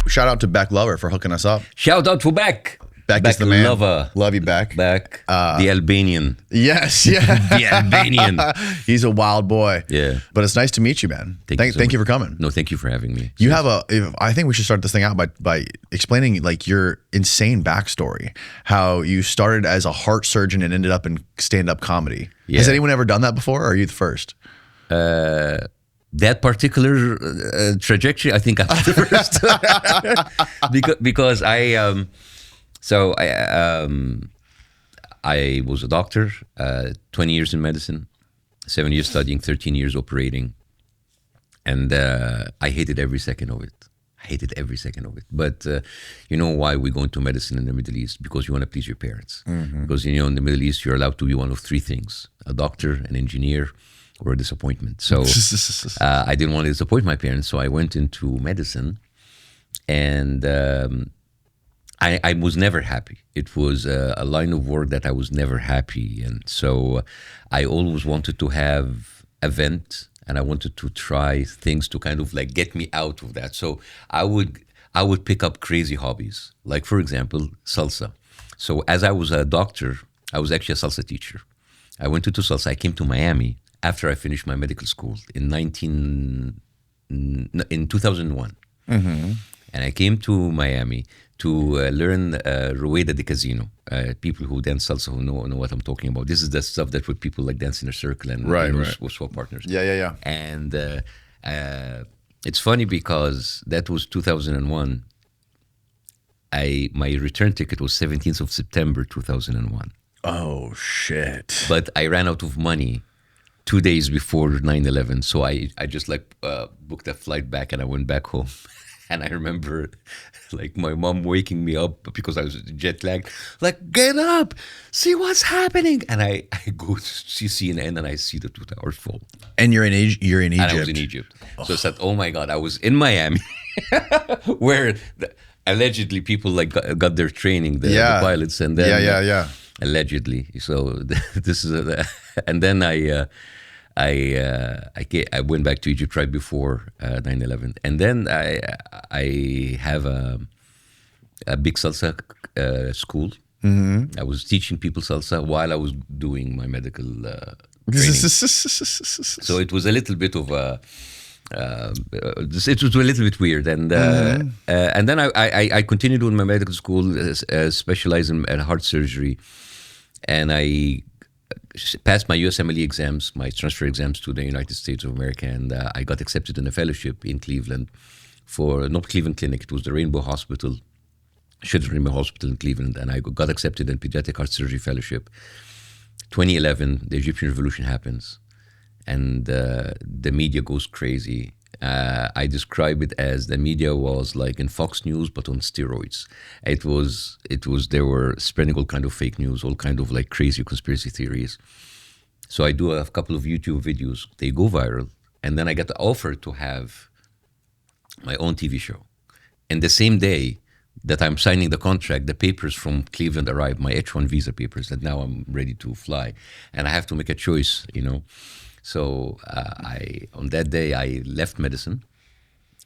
Shout out to Beck Lover for hooking us up. Shout out to Beck. Beck is the man. Lover. Love you, Beck. Beck, the Albanian. Yes, yeah. The Albanian. He's a wild boy. Yeah. But it's nice to meet you, man. Thank you for coming. No, thank you for having me. You have I think we should start this thing out by explaining like your insane backstory. How you started as a heart surgeon and ended up in stand-up comedy. Yeah. Has anyone ever done that before, or are you the first? That particular trajectory, I think I'm the first. because I was a doctor, 20 years in medicine, 7 years studying, 13 years operating. And I hated every second of it. But you know why we go into medicine in the Middle East? Because you want to please your parents. Mm-hmm. Because, in the Middle East, you're allowed to be one of three things: a doctor, an engineer, or a disappointment. So I didn't want to disappoint my parents, so I went into medicine. And I was never happy. It was a line of work that I was never happy. And so I always wanted to have a vent, and I wanted to try things to kind of like get me out of that. So I would pick up crazy hobbies, like, for example, salsa. So as I was a doctor, I was actually a salsa teacher. I went into salsa. I came to Miami after I finished my medical school in 2001. Mm-hmm. And I came to Miami to learn Rueda de Casino. People who dance salsa who know what I'm talking about. This is the stuff that would people like dance in a circle and with swap partners. Yeah. And it's funny because that was 2001. My return ticket was 17th of September 2001. Oh, shit. But I ran out of money 2 days before 9/11. So I just booked a flight back and I went back home. And I remember like my mom waking me up because I was jet lagged, like, get up, see what's happening. And I go to see CNN and I see the two towers fall. And you're in Egypt. And I was in Egypt. So I said, oh my God, I was in Miami where allegedly people like got their training, the pilots. And then yeah. Allegedly. So this is, and then I went back to Egypt right before 9/11, and then I have a big salsa school. Mm-hmm. I was teaching people salsa while I was doing my medical training. So it was a little bit of a. It was a little bit weird, and then I continued with my medical school, specialized in heart surgery, and I passed my USMLE exams, my transfer exams to the United States of America, and I got accepted in a fellowship in Cleveland for, not Cleveland Clinic, it was the Rainbow Hospital, Children's Rainbow Hospital in Cleveland, and I got accepted in Pediatric Heart Surgery Fellowship. 2011, the Egyptian Revolution happens, and the media goes crazy. I describe it as the media was like in Fox News, but on steroids. It was, they were spreading all kind of fake news, all kind of like crazy conspiracy theories. So I do a couple of YouTube videos, they go viral, and then I get the offer to have my own TV show. And the same day that I'm signing the contract, the papers from Cleveland arrive, my H-1 visa papers, that now I'm ready to fly. And I have to make a choice, So on that day, I left medicine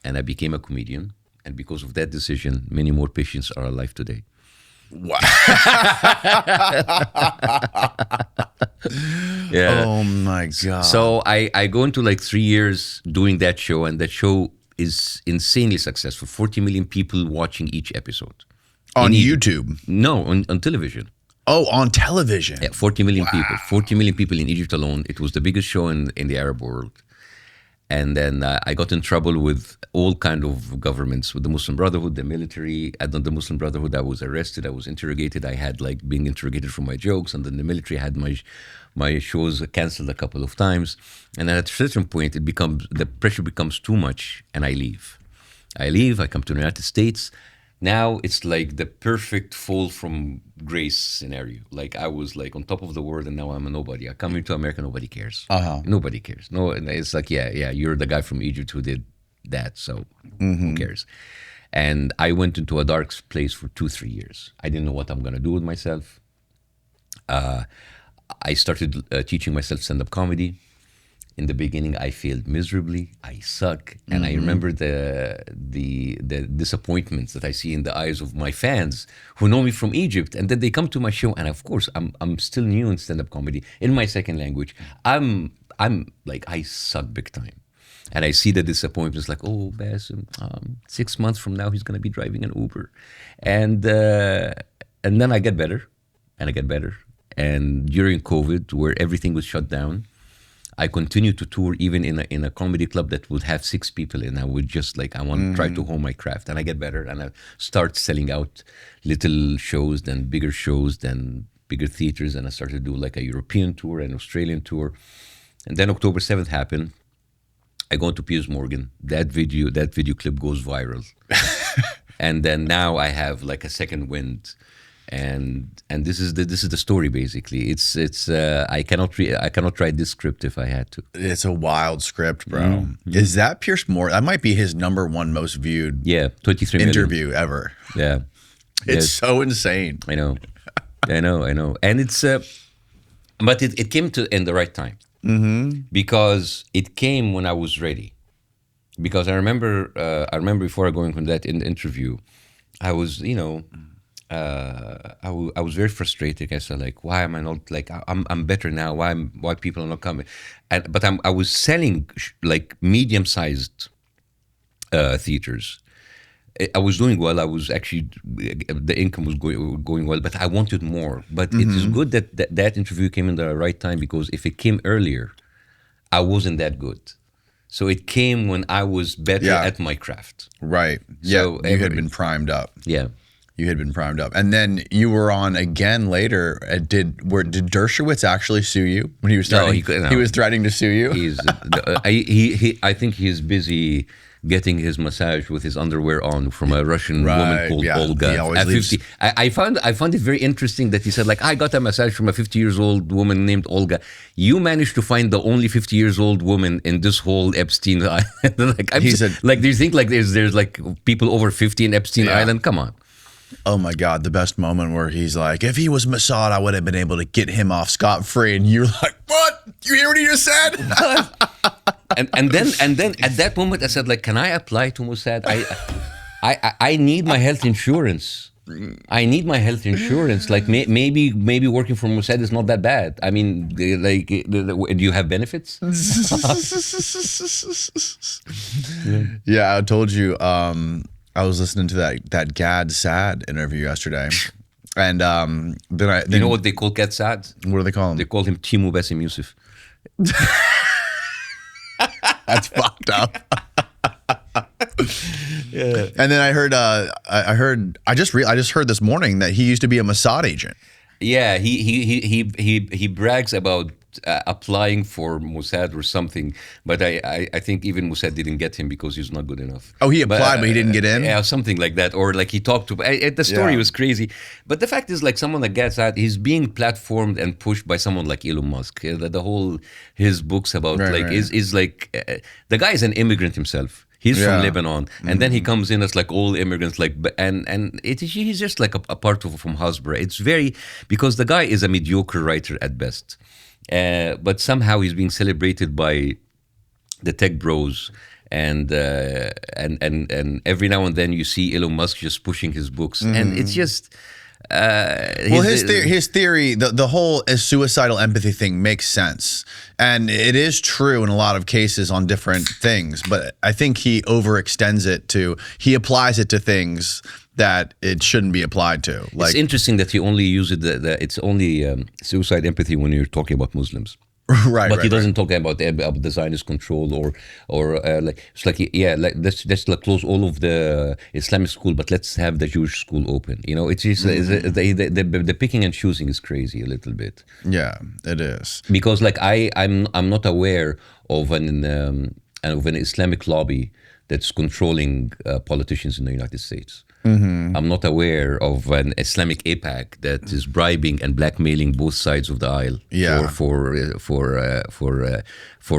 and I became a comedian. And because of that decision, many more patients are alive today. Wow. Yeah. Oh my God. So I go into like 3 years doing that show, and that show is insanely successful. 40 million people watching each episode. On YouTube? No, on television. Oh, on television. Yeah, 40 million people. 40 million people in Egypt alone. It was the biggest show in the Arab world. And then I got in trouble with all kind of governments, with the Muslim Brotherhood, the military. And then the Muslim Brotherhood, I was arrested, I was interrogated. I had like being interrogated for my jokes. And then the military had my shows canceled a couple of times. And then at a certain point, the pressure becomes too much, and I leave. I come to the United States. Now it's like the perfect fall from grace scenario. Like I was like on top of the world, and now I'm a nobody. I come into America, nobody cares. Nobody cares. No, and it's like, yeah, you're the guy from Egypt who did that, so who cares? And I went into a dark place for 2-3 years. I didn't know what I'm gonna do with myself. I started teaching myself stand-up comedy. in the beginning, I failed miserably. I suck, and I remember the disappointments that I see in the eyes of my fans who know me from Egypt, and then they come to my show, and of course, I'm still new in stand-up comedy in my second language. I'm like, I suck big time. And I see the disappointments, like, oh, Bassem, 6 months from now, he's going to be driving an Uber. And then I get better, and I get better. And during COVID, where everything was shut down, I continued to tour even in a comedy club that would have 6 people. And I would just like, I want to try to hone my craft. And I get better. And I start selling out little shows, then bigger shows, then bigger theaters. And I started to do like a European tour, an Australian tour. And then October 7th happened. I go to Piers Morgan. That video clip goes viral, and then now I have like a second wind, and this is the story basically. It's I cannot write this script if I had to. It's a wild script, bro. Is that Piers Morgan? That might be his #1 most viewed 23 million interview ever. Yeah, it's so insane. I know, and it's but it came to in the right time. Because it came when I was ready. Because I remember before going from that interview, I was, I was very frustrated. I said, like, why am I not like I'm better now? Why people are not coming? But I was selling like medium-sized theaters. I was doing well. I was actually, the income was going well, but I wanted more. But it is good that interview came in the right time, because if it came earlier, I wasn't that good. So it came when I was better at my craft. Right. So you had been primed up. Yeah. You had been primed up. And then you were on again later. Did Dershowitz actually sue you when he was starting? No, he was threatening to sue you? I think he's busy getting his massage with his underwear on from a Russian woman called Olga. At 50. I found it very interesting that he said, like, I got a massage from a 50-year-old woman named Olga. You managed to find the only 50-year-old woman in this whole Epstein Island. Like, do you think like there's like people over 50 in Epstein Island? Come on. Oh my God, the best moment where he's like, if he was Mossad, I would have been able to get him off scot-free. And you're like, what? You hear what he just said? and then at that moment I said, like, can I apply to Mossad? I need my health insurance. I need my health insurance. Like maybe working for Mossad is not that bad. I mean, like, do you have benefits? Yeah, I told you. I was listening to that Gad Saad interview yesterday, and then you know what they call Gad Saad? What do they call him? They call him Timu Bassem Youssef. That's fucked up. Yeah. And then I just heard this morning that he used to be a Mossad agent. Yeah, he brags about applying for Mossad or something, but I think even Mossad didn't get him because he's not good enough. Oh, he applied, but he didn't get in? Yeah, something like that. Or like he talked to... the story was crazy. But the fact is, like, someone like Gad Saad, he's being platformed and pushed by someone like Elon Musk. The whole... His books about, is like... the guy is an immigrant himself. He's from Lebanon, and then he comes in as like all immigrants, like, he's just like a part of from Hasbara. It's very, because the guy is a mediocre writer at best, but somehow he's being celebrated by the tech bros, and every now and then you see Elon Musk just pushing his books, and it's just. His theory, the whole suicidal empathy thing makes sense, and it is true in a lot of cases on different things. But I think he overextends it he applies it to things that it shouldn't be applied to. Like, it's interesting that he only uses it's only suicide empathy when you're talking about Muslims. But he doesn't talk about the Zionist control or like it's like let's like close all of the Islamic school, but let's have the Jewish school open. You know, it's just the picking and choosing is crazy a little bit. Yeah, it is, because like I'm not aware of an Islamic lobby that's controlling politicians in the United States. I'm not aware of an Islamic APAC that is bribing and blackmailing both sides of the aisle for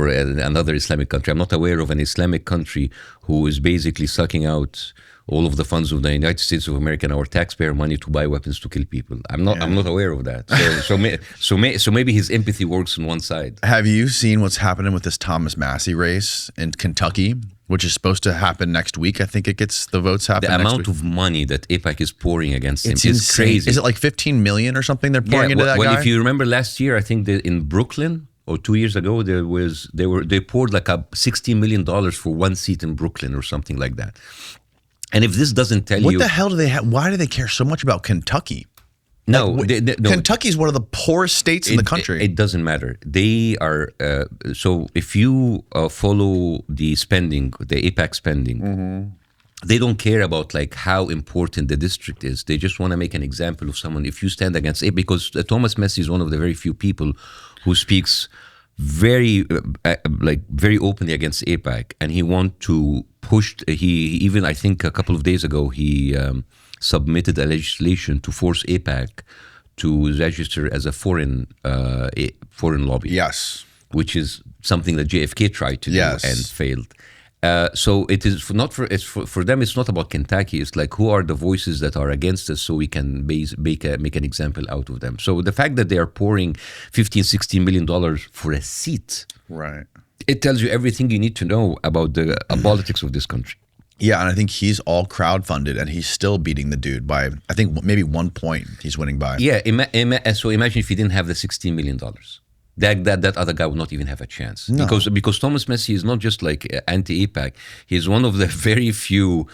another Islamic country. I'm not aware of an Islamic country who is basically sucking out all of the funds of the United States of America and our taxpayer money to buy weapons to kill people. I'm not aware of that. So maybe his empathy works on one side. Have you seen what's happening with this Thomas Massie race in Kentucky, which is supposed to happen next week? I think it gets the votes happen The next amount week. of money that APAC is pouring against him It's is insane. crazy. Is it like 15 million or something they're pouring into that well, guy? if you remember last year, I think that in Brooklyn or 2 years ago, they poured like $60 million for one seat in Brooklyn or something like that. And if this doesn't tell What you, the hell do they have? Why do they care so much about Kentucky? no, Like, no, Kentucky's one of the poorest states in the country. It doesn't matter. They are so if you follow the spending, the APAC spending, they don't care about like how important the district is. They just want to make an example of someone. If you stand against it, because Thomas Massie is one of the very few people who speaks very very openly against APAC, and he want to push. He even, I think a couple of days ago, he submitted a legislation to force APAC to register as a foreign lobby. Yes. Which is something that JFK tried to do and failed. So it is for them. It's not about Kentucky. It's like, who are the voices that are against us, so we can make an example out of them. So the fact that they are pouring $15-16 million for a seat, Right. it tells you everything you need to know about the politics of this country. Yeah, and I think he's all crowdfunded, and he's still beating the dude by, I think, maybe 1 point he's winning by. Yeah. So imagine if he didn't have the $16 million. That other guy would not even have a chance. No. Because Thomas Massie is not just like anti-APAC. He's one of the very few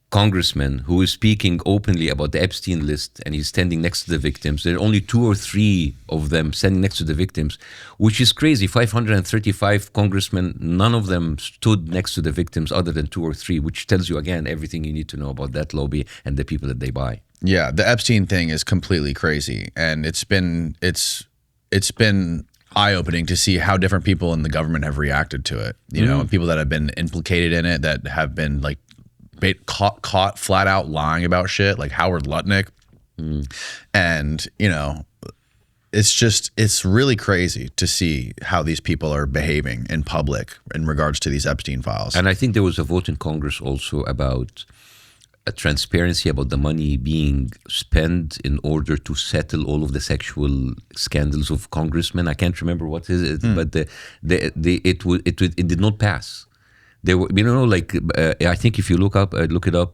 congressmen who is speaking openly about the Epstein list, and he's standing next to the victims. There are only 2 or 3 of them standing next to the victims, which is crazy. 535 congressmen, none of them stood next to the victims other than 2 or 3, which tells you again everything you need to know about that lobby and the people that they buy. Yeah, the Epstein thing is completely crazy, and it's been eye-opening to see how different people in the government have reacted to it. You know, and people that have been implicated in it, that have been like caught flat out lying about shit, like Howard Lutnick. And you know, it's really crazy to see how these people are behaving in public in regards to these Epstein files. And I think there was a vote in Congress also about a transparency about the money being spent in order to settle all of the sexual scandals of congressmen. I can't remember what is it, but it did not pass. There were, I think if you look it up,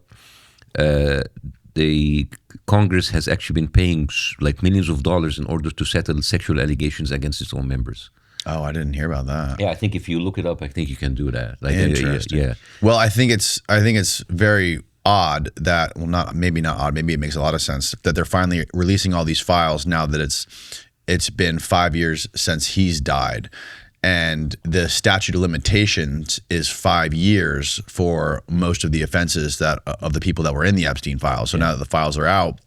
the Congress has actually been paying like millions of dollars in order to settle sexual allegations against its own members. Oh, I didn't hear about that. Yeah, I think if you look it up, I think you can do that. Like, interesting. Yeah. Well, I think it's very odd that, well, maybe not odd, maybe it makes a lot of sense that they're finally releasing all these files now that it's been 5 years since he's died, and the statute of limitations is 5 years for most of the offenses of the people that were in the Epstein files. So now that the files are out,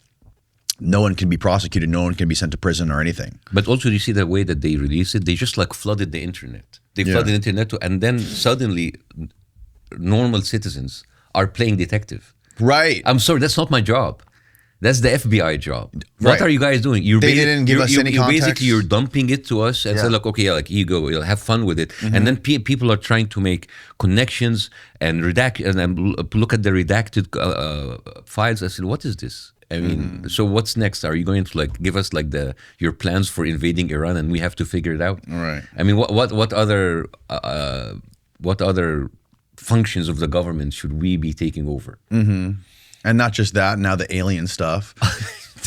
no one can be prosecuted, no one can be sent to prison or anything. But also, you see the way that they release it, they just like flooded the internet. They flooded the internet, and then suddenly normal citizens are playing detective. Right. I'm sorry, that's not my job. That's the FBI job. What Right. are you guys doing? They didn't give us any context. Basically, you're dumping it to us and say, like, okay, like, you go, you'll have fun with it. And then people are trying to make connections and look at the redacted files. I said, what is this? I mean, so what's next? Are you going to like give us like your plans for invading Iran, and we have to figure it out? Right. I mean, what other functions of the government should we be taking over? And not just that, now the alien stuff.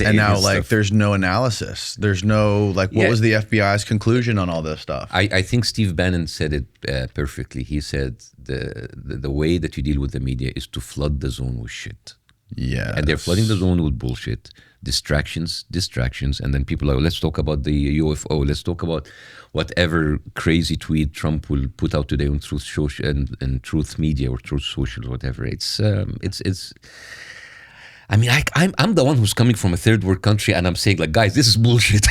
And now, like, there's no analysis. There's no, like, what was the FBI's conclusion on all this stuff? I think Steve Bannon said it perfectly. He said the way that you deal with the media is to flood the zone with shit. Yeah. And they're flooding the zone with bullshit, distractions, and then people are, let's talk about the UFO, let's talk about whatever crazy tweet Trump will put out today on Truth Social and Truth Media or Truth Social, whatever. I mean, I'm the one who's coming from a third world country, and I'm saying like, guys, this is bullshit.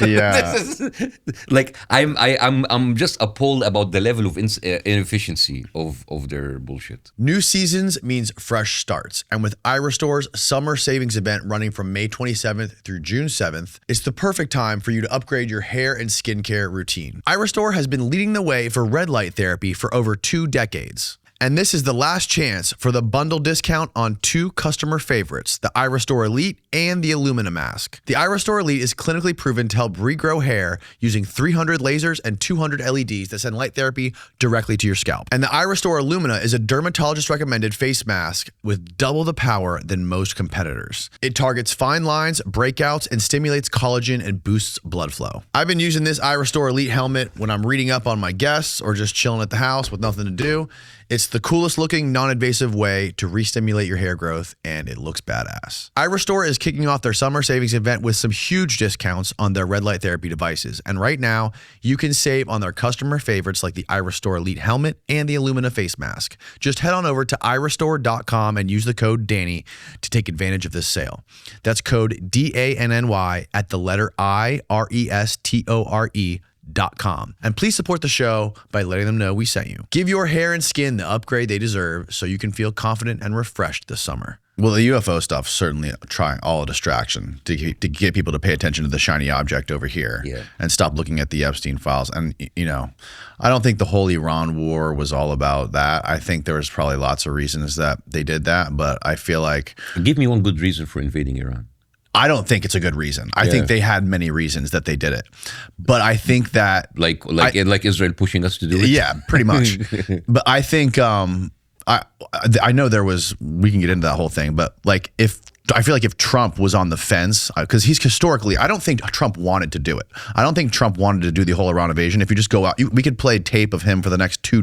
Yeah. This is, like I'm just appalled about the level of inefficiency of their bullshit. New seasons means fresh starts. And with Ira Store's summer savings event running from May 27th through June 7th, it's the perfect time for you to upgrade your hair and skincare routine. Ira Store has been leading the way for red light therapy for over 2 decades. And this is the last chance for the bundle discount on 2 customer favorites, the Ira Store Elite and the Illumina Mask. The Ira Store Elite is clinically proven to help regrow hair using 300 lasers and 200 LEDs that send light therapy directly to your scalp. And the Ira Store Illumina is a dermatologist recommended face mask with double the power than most competitors. It targets fine lines, breakouts, and stimulates collagen and boosts blood flow. I've been using this Ira Store Elite helmet when I'm reading up on my guests or just chilling at the house with nothing to do. It's the coolest looking non-invasive way to re-stimulate your hair growth, and it looks badass. Ira Store is kicking off their summer savings event with some huge discounts on their red light therapy devices. And right now, you can save on their customer favorites like the Ira Store Elite helmet and the Illumina face mask. Just head on over to irastore.com and use the code DANNY to take advantage of this sale. That's code DANNY at the letter IRESTORE.com. And please support the show by letting them know we sent you. Give your hair and skin the upgrade they deserve so you can feel confident and refreshed this summer. Well, the UFO stuff certainly trying all a distraction to get people to pay attention to the shiny object over here and stop looking at the Epstein files. And, you know, I don't think the whole Iran war was all about that. I think there was probably lots of reasons that they did that, but I feel like... Give me one good reason for invading Iran. I don't think it's a good reason. I think they had many reasons that they did it, but I think that like Israel pushing us to do it. Yeah, pretty much. But I think I know there was. We can get into that whole thing, but like I feel like if Trump was on the fence, because he's historically, I don't think Trump wanted to do it. I don't think Trump wanted to do the whole Iran invasion. If you just go out, we could play tape of him for the next 2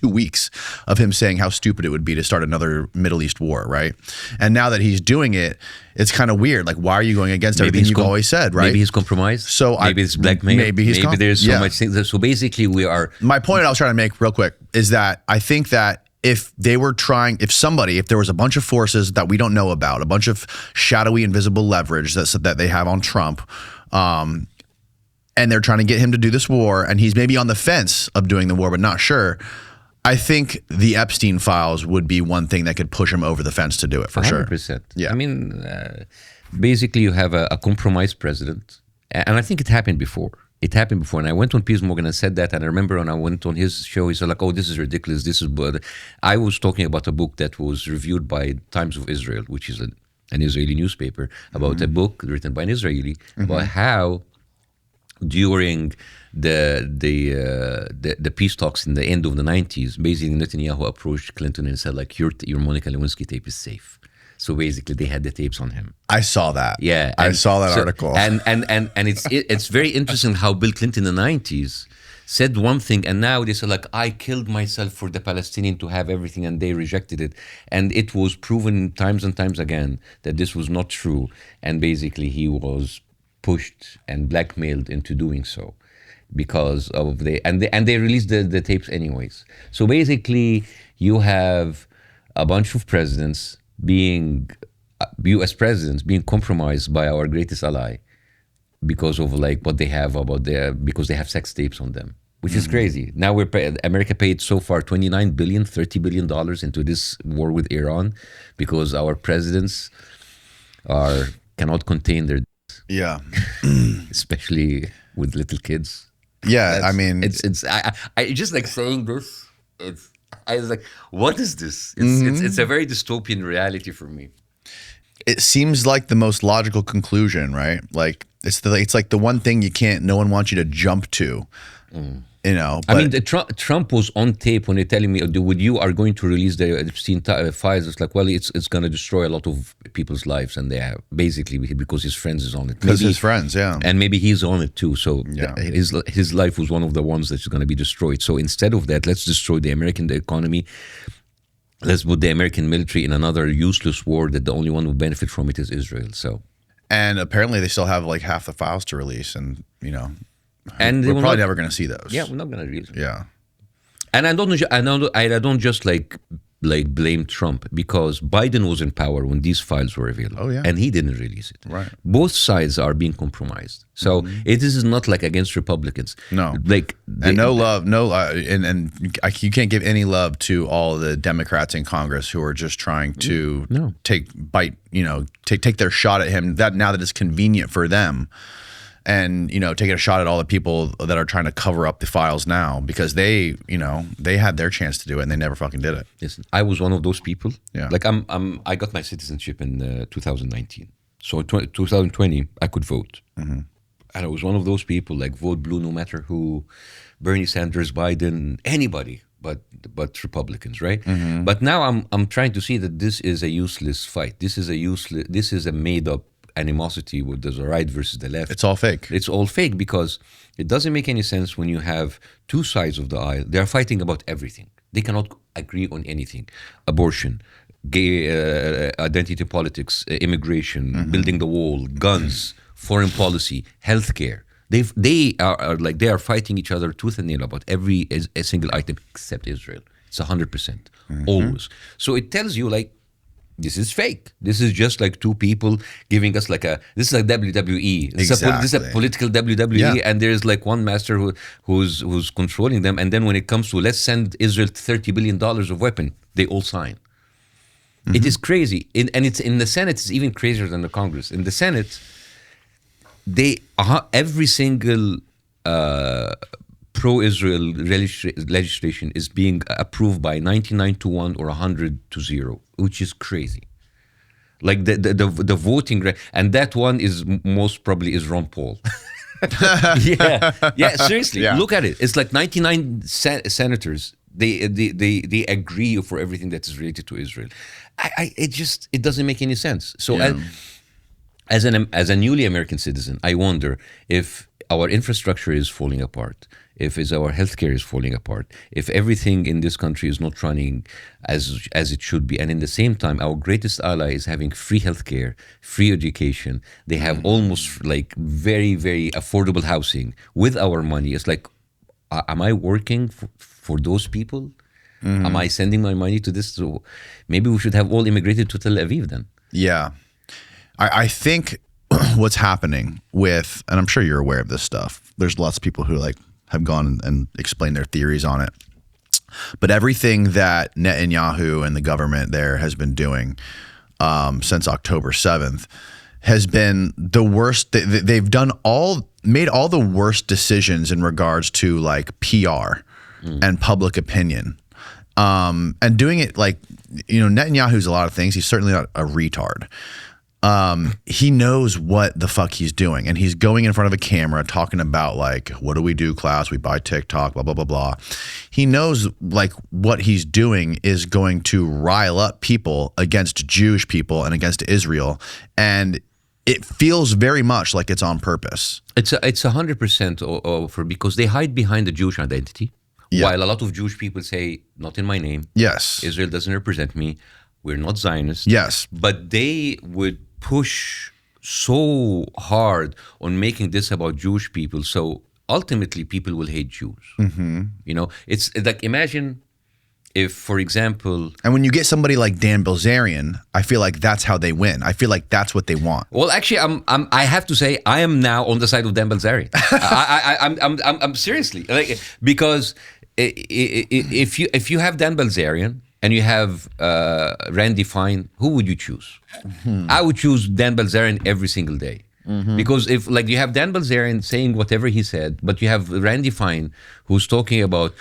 weeks of him saying how stupid it would be to start another Middle East war, right? And now that he's doing it, it's kind of weird. Like, why are you going against everything you've always said, right? Maybe he's compromised. So maybe it's blackmail. Maybe there's so much things. So basically, we are. My point I was trying to make real quick is that I think that if they were trying, if there was a bunch of forces that we don't know about, a bunch of shadowy, invisible leverage that they have on Trump, and they're trying to get him to do this war, and he's maybe on the fence of doing the war, but not sure. I think the Epstein files would be one thing that could push him over the fence to do it for 100%. sure. Yeah. I mean, basically, you have a compromised president, and I think it happened before. It happened before, and I went on Piers Morgan and said that, and I remember when I went on his show, he said like, "Oh, this is ridiculous. This is." But I was talking about a book that was reviewed by Times of Israel, which is an Israeli newspaper, about a book written by an Israeli about how during the peace talks in the end of the 90s, basically Netanyahu approached Clinton and said like, your Monica Lewinsky tape is safe. So basically they had the tapes on him. I saw that. Yeah. I saw that article. And it's very interesting how Bill Clinton in the 90s said one thing, and now they said like, I killed myself for the Palestinian to have everything, and they rejected it. And it was proven times and times again that this was not true. And basically he was pushed and blackmailed into doing so because of they released the tapes anyways. So basically you have a bunch of presidents US presidents being compromised by our greatest ally because of like what they have because they have sex tapes on them, which is crazy. Now America paid so far $29 billion, $30 billion into this war with Iran because our presidents cannot contain their especially with little kids. Yeah, I mean, I just like saying this. I was like, what is this? It's a very dystopian reality for me. It seems like the most logical conclusion, right? Like it's like the one thing no one wants you to jump to. You know, I mean, Trump was on tape when they're telling me, you are going to release the Epstein files. It's like, well, it's going to destroy a lot of people's lives, and they have basically because his friends is on it. Because his friends, yeah, and maybe he's on it too. So his life was one of the ones that's going to be destroyed. So instead of that, let's destroy the economy. Let's put the American military in another useless war that the only one who benefit from it is Israel. So, and apparently they still have like half the files to release, and you know. And we're probably never going to see those. Yeah, we're not going to release them. Yeah, and I don't just like like blame Trump because Biden was in power when these files were available. Oh, yeah. And he didn't release it. Right. Both sides are being compromised. So it is not like against Republicans. No. Like And no love, and you can't give any love to all the Democrats in Congress who are just trying to take their shot at him now that it's convenient for them. And, taking a shot at all the people that are trying to cover up the files now because they had their chance to do it and they never fucking did it. Listen, I was one of those people. Yeah. Like I got my citizenship in 2019. So in 2020, I could vote. And I was one of those people like vote blue no matter who, Bernie Sanders, Biden, anybody but Republicans, right? But now I'm trying to see that this is a useless fight. This is a made up animosity with the right versus the left. It's all fake. It's all fake because it doesn't make any sense when you have two sides of the aisle. They're fighting about everything. They cannot agree on anything. Abortion, gay identity politics, immigration, building the wall, guns, foreign policy, healthcare. They are fighting each other tooth and nail about a single item except Israel. It's 100%, always. So it tells you like, this is fake. This is just like two people giving us this is like WWE. This is a political WWE, and there's like one master who's controlling them. And then when it comes to let's send Israel $30 billion of weapon, they all sign. It is crazy. And it's in the Senate, it's even crazier than the Congress. In the Senate, every single pro-Israel legislation is being approved by 99 to 1 or 100 to 0, which is crazy. Like the voting rate, and that one is most probably is Ron Paul. Seriously, look at it. It's like 99 senators. They agree for everything that is related to Israel. It doesn't make any sense. So as a newly American citizen, I wonder if our infrastructure is falling apart, if our healthcare is falling apart, if everything in this country is not running as it should be, and in the same time, our greatest ally is having free healthcare, free education. They have almost like very, very affordable housing with our money. It's like, am I working for those people? Am I sending my money to this? So maybe we should have all immigrated to Tel Aviv then. Yeah. I think what's happening with, and I'm sure you're aware of this stuff, there's lots of people who have gone and explained their theories on it. But everything that Netanyahu and the government there has been doing since October 7th has been the worst. They've made all the worst decisions in regards to like PR and public opinion. And doing it Netanyahu's a lot of things. He's certainly not a retard. He knows what the fuck he's doing, and he's going in front of a camera talking about like, what do we do, class? We buy TikTok, blah, blah, blah, blah. He knows like what he's doing is going to rile up people against Jewish people and against Israel. And it feels very much like it's on purpose. It's 100% because they hide behind the Jewish identity. Yeah. While a lot of Jewish people say, not in my name. Yes. Israel doesn't represent me. We're not Zionists. Yes. But they would push so hard on making this about Jewish people. So ultimately, people will hate Jews. It's like, imagine if, for example... And when you get somebody like Dan Bilzerian, I feel like that's how they win. I feel like that's what they want. Well, actually, I have to say, I am now on the side of Dan Bilzerian. I'm seriously, because if you have Dan Bilzerian and you have Randy Fine, who would you choose? I would choose Dan Bilzerian every single day. Because if you have Dan Bilzerian saying whatever he said, but you have Randy Fine who's talking about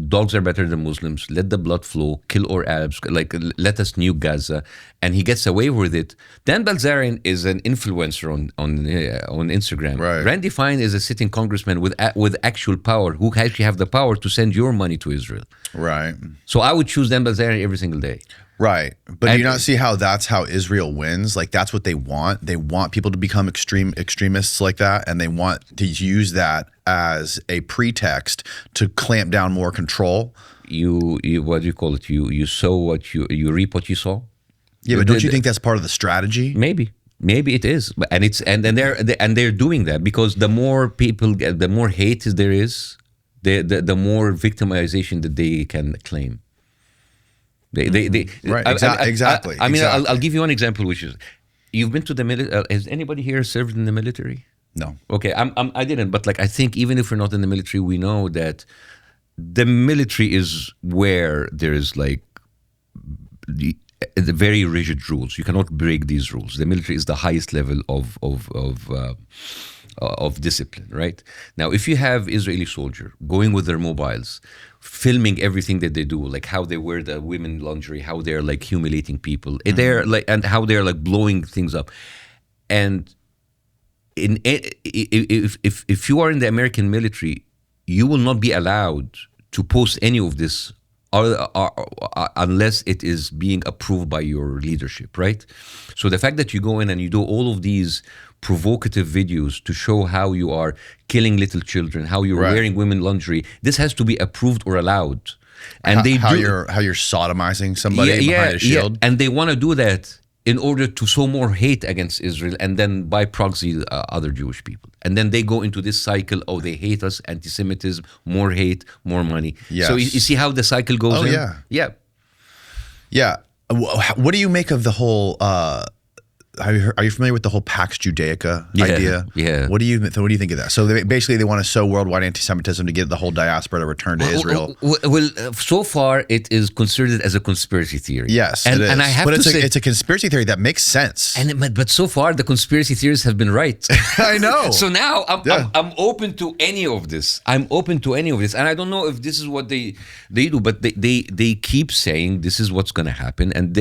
dogs are better than Muslims, let the blood flow, kill all Arabs, let us nuke Gaza, and he gets away with it. Dan Bilzerian is an influencer on Instagram. Right. Randy Fine is a sitting congressman with actual power who actually have the power to send your money to Israel. Right. So I would choose Dan Bilzerian every single day. Right. But do you not see how that's how Israel wins? Like, that's what they want. They want people to become extremists like that, and they want to use that as a pretext to clamp down more control. You what do you call it? You sow what you reap what you sow. Yeah, but don't you think that's part of the strategy? Maybe it is, and they're doing that because the more people get, the more hate there is, the more victimization that they can claim. Right, exactly. I mean, exactly. I'll give you one example, which is, you've been to the military. Has anybody here served in the military? No. Okay, I didn't, but like I think even if we're not in the military, we know that the military is where there is like the very rigid rules. You cannot break these rules. The military is the highest level of discipline, right? Now, if you have Israeli soldier going with their mobiles, filming everything that they do, like how they wear the women lingerie, how they're like humiliating people, they're like, and how they're like blowing things up, and if you are in the American military, you will not be allowed to post any of this unless it is being approved by your leadership, right? So the fact that you go in and you do all of these provocative videos to show how you are killing little children, how you're wearing women lingerie, this has to be approved or allowed. And how you're sodomizing somebody behind a shield. Yeah. And they want to do that in order to sow more hate against Israel, and then by proxy other Jewish people. And then they go into this cycle, oh, they hate us, anti-Semitism, more hate, more money. Yes. So you see how the cycle goes in? Yeah. Yeah. What do you make of the whole, are you familiar with the whole Pax Judaica idea? Yeah. What do you think of that? So they want to sow worldwide anti-Semitism to get the whole diaspora to return to Israel. Well, so far it is considered as a conspiracy theory. Yes, and, it is. And I have but to say, it's a conspiracy theory that makes sense. But so far the conspiracy theories have been right. I know. So now I'm open to any of this. I'm open to any of this, and I don't know if this is what they do, but they keep saying this is what's going to happen, and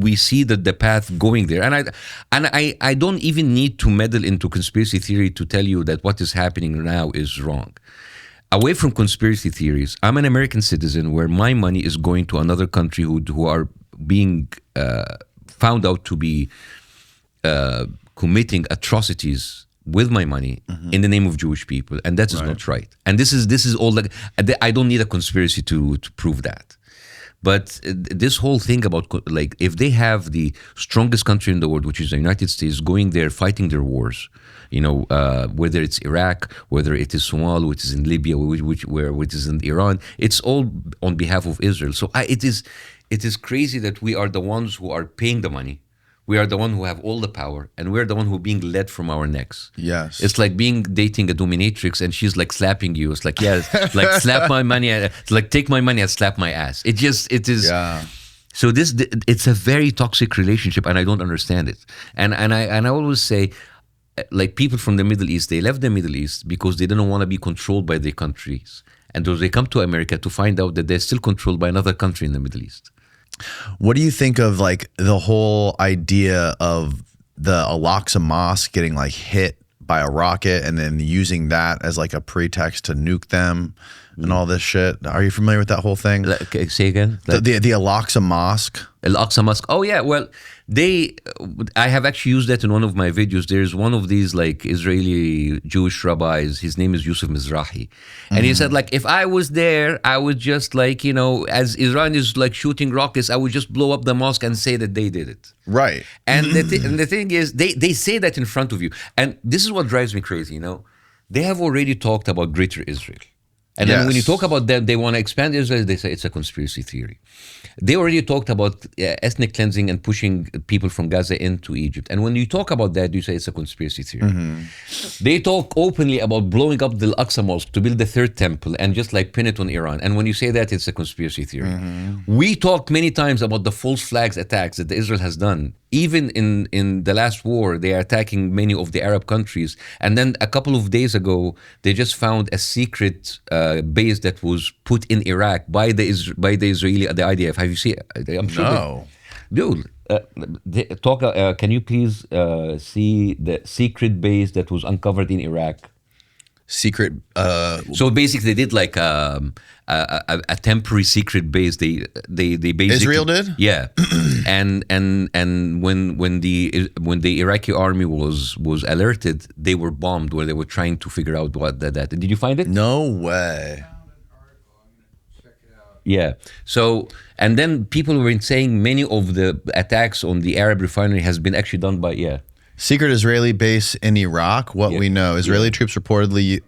we see that the path going there. And I don't even need to meddle into conspiracy theory to tell you that what is happening now is wrong. Away from conspiracy theories, I'm an American citizen where my money is going to another country who are being found out to be committing atrocities with my money in the name of Jewish people, and that is not right. And this is all like, I don't need a conspiracy to prove that. But this whole thing about, like, if they have the strongest country in the world, which is the United States, going there fighting their wars, whether it's Iraq, whether it is Somalia, which is in Libya, which is in Iran, it's all on behalf of Israel. So it is crazy that we are the ones who are paying the money. We are the one who have all the power, and we're the one who are being led from our necks. Yes. It's like dating a dominatrix, and she's like slapping you. It's like, like slap my money, like take my money and slap my ass. It is. Yeah. So it's a very toxic relationship, and I don't understand it. And I always say, like, people from the Middle East, they left the Middle East because they didn't want to be controlled by their countries, and so they come to America to find out that they're still controlled by another country in the Middle East. What do you think of like the whole idea of the Al-Aqsa Mosque getting like hit by a rocket and then using that as like a pretext to nuke them and all this shit? Are you familiar with that whole thing? Say again? The Al-Aqsa Mosque. Al-Aqsa Mosque. Oh yeah, well, I have actually used that in one of my videos. There's one of these like Israeli Jewish rabbis. His name is Yusuf Mizrahi, and he said, like, if I was there, I would just like, as Iran is like shooting rockets, I would just blow up the mosque and say that they did it. Right. And the thing is, they say that in front of you, and this is what drives me crazy. They have already talked about Greater Israel. And then when you talk about them, they want to expand Israel, they say it's a conspiracy theory. They already talked about ethnic cleansing and pushing people from Gaza into Egypt. And when you talk about that, you say it's a conspiracy theory. They talk openly about blowing up the Al-Aqsa Mosque to build the third temple and just like pin it on Iran. And when you say that, it's a conspiracy theory. We talked many times about the false flags attacks that Israel has done. Even in the last war, they are attacking many of the Arab countries. And then a couple of days ago, they just found a secret base that was put in Iraq by the Israeli, the IDF. Have you seen it? I'm sure. No. Dude, can you please see the secret base that was uncovered in Iraq? Secret. So basically, they did like a temporary secret base. They basically, Israel did. Yeah, and when the Iraqi army was alerted, they were bombed. Where they were trying to figure out what that. Did you find it? No way. Yeah. So, and then people were saying many of the attacks on the Arab refinery has been actually done by Secret Israeli base in Iraq. What we know, Israeli troops reportedly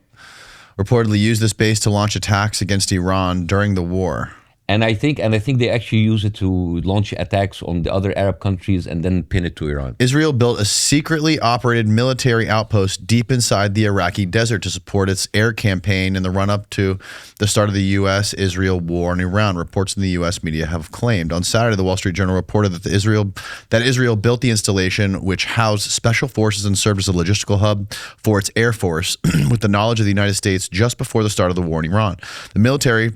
used this base to launch attacks against Iran during the war. And I think they actually use it to launch attacks on the other Arab countries and then pin it to Iran. Israel built a secretly operated military outpost deep inside the Iraqi desert to support its air campaign in the run-up to the start of the U.S.-Israel war in Iran. Reports in the U.S. media have claimed. On Saturday, the Wall Street Journal reported that Israel built the installation, which housed special forces and served as a logistical hub for its air force, with the knowledge of the United States just before the start of the war in Iran. The military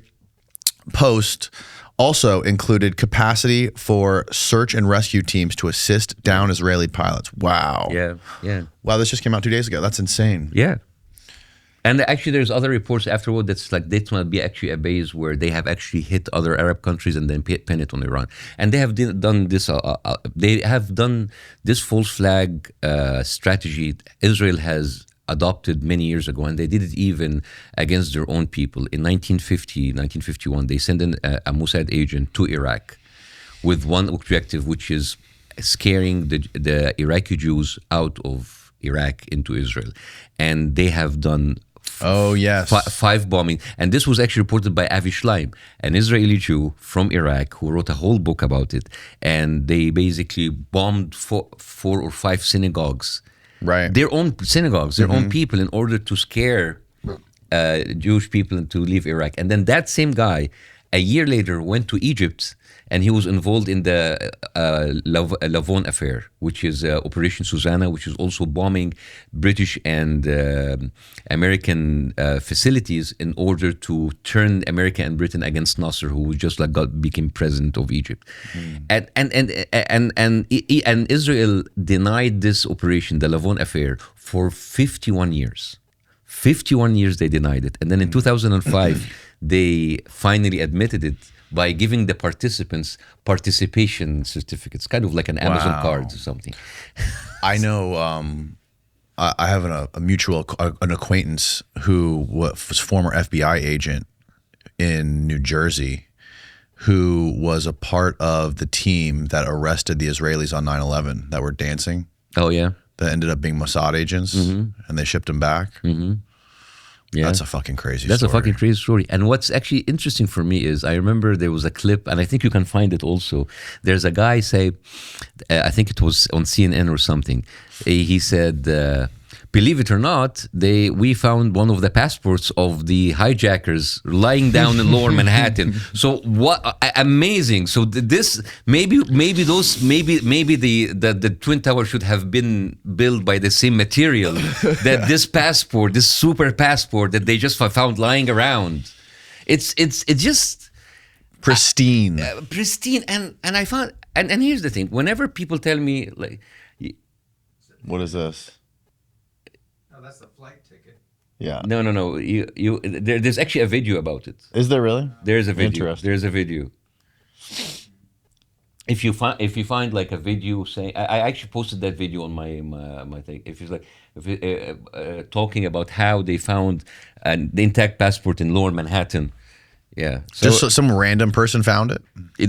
post also included capacity for search and rescue teams to assist down Israeli pilots. Wow. Yeah. Wow, this just came out 2 days ago. That's insane. Yeah. And actually, there's other reports afterward that's like this might be actually a base where they have actually hit other Arab countries and then pin it on Iran. And they have done this. They have done this false flag strategy. Israel has adopted many years ago, and they did it even against their own people. In 1951, they sent in a Mossad agent to Iraq with one objective, which is scaring the Iraqi Jews out of Iraq into Israel. And they have done five bombing. And this was actually reported by Avi Shleim, an Israeli Jew from Iraq who wrote a whole book about it. And they basically bombed four or five synagogues. Right. Their own synagogues, their own people, in order to scare Jewish people to leave Iraq. And then that same guy, a year later, went to Egypt, and he was involved in the Lavon affair, which is Operation Susanna, which is also bombing British and American facilities in order to turn America and Britain against Nasser, who just became president of Egypt. And Israel denied this operation, the Lavon affair, for 51 years. 51 years they denied it. And then in 2005, they finally admitted it by giving the participants participation certificates, kind of like an Amazon card or something. I know I have an acquaintance who was former FBI agent in New Jersey, who was a part of the team that arrested the Israelis on 9/11 that were dancing. Oh, yeah. That ended up being Mossad agents, and they shipped them back. Yeah. That's a fucking crazy story. That's a fucking crazy story. And what's actually interesting for me is I remember there was a clip, and I think you can find it also. There's a guy say, I think it was on CNN or something. He said, believe it or not, we found one of the passports of the hijackers lying down in Lower Manhattan. So what amazing! So this maybe the Twin Tower should have been built by the same material that this passport, this super passport that they just found lying around. It's just pristine, pristine. And I found and here's the thing: whenever people tell me like, what is this? That's the flight ticket. Yeah. No. There's actually a video about it. Is there really? There's a video. Interesting. There's a video. If you find like a video saying, I actually posted that video on my thing. Talking about how they found the intact passport in Lower Manhattan. Yeah. So, just some random person found it?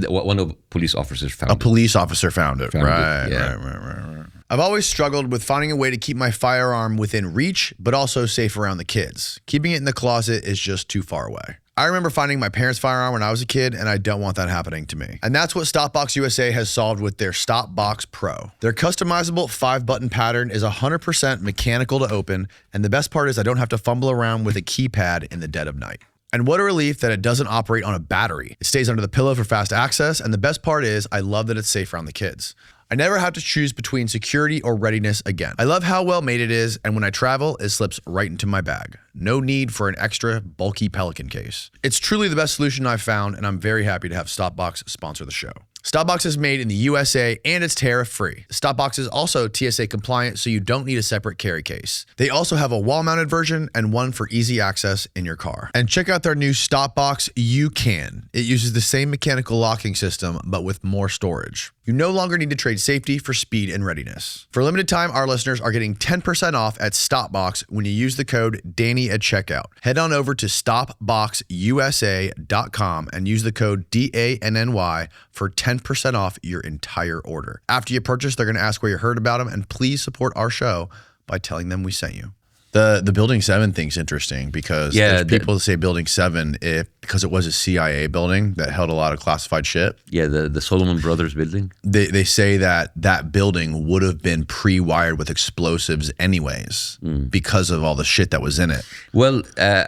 One of the police officers found it. A police officer found it. Right. Yeah. I've always struggled with finding a way to keep my firearm within reach, but also safe around the kids. Keeping it in the closet is just too far away. I remember finding my parents' firearm when I was a kid, and I don't want that happening to me. And that's what StopBox USA has solved with their StopBox Pro. Their customizable 5-button pattern is 100% mechanical to open, and the best part is I don't have to fumble around with a keypad in the dead of night. And what a relief that it doesn't operate on a battery. It stays under the pillow for fast access, and the best part is I love that it's safe around the kids. I never have to choose between security or readiness again. I love how well made it is, and when I travel, it slips right into my bag. No need for an extra bulky Pelican case. It's truly the best solution I've found, and I'm very happy to have StopBox sponsor the show. StopBox is made in the USA and it's tariff-free. StopBox is also TSA compliant, so you don't need a separate carry case. They also have a wall-mounted version and one for easy access in your car. And check out their new StopBox You Can. It uses the same mechanical locking system, but with more storage. You no longer need to trade safety for speed and readiness. For a limited time, our listeners are getting 10% off at StopBox when you use the code Danny at checkout. Head on over to stopboxusa.com and use the code DANNY for 10% off your entire order. After you purchase, they're going to ask where you heard about them, and please support our show by telling them we sent you. The Building 7 thing's interesting because there's people that say Building 7 because it was a CIA building that held a lot of classified shit. Yeah, the Solomon Brothers building. They say that building would have been pre-wired with explosives anyways because of all the shit that was in it. Well, a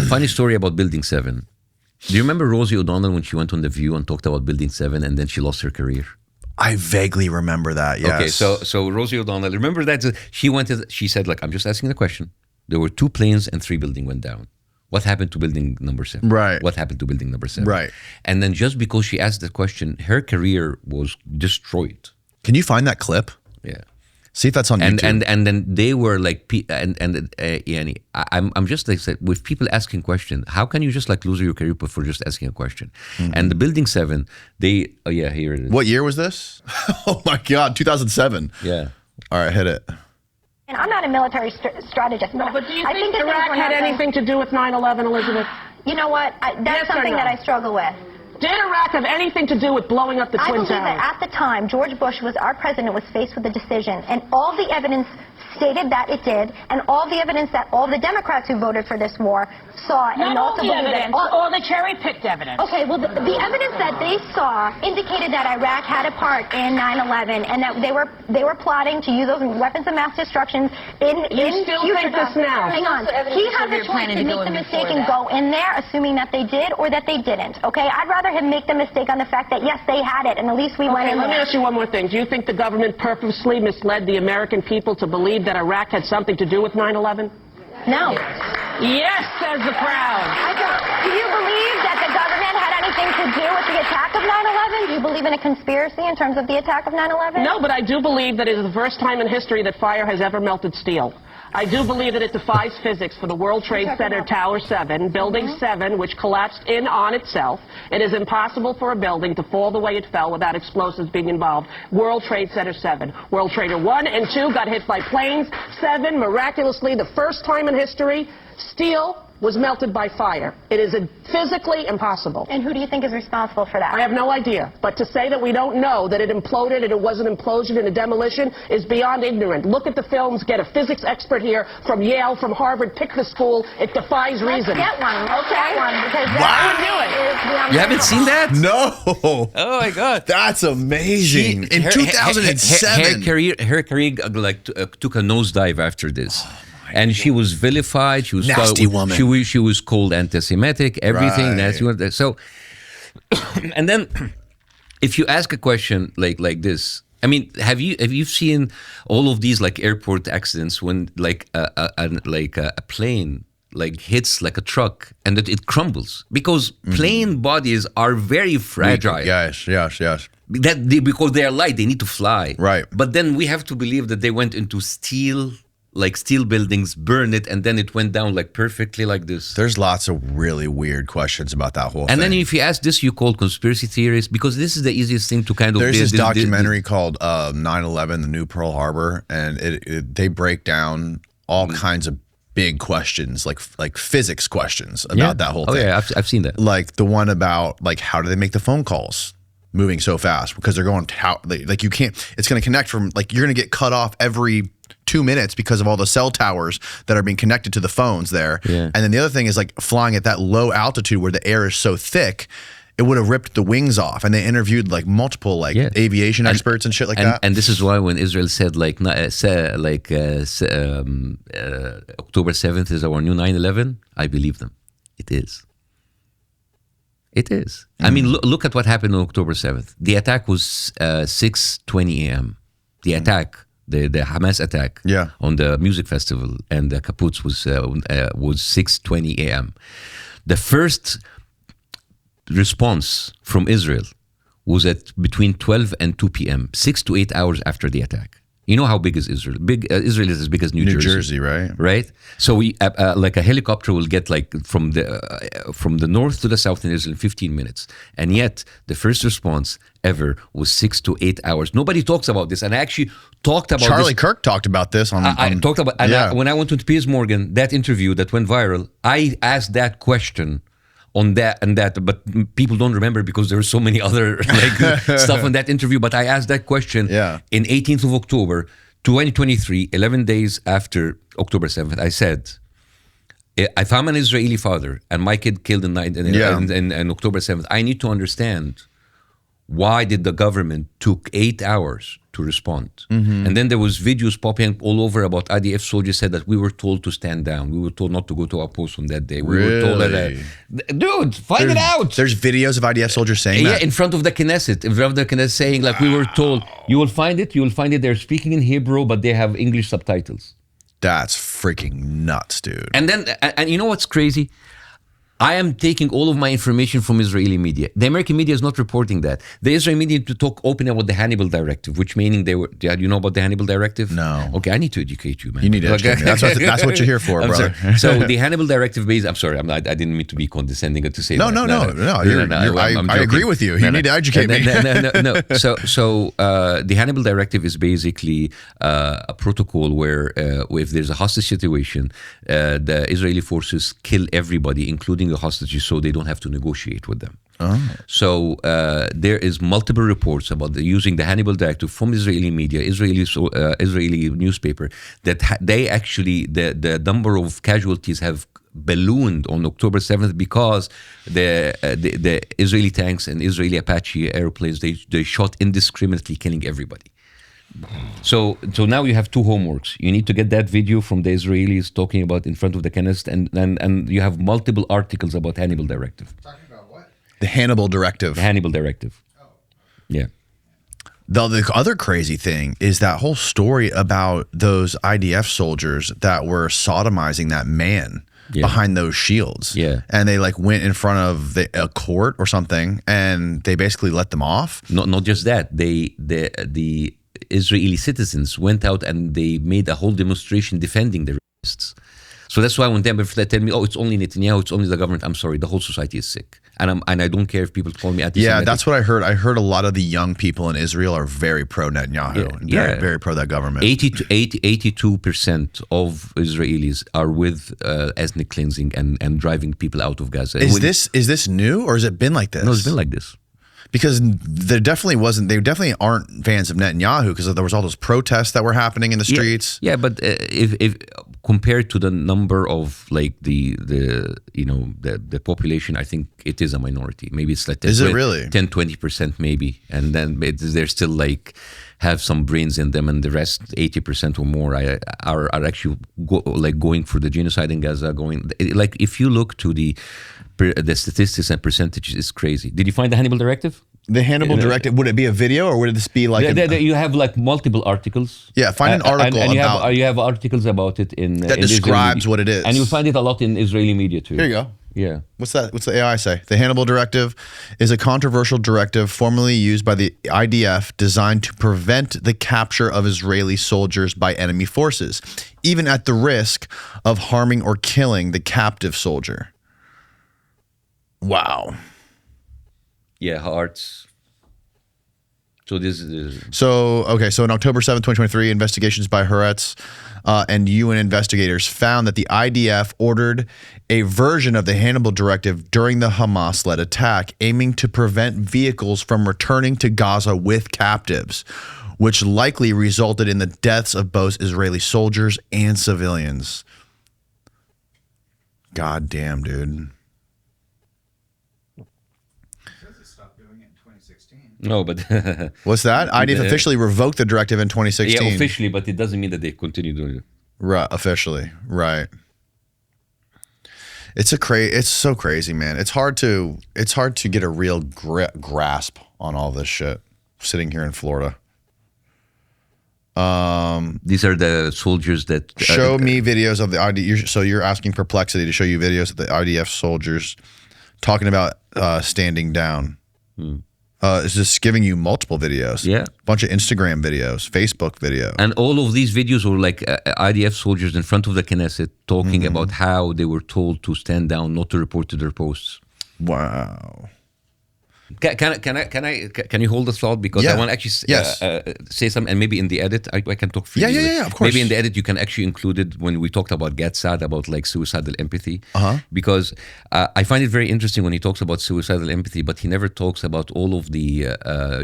funny story about Building 7. Do you remember Rosie O'Donnell when she went on The View and talked about Building 7 and then she lost her career? I vaguely remember that, yes. Okay, so Rosie O'Donnell, remember that? She said, like, I'm just asking the question. There were 2 planes and 3 buildings went down. What happened to building number 7? Right. What happened to building number 7? Right. And then just because she asked the question, her career was destroyed. Can you find that clip? Yeah. See if that's on YouTube. And then they were like, I'm just like, with people asking questions, how can you just like lose your career for just asking a question? And the Building 7, here it is. What year was this? Oh my God, 2007. Yeah. All right, hit it. And I'm not a military strategist. No, but do you I think that Iraq had anything to do with 9/11, Elizabeth? You know what? That's Yes or something no? that I struggle with. Did Iraq have anything to do with blowing up the I Twin believe that Towers? at the time, George Bush our president was faced with a decision, and all the evidence stated that it did, and all the evidence that all the Democrats who voted for this war saw, and Not all also the believe that evidence, all the cherry-picked evidence. Okay, well, the evidence that they saw indicated that Iraq had a part in 9/11, and that they were plotting to use those weapons of mass destruction in still future think this times. now? Hang on. He has a choice to make the mistake and go in there, assuming that they did or that they didn't. Okay, I'd rather him make the mistake on the fact that yes, they had it, and at least we went Okay, in let me there. ask you one more thing. Do you think the government purposely misled the American people to believe that Iraq had something to do with 9/11? No. Yes, says the crowd. Do you believe that the government had anything to do with the attack of 9/11? Do you believe in a conspiracy in terms of the attack of 9/11? No, but I do believe that it is the first time in history that fire has ever melted steel. I do believe that it defies physics for the World Trade Center Tower 7, Building 7, which collapsed in on itself. It is impossible for a building to fall the way it fell without explosives being involved. World Trade Center 7. World Trader 1 and 2 got hit by planes. 7, miraculously, the first time in history, steel was melted by fire. It is physically impossible. And who do you think is responsible for that? I have no idea. But to say that we don't know that it imploded and it was an implosion and a demolition is beyond ignorant. Look at the films, get a physics expert here from Yale, from Harvard, pick the school. It defies reason. Let's get one. Let's get one, because Wow. that would do it. You haven't seen that? No. Oh my God. That's amazing. In 2007. Her career took a nosedive after this. And she was vilified. She was Nasty woman. She was called anti-Semitic. Everything. Right. So, and then, if you ask a question like this, I mean, have you seen all of these like airport accidents when like a plane like hits like a truck and that it crumbles because plane bodies are very fragile. Yes. Because they are light, they need to fly. Right. But then we have to believe that they went into steel buildings, burn it, and then it went down like perfectly like this. There's lots of really weird questions about that whole thing. And then if you ask this, you call conspiracy theories because this is the easiest thing to kind of. There's this documentary called 9/11, The New Pearl Harbor, and they break down all kinds of big questions, like physics questions about that whole thing. Oh yeah, I've seen that. Like the one about like how do they make the phone calls moving so fast because they're going like you can't. It's going to connect from like you're going to get cut off every 2 minutes because of all the cell towers that are being connected to the phones there. Yeah. And then the other thing is like flying at that low altitude where the air is so thick, it would have ripped the wings off. And they interviewed like multiple aviation experts and shit like that. And this is why when Israel said October 7th is our new 9/11, I believe them. It is. It is. I mean, look at what happened on October 7th. The attack was 6:20 a.m. The attack. The Hamas attack on the music festival and the Kaputz was 6:20 a.m. The first response from Israel was at between 12 and 2 p.m., 6 to 8 hours after the attack. You know how big is Israel? Israel is as big as New Jersey, right? Right. So we like a helicopter will get like from the north to the south in Israel in 15 minutes, and yet the first response ever was 6 to 8 hours. Nobody talks about this, and I actually talked about Charlie Kirk talked about this on. I talked about when I went to Piers Morgan, that interview that went viral. I asked that question. On that and that, but people don't remember because there are so many other stuff on that interview. But I asked that question in 18th of October 2023, 11 days after October 7th, I said, if I'm an Israeli father and my kid killed in October 7th, I need to understand why did the government took 8 hours to respond. And then there was videos popping up all over about IDF soldiers said that we were told to stand down. We were told not to go to our post on that day. We were told that. Dude, find it out. There's videos of IDF soldiers saying that? Yeah, in front of the Knesset. In front of the Knesset saying like we were told. You will find it. You will find it. They're speaking in Hebrew, but they have English subtitles. That's freaking nuts, dude. And then, and you know what's crazy? I am taking all of my information from Israeli media. The American media is not reporting that. The Israeli media to talk openly about the Hannibal Directive, which meaning they were. Do you know about the Hannibal Directive? No. Okay, I need to educate you, man. You need to educate me. That's what you're here for, brother. So the Hannibal Directive I'm sorry, I didn't mean to be condescending or to say No. I agree with you. You need to educate me. No. So the Hannibal Directive is basically a protocol where if there's a hostage situation, the Israeli forces kill everybody, including the hostages, so they don't have to negotiate with them. So there is multiple reports about using the Hannibal Directive from Israeli media, Israeli newspaper, that they actually, the number of casualties have ballooned on October 7th because the Israeli tanks and Israeli Apache airplanes, they shot indiscriminately, killing everybody. So now you have two homeworks. You need to get that video from the Israelis talking about in front of the Knesset, and you have multiple articles about Hannibal Directive. Talking about what? The Hannibal Directive. The Hannibal Directive. Yeah. The other crazy thing is that whole story about those IDF soldiers that were sodomizing that man behind those shields. Yeah. And they like went in front of a court or something, and they basically let them off. Not just that. The Israeli citizens went out and they made a whole demonstration defending the rapists. So that's why when they tell me, oh, it's only Netanyahu, it's only the government, I'm sorry, the whole society is sick. And I don't care if people call me anti-Semitic. Yeah, that's what I heard. I heard a lot of the young people in Israel are very pro-Netanyahu, and very pro that government. 82% of Israelis are with ethnic cleansing and driving people out of Gaza. Is this new, or has it been like this? No, it's been like this. Because they definitely aren't fans of Netanyahu, because there was all those protests that were happening in the streets. Yeah, but if compared to the number of like the population, I think it is a minority. Maybe it's like 10-20% maybe, and then they're still like have some brains in them, and the rest 80% or more are actually going for the genocide in Gaza. Like if you look to the statistics and percentages, is crazy. Did you find the Hannibal Directive? The Hannibal Directive, would it be a video, or would this be like you have like multiple articles? Yeah, find an article and about you have articles about it in that in describes what it is, and you'll find it a lot in Israeli media too. Here you go. Yeah. What's that? What's the AI say? The Hannibal Directive is a controversial directive formerly used by the IDF designed to prevent the capture of Israeli soldiers by enemy forces, even at the risk of harming or killing the captive soldier. Wow. Yeah, hearts. So this is... So in October 7th, 2023, investigations by Haaretz and UN investigators found that the IDF ordered a version of the Hannibal Directive during the Hamas-led attack, aiming to prevent vehicles from returning to Gaza with captives, which likely resulted in the deaths of both Israeli soldiers and civilians. God damn, dude. No, but... What's that? IDF officially revoked the directive in 2016. Yeah, officially, but it doesn't mean that they continue doing it. Right, officially, right. It's so crazy, man. It's hard to get a real grasp on all this shit sitting here in Florida. These are the soldiers that... show me videos of the IDF. So you're asking Perplexity to show you videos of the IDF soldiers talking about standing down. It's just giving you multiple videos. Yeah. A bunch of Instagram videos, Facebook videos. And all of these videos were like IDF soldiers in front of the Knesset talking about how they were told to stand down, not to report to their posts. Wow. Can you hold the thought, because Yeah. I want to actually Yes. say something, and maybe in the edit I can talk freely. Yeah, of course. Maybe in the edit you can actually include it when we talked about Gad Saad, about like suicidal empathy, because I find it very interesting when he talks about suicidal empathy, but he never talks about all of the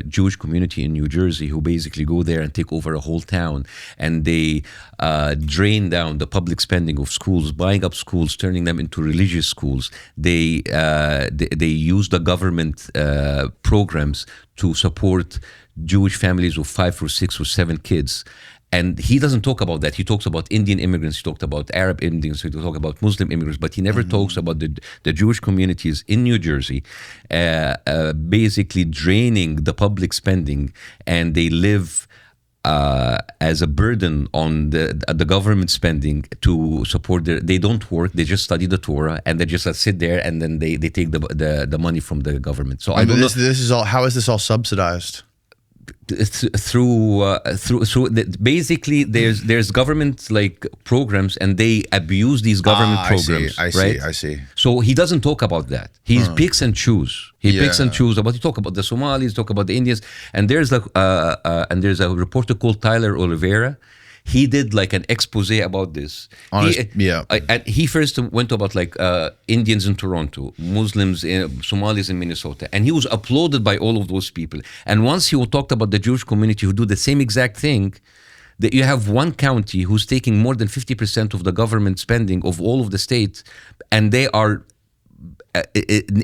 Jewish community in New Jersey who basically go there and take over a whole town, and they drain down the public spending of schools, buying up schools, turning them into religious schools. They use the government programs to support Jewish families of 5 or 6 or 7 kids. And he doesn't talk about that. He talks about Indian immigrants, he talked about Arab Indians, he talked about Muslim immigrants, but he never talks about the Jewish communities in New Jersey basically draining the public spending, and they live as a burden on the government spending to support they don't work, they just study the Torah, and they just sit there, and then they take the money from the government. So I don't know. This is all. How is this all subsidized? Through basically there's government like programs, and they abuse these government programs. I see. So he doesn't talk about that. He picks and choose. He picks and chooses. But he talk about the Somalis, talk about the Indians, and there's a reporter called Tyler Oliveira. He did like an expose about this. He first went about like Indians in Toronto, Muslims, Somalis in Minnesota, and he was applauded by all of those people. And once he talked about the Jewish community who do the same exact thing, that you have one county who's taking more than 50% of the government spending of all of the states, and they are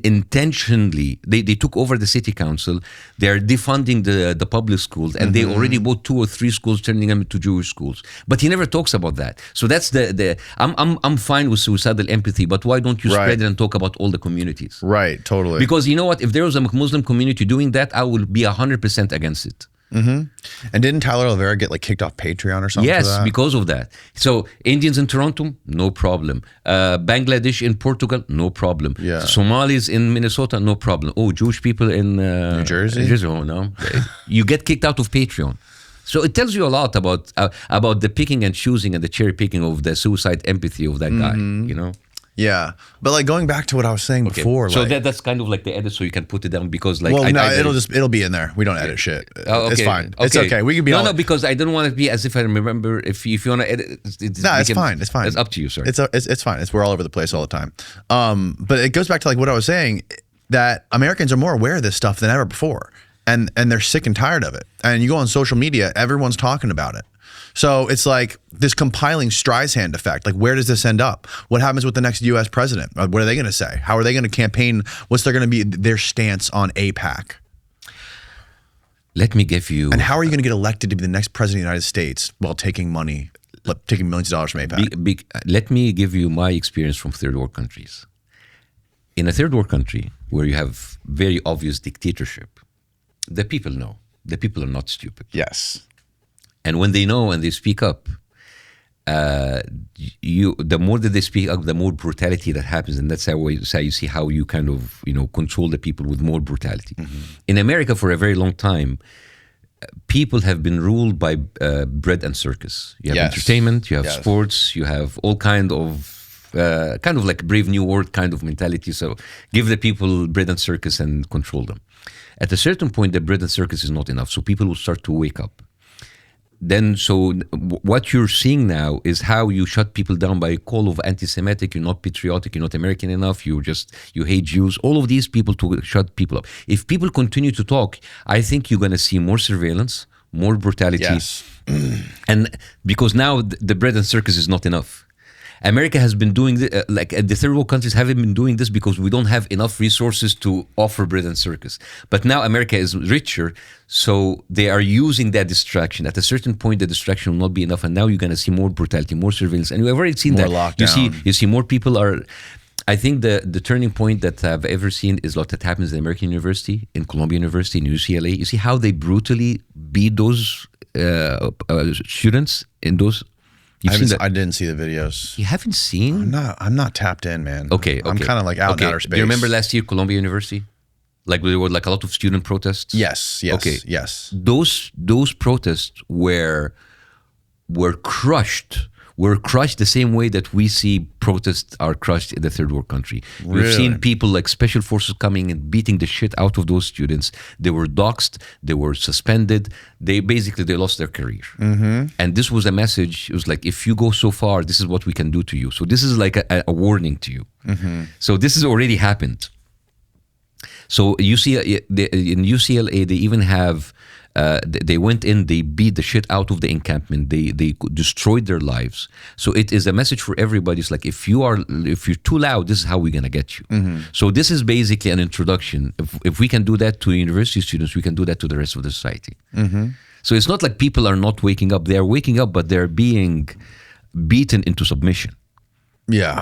intentionally, they took over the city council. They are defunding the public schools, and they already bought 2 or 3 schools, turning them into Jewish schools. But he never talks about that. So that's I'm fine with suicidal empathy, but why don't you spread it and talk about all the communities? Right, totally. Because you know what? If there was a Muslim community doing that, I would be 100% against it. And didn't Tyler Oliveira get like kicked off Patreon or something? Yes, for that? because of that. So Indians in Toronto, no problem. Bangladesh in Portugal, no problem. Yeah. Somalis in Minnesota, no problem. Oh, Jewish people in New Jersey? Oh no, you get kicked out of Patreon. So it tells you a lot about the picking and choosing and the cherry picking of the suicide empathy of that guy. You know. Yeah, but like going back to what I was saying before, so like, that's kind of like the edit, so you can put it down, because like it'll be in there. We don't edit shit. Oh, okay. It's fine. It's okay. We can be no, because I don't want it to be as if I remember. If you want to edit, it's fine. It's fine. It's up to you, sir. It's fine. We're all over the place all the time. But it goes back to like what I was saying, that Americans are more aware of this stuff than ever before, and they're sick and tired of it. And you go on social media, everyone's talking about it. So it's like this compiling Streisand effect. Like, where does this end up? What happens with the next U.S. president? What are they going to say? How are they going to campaign? What's going to be their stance on APAC? Let me give you... And how are you going to get elected to be the next president of the United States while taking millions of dollars from APAC? Let me give you my experience from third world countries. In a third world country where you have very obvious dictatorship, the people know. The people are not stupid. Yes. And when they know and they speak up, the more that they speak up, the more brutality that happens, and that's how you see how you kind of control the people with more brutality. In America, for a very long time, people have been ruled by bread and circus. You have entertainment, you have sports, you have all kind of like Brave New World kind of mentality. So give the people bread and circus and control them. At a certain point, the bread and circus is not enough, so people will start to wake up. Then, so what you're seeing now is how you shut people down by a call of anti-Semitic. You're not patriotic. You're not American enough. You hate Jews. All of these people to shut people up. If people continue to talk, I think you're going to see more surveillance, more brutality. Yes. And because now the bread and circus is not enough. America has been doing like the third world countries haven't been doing this because we don't have enough resources to offer bread and circus. But now America is richer, so they are using that distraction. At a certain point, the distraction will not be enough, and now you're going to see more brutality, more surveillance, and we've already seen more that. Lockdown. You see more people are. I think the turning point that I've ever seen is what that happens in American University, in Columbia University, in UCLA. You see how they brutally beat those students in those. I didn't see the videos. You haven't seen? I'm not tapped in, man. Okay. I'm kind of like out in outer space. Do you remember last year, Columbia University? Like there were like a lot of student protests? Yes. Okay. Yes. Those protests were crushed were crushed the same way that we see protests are crushed in the third world country. We've Really? seen people like special forces coming and beating the shit out of those students. They were doxxed, they were suspended, they lost their career. And this was a message. It was like, if you go so far, this is what we can do to you. So this is like a warning to you. So this has already happened. So you see, in UCLA, they even have, they went in, they beat the shit out of the encampment, they destroyed their lives. So it is a message for everybody. It's like, if you're too loud, this is how we're gonna get you. So this is basically an introduction. If we can do that to university students, we can do that to the rest of the society. So it's not like people are not waking up. They are waking up, but they're being beaten into submission. Yeah,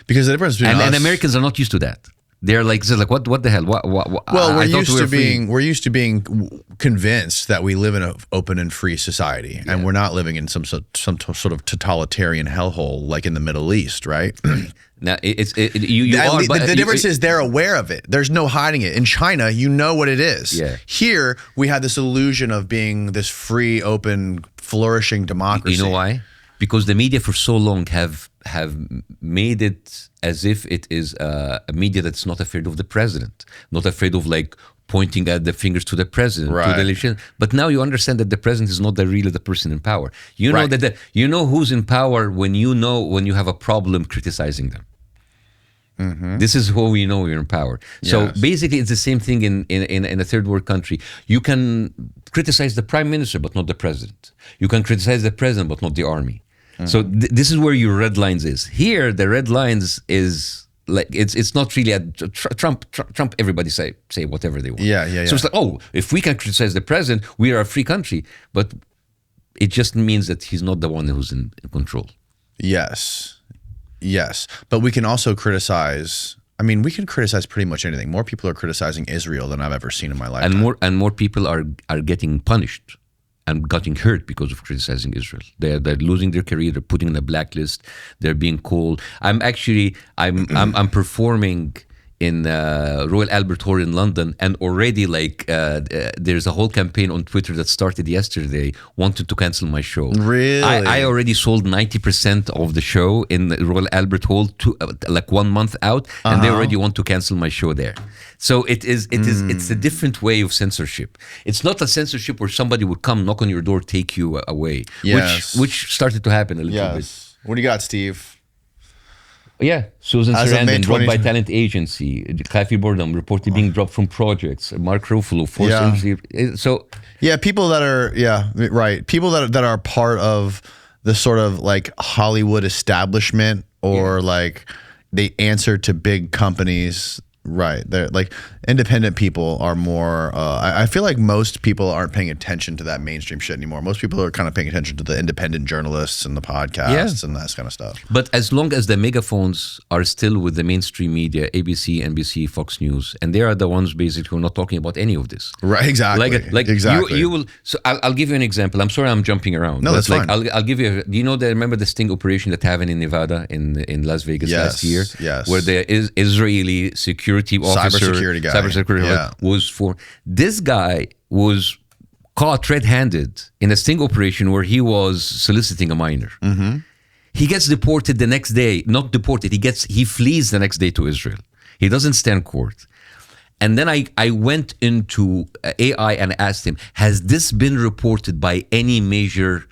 because the difference between And Americans are not used to that. They're like what the hell? What, well, we're used to being convinced that we live in an open and free society, and we're not living in some sort of totalitarian hellhole like in the Middle East, right? Now The difference is they're aware of it. There's no hiding it. In China, you know what it is. Yeah. Here, we have this illusion of being this free, open, flourishing democracy. You know why? Because the media for so long have made it as if it is a media that's not afraid of the president, not afraid of like pointing at the fingers to the president, to the election. But now you understand that the president is not really the person in power. You know that you know who's in power when you have a problem criticizing them. This is how we know you're in power. So basically, it's the same thing in a third world country. You can criticize the prime minister, but not the president. You can criticize the president, but not the army. So this is where your red lines is. Here, the red lines is like it's not really a Trump. Everybody say whatever they want. So it's like, oh, if we can criticize the president, we are a free country. But it just means that he's not the one who's in control. Yes. But we can also criticize. I mean, we can criticize pretty much anything. More people are criticizing Israel than I've ever seen in my life. And more people are getting punished and getting hurt because of criticizing Israel. They're losing their career. They're putting in a blacklist. They're being called. I'm performing in Royal Albert Hall in London, and already there's a whole campaign on Twitter that started yesterday wanted to cancel my show. Really? I already sold 90% of the show in the Royal Albert Hall to like 1 month out, and they already want to cancel my show there. So it's a different way of censorship. It's not a censorship where somebody would come knock on your door, take you away, which started to happen a little bit. What do you got, Steve? Yeah, Susan Sarandon dropped by talent agency. Kathy Bordam reported being dropped from projects. Mark Ruffalo forced. So people that are people that are part of the sort of like Hollywood establishment, or like they answer to big companies. Right. They're like independent people are more, I feel like most people aren't paying attention to that mainstream shit anymore. Most people are kind of paying attention to the independent journalists and the podcasts and that kind of stuff. But as long as the megaphones are still with the mainstream media, ABC, NBC, Fox News, and they are the ones basically who are not talking about any of this. Right. Exactly. Exactly. You will. So I'll give you an example. I'm sorry I'm jumping around. No, that's fine. I'll give you. Do you know remember the sting operation that happened in Nevada in Las Vegas last year? Yes. Where the Israeli security officer, cybersecurity was for. This guy was caught red-handed in a sting operation where he was soliciting a minor. He gets deported the next day. Not deported. He flees the next day to Israel. He doesn't stand court. And then I went into AI and asked him, has this been reported by any major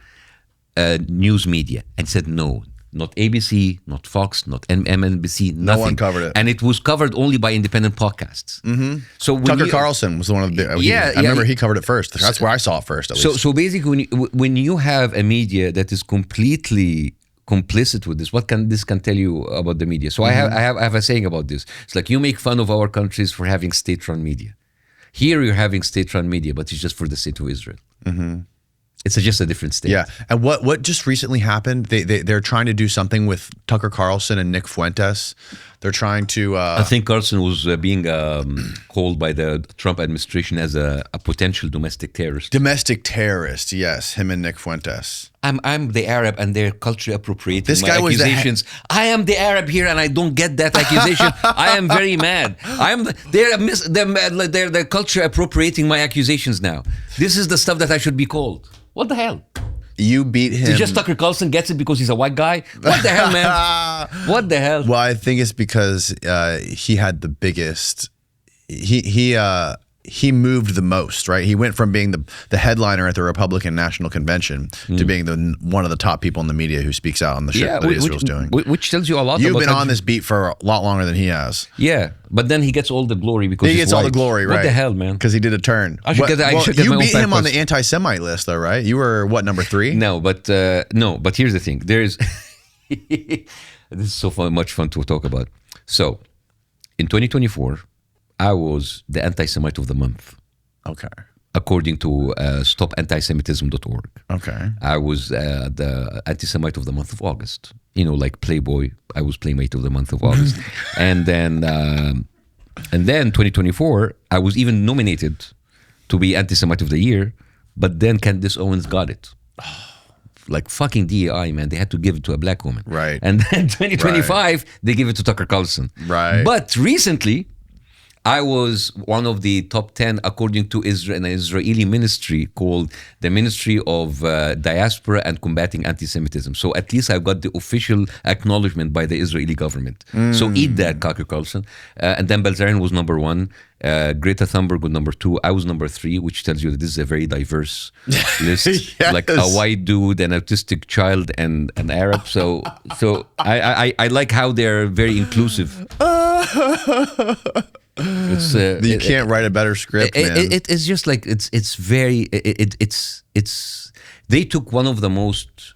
news media? And he said no. Not ABC, not Fox, not MNBC, nothing. No one covered it. And it was covered only by independent podcasts. So Tucker Carlson was one of the I remember he covered it first. That's where I saw it first, at least. So basically, when you have a media that is completely complicit with this, what can tell you about the media? So I have a saying about this. It's like, you make fun of our countries for having state-run media. Here you're having state-run media, but it's just for the state of Israel. It's just a different state. Yeah, and what just recently happened? They're trying to do something with Tucker Carlson and Nick Fuentes. They're trying to. I think Carlson was being called by the Trump administration as a potential domestic terrorist. Domestic terrorist, yes, him and Nick Fuentes. I'm the Arab, and they're culturally appropriating this my guy accusations. I am the Arab here, and I don't get that accusation. I am very mad. They're culture appropriating my accusations now. This is the stuff that I should be called. What the hell? You beat him. It's just Tucker Carlson gets it because he's a white guy. What the hell, man? What the hell? Well, I think it's because he had the biggest. He moved the most, right? He went from being the headliner at the Republican National Convention to being one of the top people in the media who speaks out on the shit that Israel's doing. Which tells you a lot. You've been on this beat for a lot longer than he has. Yeah, but then he gets all the glory because he gets all the glory, right? What the hell, man? Because he did a turn. I should get you my own beat him on podcast. the anti-Semite list, though, right? You were what, number 3? No, but here's the thing. There's this is so much fun to talk about. So, in 2024, I was the anti-Semite of the month. Okay. According to stopantisemitism.org. Okay. I was the anti-Semite of the month of August. Like Playboy, I was Playmate of the month of August. and then 2024, I was even nominated to be anti-Semite of the year, but then Candace Owens got it. Like fucking DEI, man. They had to give it to a black woman. Right. And then 2025, they give it to Tucker Carlson. Right. But recently, I was one of the top 10 according to an Israeli ministry called the Ministry of Diaspora and Combating Anti-Semitism. So at least I've got the official acknowledgement by the Israeli government. So eat that, Tucker Carlson. And then Balzarian was number 1. Greta Thunberg was number 2. I was number 3, which tells you that this is a very diverse list. Yes. Like a white dude, an autistic child, and an Arab. So I like how they're very inclusive. You can't write a better script, man. It's just like it's very they took one of the most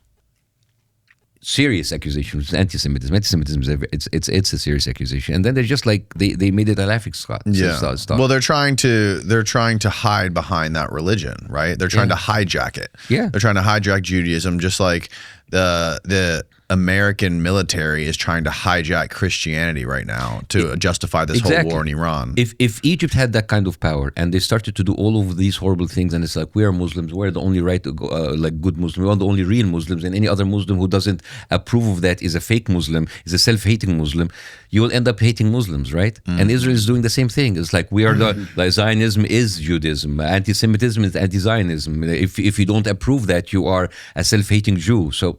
serious accusations, anti-Semitism. Anti-Semitism it's a serious accusation, and then they're just like they made it a laughing stock. Yeah. Well, they're trying to hide behind that religion, right? They're trying to hijack it. Yeah. They're trying to hijack Judaism, just like the American military is trying to hijack Christianity right now to justify this whole war in Iran. If Egypt had that kind of power and they started to do all of these horrible things, and it's like, we are Muslims, we're the only right to go, like good Muslims, we're the only real Muslims, and any other Muslim who doesn't approve of that is a fake Muslim, is a self-hating Muslim, you will end up hating Muslims, right? And Israel is doing the same thing. It's like, we are like Zionism is Judaism, anti-Semitism is anti-Zionism. If you don't approve that, you are a self-hating Jew. So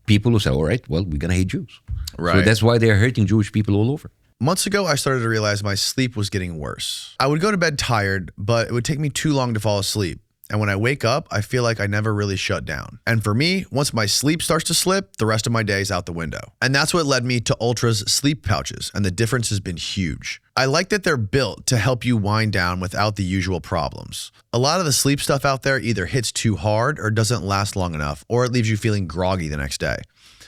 people will say, all right, well, we're going to hate Jews. Right. So that's why they're hurting Jewish people all over. Months ago, I started to realize my sleep was getting worse. I would go to bed tired, but it would take me too long to fall asleep. And when I wake up, I feel like I never really shut down. And for me, once my sleep starts to slip, the rest of my day is out the window. And that's what led me to Ultra's sleep pouches, and the difference has been huge. I like that they're built to help you wind down without the usual problems. A lot of the sleep stuff out there either hits too hard or doesn't last long enough, or it leaves you feeling groggy the next day.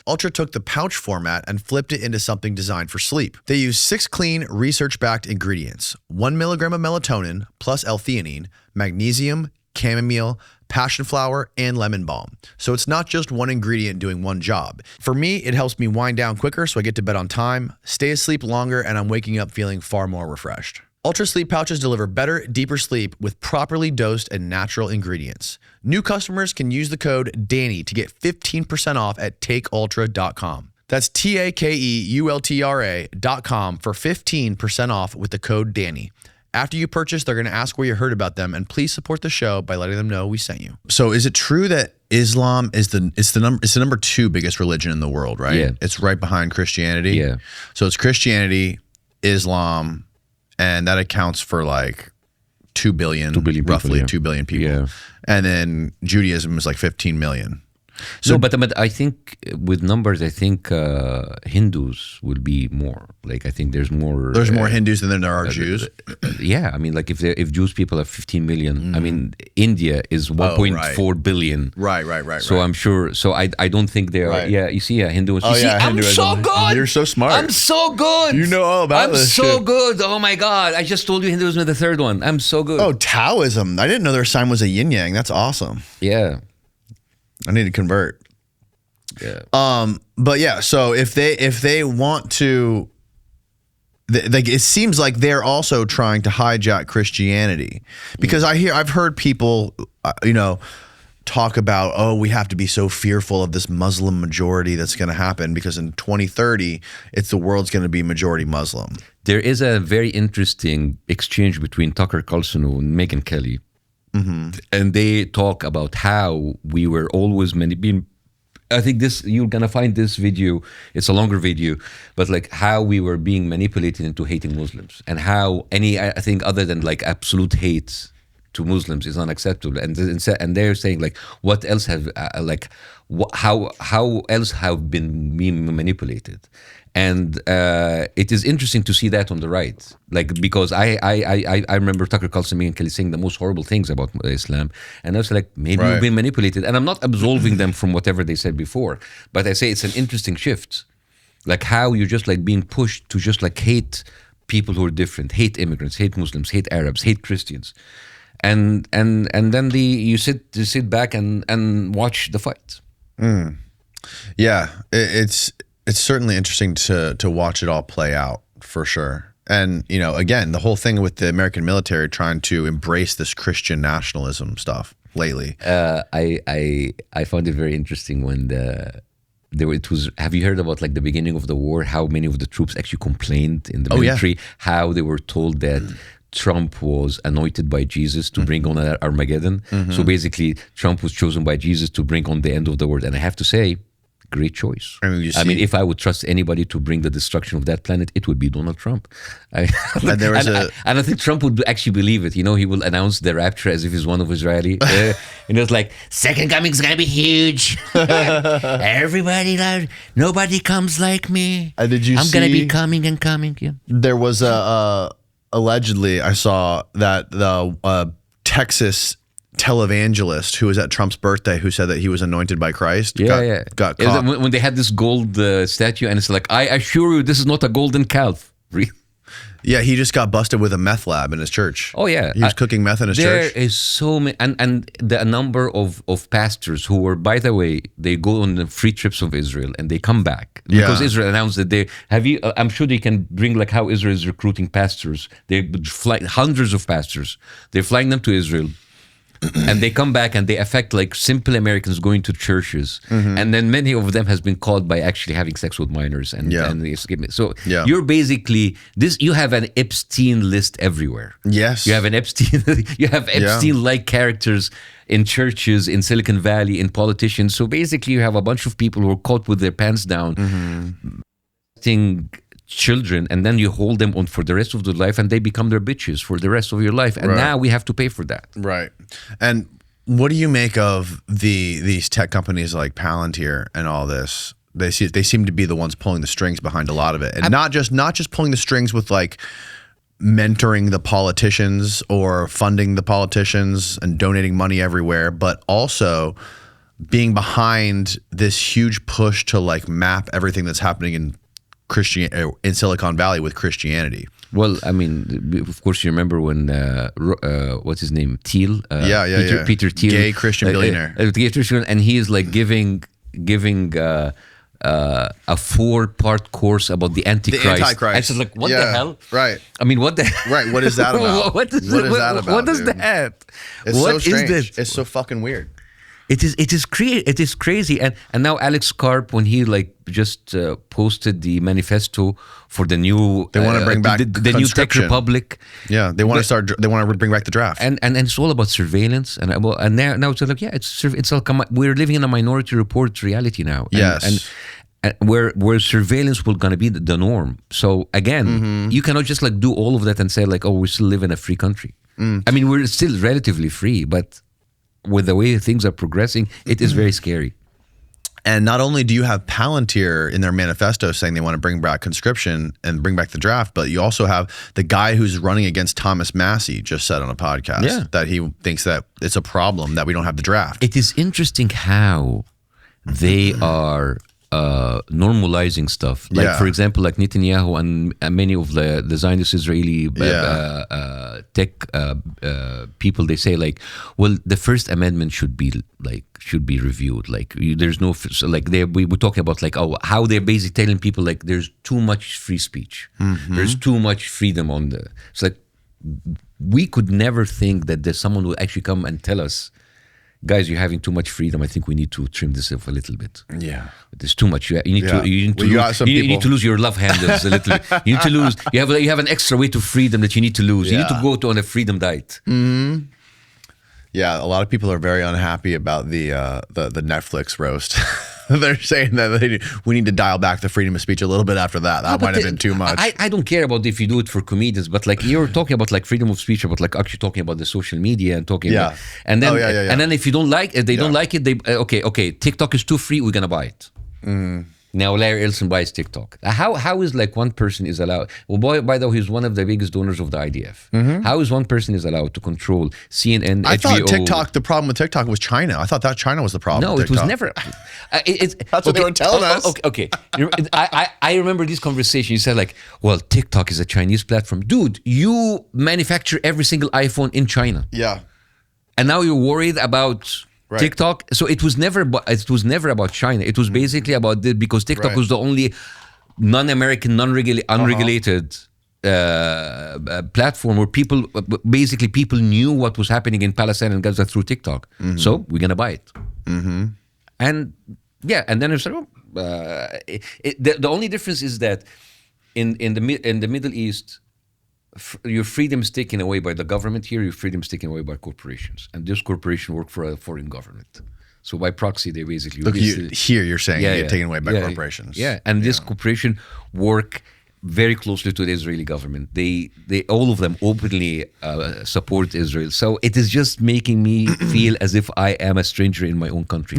Ultra took the pouch format and flipped it into something designed for sleep. They use 6 clean, research-backed ingredients: 1 milligram of melatonin plus L-theanine, magnesium, chamomile, passion flower, and lemon balm. So it's not just one ingredient doing one job. For me, it helps me wind down quicker so I get to bed on time, stay asleep longer, and I'm waking up feeling far more refreshed. Ultra Sleep Pouches deliver better, deeper sleep with properly dosed and natural ingredients. New customers can use the code DANNY to get 15% off at takeultra.com. That's TAKEULTRA.com for 15% off with the code DANNY. After you purchase, they're going to ask where you heard about them, and please support the show by letting them know we sent you. So is it true that Islam is the number 2 biggest religion in the world, right? Yeah. It's right behind Christianity. Yeah. So it's Christianity, Islam, and that accounts for like 2 billion people, roughly yeah. 2 billion people. Yeah. And then Judaism is like 15 million. So, no, but I think with numbers, I think Hindus will be more. Like I think there's more. There's more Hindus than there are Jews. Yeah, I mean, like if Jewish people are 15 million, I mean, India is 1.4 billion. Right. So I'm sure. So I don't think they are. Right. Yeah, you see, Hindus. Oh, You see, yeah, I'm Hinduism. so good. You're so smart. I'm so good. You know all about I'm this so shit. good. Oh my God! I just told you Hinduism is the 3rd one. I'm so good. Oh, Taoism. I didn't know their sign was a yin yang. That's awesome. Yeah. I need to convert. Yeah. But yeah, so if they want to, like, it seems like they're also trying to hijack Christianity, because I've heard people, talk about, oh, we have to be so fearful of this Muslim majority that's going to happen because in 2030, the world's going to be majority Muslim. There is a very interesting exchange between Tucker Carlson and Megyn Kelly and they talk about how we were always being. I think you're gonna find this video. It's a longer video, but like how we were being manipulated into hating Muslims, and how I think other than like absolute hate to Muslims is unacceptable. And they're saying like, what else have how else have been being manipulated? And it is interesting to see that on the right, like, because I remember Tucker Carlson and Kelly saying the most horrible things about Islam, and I was like, maybe we've been manipulated. And I'm not absolving them from whatever they said before, but I say it's an interesting shift, like how you're just like being pushed to just like hate people who are different, hate immigrants, hate Muslims, hate Arabs, hate Christians, and then you sit back and watch the fight. Yeah, it's certainly interesting to watch it all play out, for sure. And, you know, again, the whole thing with the American military trying to embrace this Christian nationalism stuff lately. I found it very interesting when have you heard about like the beginning of the war, how many of the troops actually complained in the military, how they were told that Trump was anointed by Jesus to bring on Armageddon. So basically Trump was chosen by Jesus to bring on the end of the world. And I have to say, great choice. I mean, if I would trust anybody to bring the destruction of that planet, it would be Donald Trump. I don't think Trump would actually believe it. You know, he will announce the rapture as if he's one of Israeli. And it's like, second coming's gonna be huge. Everybody, nobody comes like me. I'm gonna be coming and coming. Yeah. There was allegedly, I saw that the Texas televangelist who was at Trump's birthday, who said that he was anointed by Christ, got caught. When they had this gold statue, and it's like, I assure you, this is not a golden calf. Yeah, he just got busted with a meth lab in his church. Oh yeah, he was cooking meth in his church. There is so many, and the number of pastors who were, by the way, they go on the free trips of Israel and they come back because Israel announced that they have. I'm sure they can bring like how Israel is recruiting pastors. They fly hundreds of pastors. They're flying them to Israel. And they come back and they affect like simple Americans going to churches, and then many of them has been caught by actually having sex with minors and so you're basically you have an Epstein list everywhere. Yes, you have an Epstein. You have Epstein-like characters in churches, in Silicon Valley, in politicians. So basically, you have a bunch of people who are caught with their pants down, children, and then you hold them on for the rest of their life, and they become their bitches for the rest of your life, and now we have to pay for that. Right. And what do you make of these tech companies like Palantir and all this? They seem to be the ones pulling the strings behind a lot of it, and not just pulling the strings with like mentoring the politicians or funding the politicians and donating money everywhere, but also being behind this huge push to like map everything that's happening in Silicon Valley with Christianity. Well, I mean, of course, you remember when what's his name, Thiel? Peter Thiel, gay Christian billionaire, and he is like giving a 4-part course about the Antichrist. I was like, what the hell? Right. I mean, what the right? What is that about? What is that about? What is that? It's so strange. It's so fucking weird. It is crazy, and now Alex Karp, when he like just posted the manifesto for the new, they want to bring back the new Tech Republic. Yeah, they want to bring back the draft, and it's all about surveillance, and now it's like it's all we're living in a Minority Report reality now. Yes. And where surveillance will gonna be the norm. So again, you cannot just like do all of that and say like, oh, we still live in a free country. I mean, we're still relatively free, but with the way things are progressing, it is very scary. And not only do you have Palantir in their manifesto saying they want to bring back conscription and bring back the draft, but you also have the guy who's running against Thomas Massie just said on a podcast that he thinks that it's a problem that we don't have the draft. It is interesting how they are normalizing stuff. Like, for example, like Netanyahu and many of the Zionist Israeli tech people, they say like, well, the First Amendment should be reviewed. Like, there's no we're talking about like, oh, how they're basically telling people like there's too much free speech. There's too much freedom on the. It's like we could never think that there's someone who will actually come and tell us, guys, you're having too much freedom. I think we need to trim this up a little bit. Yeah, there's too much. You need to lose your love handles a little bit. You need to lose. You have an extra weight of freedom that you need to lose. You need to go on a freedom diet. Yeah, a lot of people are very unhappy about the Netflix roast. They're saying that we need to dial back the freedom of speech a little bit after that. That might have been too much. I don't care about if you do it for comedians, but like you're talking about like freedom of speech, about like actually talking about the social media and talking about, and then and then if you don't like if they don't like it, they okay, TikTok is too free, we're gonna buy it. Now Larry Ellison buys TikTok. How is like one person is allowed? Well, by the way, he's one of the biggest donors of the IDF. How is one person is allowed to control CNN? I HBO? thought TikTok. The problem with TikTok was China. I thought that China was the problem. No, with it was TikTok. never. That's what they were telling us. Okay. I remember this conversation. You said like, well, TikTok is a Chinese platform. Dude, you manufacture every single iPhone in China. Yeah. And now you're worried about TikTok. So it was never about China. It was basically about this because TikTok was the only non-American, unregulated platform where people knew what was happening in Palestine and Gaza through TikTok. So we're gonna buy it. And and then it's like, the only difference is that in the Middle East, your freedom is taken away by the government. Here, your freedom is taken away by corporations, and this corporation work for a foreign government. So by proxy, they basically here you're saying you're taken away by corporations. And this corporation work very closely to the Israeli government. They all of them openly support Israel. So it is just making me feel as if I am a stranger in my own country.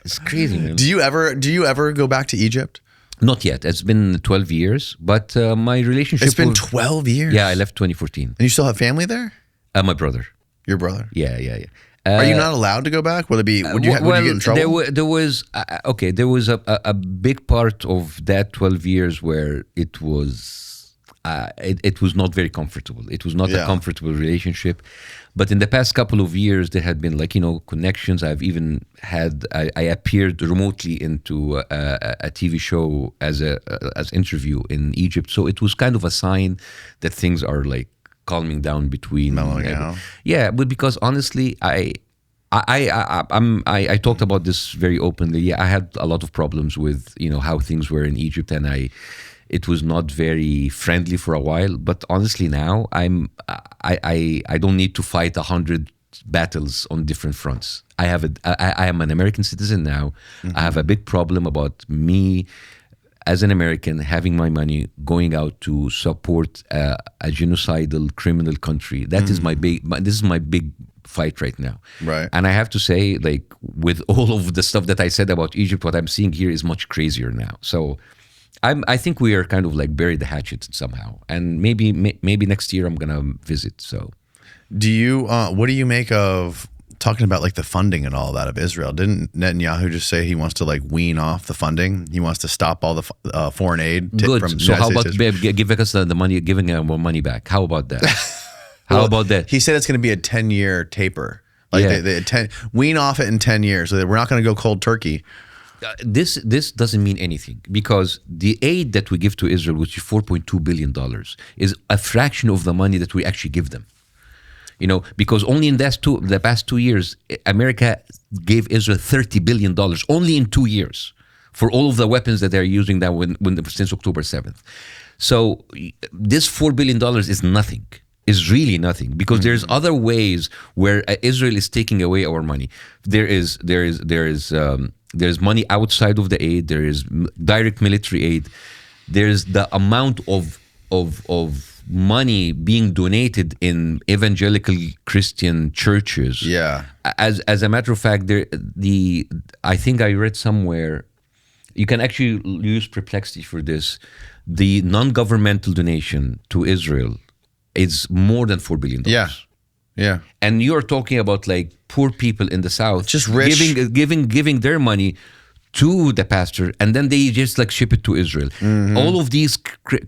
It's crazy, man. Do you ever go back to Egypt? Not yet. It's been 12 years, but my relationship. It's been 12 years. Yeah, I left 2014. And you still have family there? My brother. Your brother? Yeah. Are you not allowed to go back? Would you get in trouble? There was a big part of that 12 years where it was not very comfortable. It was not a comfortable relationship. But in the past couple of years, there had been connections. I've even had I appeared remotely into a TV show as interview in Egypt. So it was kind of a sign that things are like calming down between. Mellowing out. Yeah, but because honestly, I talked about this very openly. Yeah, I had a lot of problems with how things were in Egypt, and it was not very friendly for a while. But honestly, now I don't need to fight 100 battles on different fronts. I am an American citizen now. I have a big problem about me as an American having my money going out to support a genocidal criminal country. This is my big fight right now. Right. And I have to say, like, with all of the stuff that I said about Egypt, what I'm seeing here is much crazier now. So I think we are kind of like buried the hatchet somehow. And maybe next year I'm gonna visit. So what do you make of talking about like the funding and all that of Israel? Didn't Netanyahu just say he wants to like wean off the funding? He wants to stop all the foreign aid Good. from So how about giving us the money, giving more money back? How about that? How about that? He said it's going to be a 10-year taper. Like wean off it in 10 years. So that we're not going to go cold turkey. This doesn't mean anything because the aid that we give to Israel, which is $4.2 billion, is a fraction of the money that we actually give them. Because only in the past 2 years, America gave Israel $30 billion, only in 2 years, for all of the weapons that they're using now since October 7th. So this $4 billion is nothing. Is really nothing because there's other ways where Israel is taking away our money. There's money outside of the aid. There is direct military aid. There's the amount of money being donated in evangelical Christian churches. Yeah. As a matter of fact, I think I read somewhere, you can actually use Perplexity for this. The non-governmental donation to Israel is more than $4 billion. Yeah. And you're talking about like poor people in the South, just rich, giving their money to the pastor, and then they just like ship it to Israel. All of these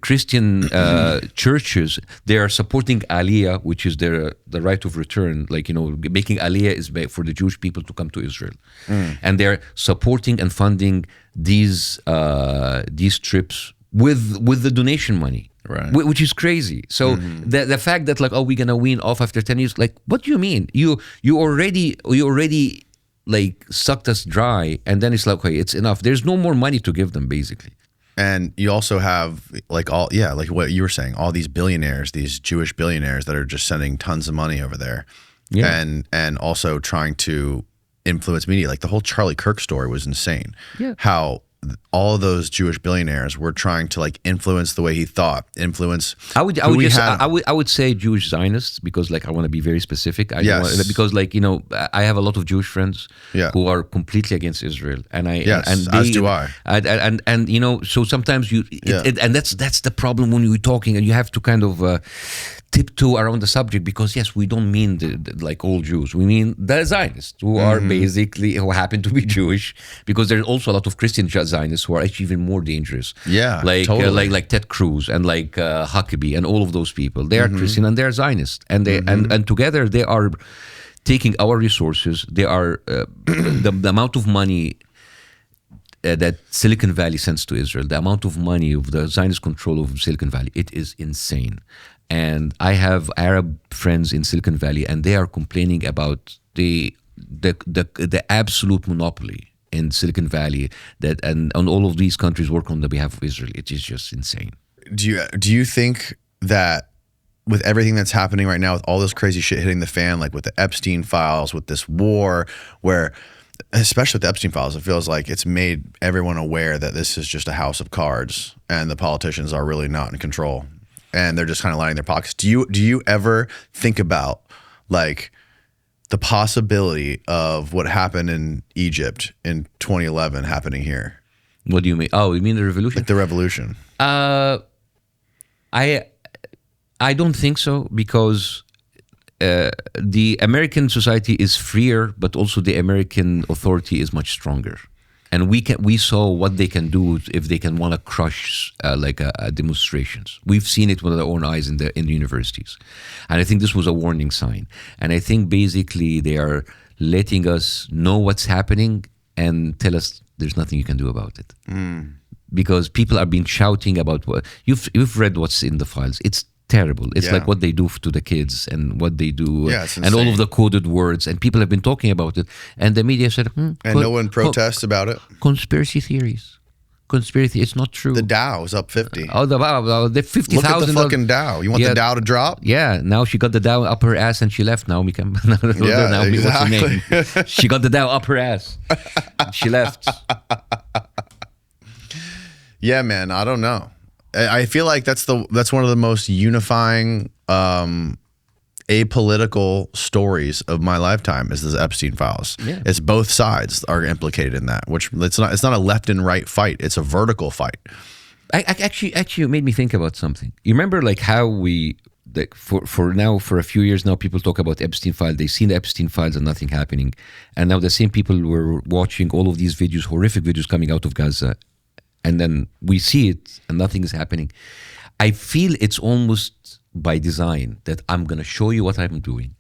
Christian churches, they are supporting Aliyah, which is the right of return. Like making Aliyah is for the Jewish people to come to Israel, and they're supporting and funding these trips with the donation money. Right. Which is crazy. So the fact that like, we're gonna wean off after 10 years, like, what do you mean? You already like sucked us dry, and then it's like, okay, it's enough. There's no more money to give them, basically. And you also have like like what you were saying, all these billionaires, these Jewish billionaires that are just sending tons of money over there, and also trying to influence media. Like the whole Charlie Kirk story was insane. Yeah. How all of those Jewish billionaires were trying to like influence the way he thought, influence. I would say Jewish Zionists, because like I want to be very specific. Because like, you know, I have a lot of Jewish friends who are completely against Israel, and as do I. And you know, so sometimes and that's the problem when you're talking, and you have to kind of tiptoe around the subject, because yes, we don't mean like all Jews. We mean the Zionists who are basically, who happen to be Jewish, because there's also a lot of Christian Zionists who are actually even more dangerous. Yeah, like totally. like Ted Cruz and like Huckabee and all of those people. They are Christian and they're Zionists, and they and together they are taking our resources. They are the amount of money that Silicon Valley sends to Israel, the amount of money of the Zionist control of Silicon Valley, it is insane. And I have Arab friends in Silicon Valley, and they are complaining about the absolute monopoly in Silicon Valley and all of these countries work on the behalf of Israel. It is just insane. Do you think that with everything that's happening right now, with all this crazy shit hitting the fan, like with the Epstein files, with this war, where especially with the Epstein files, it feels like it's made everyone aware that this is just a house of cards and the politicians are really not in control and they're just kind of lining their pockets. Do you ever think about like the possibility of what happened in Egypt in 2011 happening here? What do you mean? Oh, you mean the revolution? Like the revolution. I don't think so, because the American society is freer, but also the American authority is much stronger. And we saw what they can do if they can want to crush demonstrations. We've seen it with our own eyes in the universities, and I think this was a warning sign. And I think basically they are letting us know what's happening and tell us there's nothing you can do about it, because people are being shouting about what you've read what's in the files. It's terrible. It's like what they do to the kids and what they do, and all of the coded words, and people have been talking about it, and the media said, and no one protests about it. Conspiracy theories. Conspiracy. It's not true. The Dow is up 50. Oh, the 50,000. Look at the fucking Dow. You want the Dow to drop? Yeah. Now she got the Dow up her ass and she left. Now we can. Exactly. What's her name? She got the Dow up her ass. She left. Yeah, man. I don't know. I feel like that's one of the most unifying apolitical stories of my lifetime is this Epstein files. Yeah. It's both sides are implicated in that, which it's not a left and right fight. It's a vertical fight. Actually, it made me think about something. You remember like how for a few years now, people talk about Epstein files. They've seen the Epstein files and nothing happening. And now the same people were watching all of these videos, horrific videos coming out of Gaza. And then we see it and nothing is happening. I feel it's almost by design that I'm going to show you what I'm doing.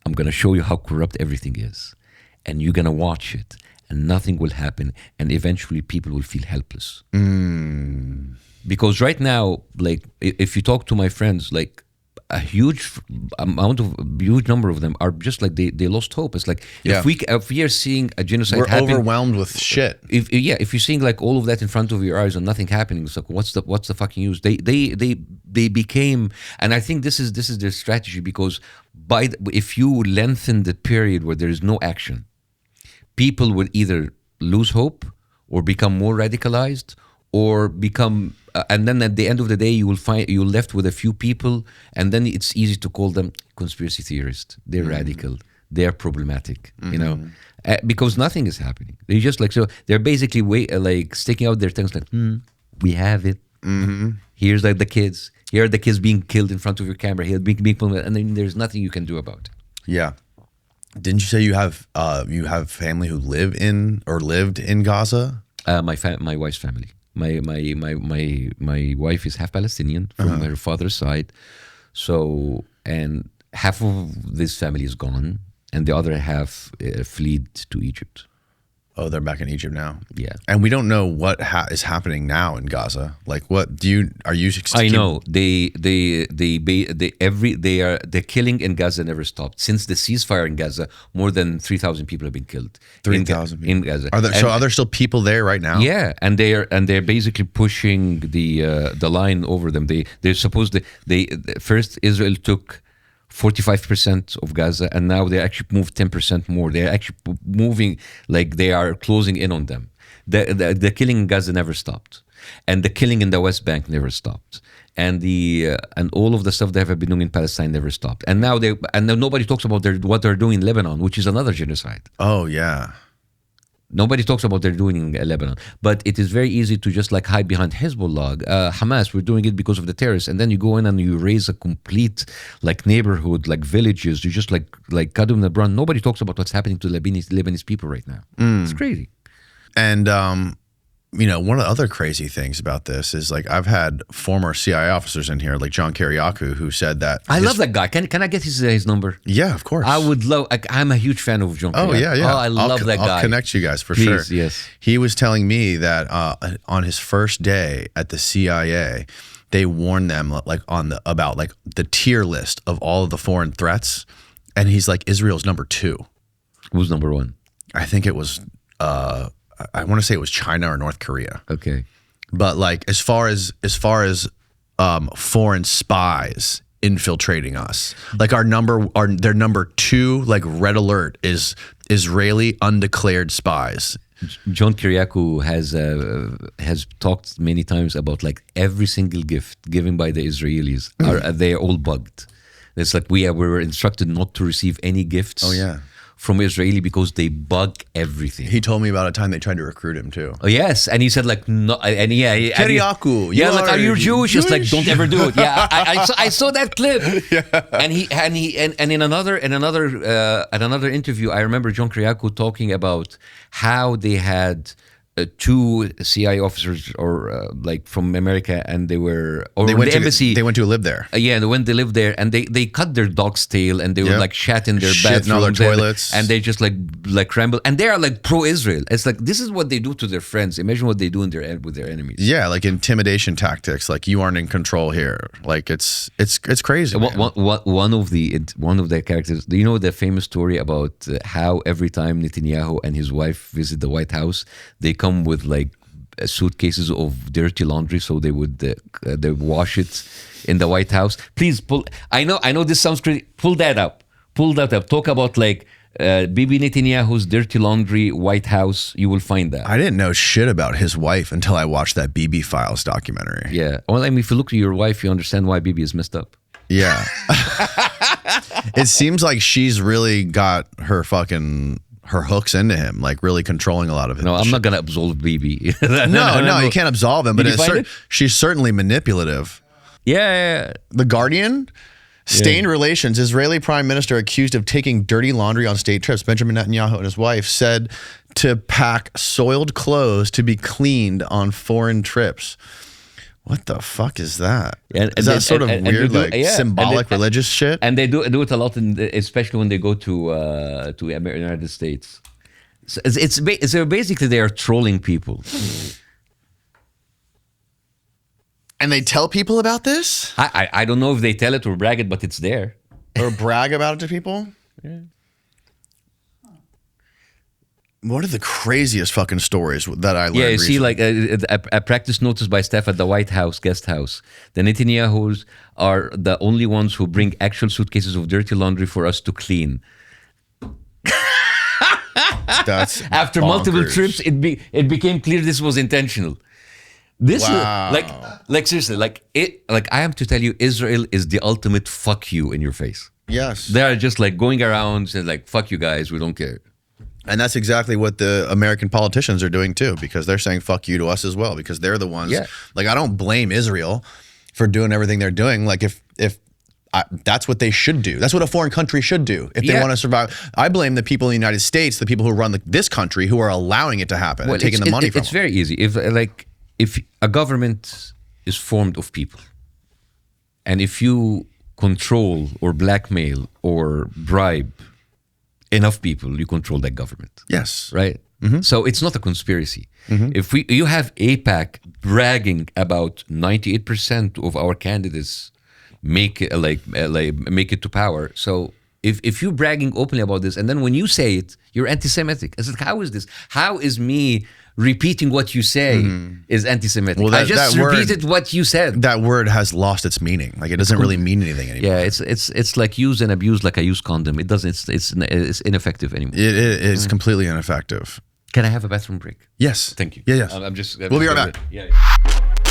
I'm going to show you how corrupt everything is. And you're going to watch it and nothing will happen. And eventually people will feel helpless. Because right now, like if you talk to my friends, like a huge number of them are just like they lost hope. It's like if we are seeing a genocide, we're overwhelmed with shit. If you're seeing like all of that in front of your eyes and nothing happening, it's like what's the fucking use? They became, and I think this is their strategy, because if you lengthen the period where there is no action, people will either lose hope or become more radicalized or become. And then at the end of the day, you're left with a few people, and then it's easy to call them conspiracy theorists. They're radical. They're problematic. You know, because nothing is happening. They're just like they're basically like sticking out their tongues, like we have it. Here's like the kids. Here are the kids being killed in front of your camera. Here being and then there's nothing you can do about it. Yeah. Didn't you say you have family who live in or lived in Gaza? My wife's family. My wife is half Palestinian from her father's side, so and half of this family is gone, and the other half fled to Egypt. Oh, they're back in Egypt now. Yeah. And we don't know what is happening now in Gaza. Like, what do you are you? I know the killing in Gaza never stopped since the ceasefire in Gaza. More than 3,000 people have been killed. 3,000 in Gaza. Are there still people there right now? Yeah, and they're basically pushing the line over them. They're supposed first Israel took 45% of Gaza, and now they actually moved 10% more. They're actually moving like they are closing in on them. The killing in Gaza never stopped, and the killing in the West Bank never stopped, and and all of the stuff they have been doing in Palestine never stopped. And now nobody talks about what they're doing in Lebanon, which is another genocide. Oh yeah. Nobody talks about what they're doing in Lebanon, but it is very easy to just like hide behind Hezbollah, Hamas. We're doing it because of the terrorists, and then you go in and you raise a complete like neighborhood, like villages. You just like Kadum Nabran. Nobody talks about what's happening to Lebanese people right now. It's crazy. And one of the other crazy things about this is like I've had former CIA officers in here, like John Kiriakou, who said that I love that guy. Can I get his number? Yeah, of course. I would love. I'm a huge fan of John Kiriakou. Oh yeah. Oh, I love that guy. I'll connect you guys for Please, sure. Yes. He was telling me that on his first day at the CIA, they warned them about the tier list of all of the foreign threats, and he's like, Israel's number 2. Who's number 1? I think it was. I want to say it was China or North Korea. Okay. But like as far as foreign spies infiltrating us, like their number 2 like red alert is Israeli undeclared spies. John Kiriakou has talked many times about like every single gift given by the Israelis they are all bugged. It's like we were instructed not to receive any gifts. Oh yeah. From Israeli because they bug everything. He told me about a time they tried to recruit him too. Oh yes, and he said like no, and yeah, Kiriakou, are you Jewish? It's like don't ever do it. Yeah, I saw that clip. Yeah. And in another interview, I remember John Kiriakou talking about how they had 2 CIA officers or like from America, and they went the embassy. They went to live there. When they lived there, and they cut their dog's tail, and they would like shat in their bathrooms, in all their toilets, and they just like ramble, and they are like pro-Israel. It's like this is what they do to their friends. Imagine what they do with their enemies. Yeah, like intimidation tactics. Like you aren't in control here. Like it's crazy. One of the characters. Do you know the famous story about how every time Netanyahu and his wife visit the White House, they come with like suitcases of dirty laundry, so they would they wash it in the White House. Please pull. I know this sounds crazy. Pull that up. Talk about like Bibi Netanyahu's dirty laundry White House. You will find that. I didn't know shit about his wife until I watched that Bibi Files documentary. Yeah. Well, I mean, if you look at your wife, you understand why Bibi is messed up. Yeah. It seems like she's really got her hooks into him, like really controlling a lot of it. No, I'm not gonna absolve Bibi. No, you can't absolve him. But it? She's certainly manipulative. Yeah. The Guardian. Stained relations. Israeli prime minister accused of taking dirty laundry on state trips. Benjamin Netanyahu and his wife said to pack soiled clothes to be cleaned on foreign trips. What the fuck is that? Is that sort of weird, symbolic religious shit? And they do it a lot, especially when they go to the United States. So it's basically they are trolling people. And they tell people about this? I don't know if they tell it or brag it, but it's there. Or brag about it to people? Yeah. One of the craziest fucking stories that I learned. Yeah, you recently. see, like a practice notice by staff at the White House guest house. The Netanyahus are the only ones who bring actual suitcases of dirty laundry for us to clean. That's after bonkers. multiple trips, it became clear this was intentional. This wow. like seriously, like I am to tell you, Israel is the ultimate fuck you in your face. Yes, they are just like going around saying like fuck you guys, we don't care. And that's exactly what the American politicians are doing too, because they're saying fuck you to us as well, because they're the ones. Yeah. Like I don't blame Israel for doing everything they're doing. Like if that's what they should do. That's what a foreign country should do if they want to survive. I blame the people in the United States, the people who run this country, who are allowing it to happen and taking the money from It's them. very easy. If a government is formed of people, and if you control or blackmail or bribe enough people, you control that government. Yes. Right? So it's not a conspiracy. If you have APAC bragging about 98% of our candidates make it to power. So if you're bragging openly about this, and then when you say it, you're anti-Semitic. I said, how is this? How is me repeating what you say is anti-Semitic? Well, I just repeated what you said. That word has lost its meaning. Like it doesn't really mean anything anymore. Yeah, it's like use and abuse like I use condom. It doesn't. It's ineffective anymore. It is completely ineffective. Can I have a bathroom break? Yes. Thank you. Yeah, yes. We'll be right back. Yeah.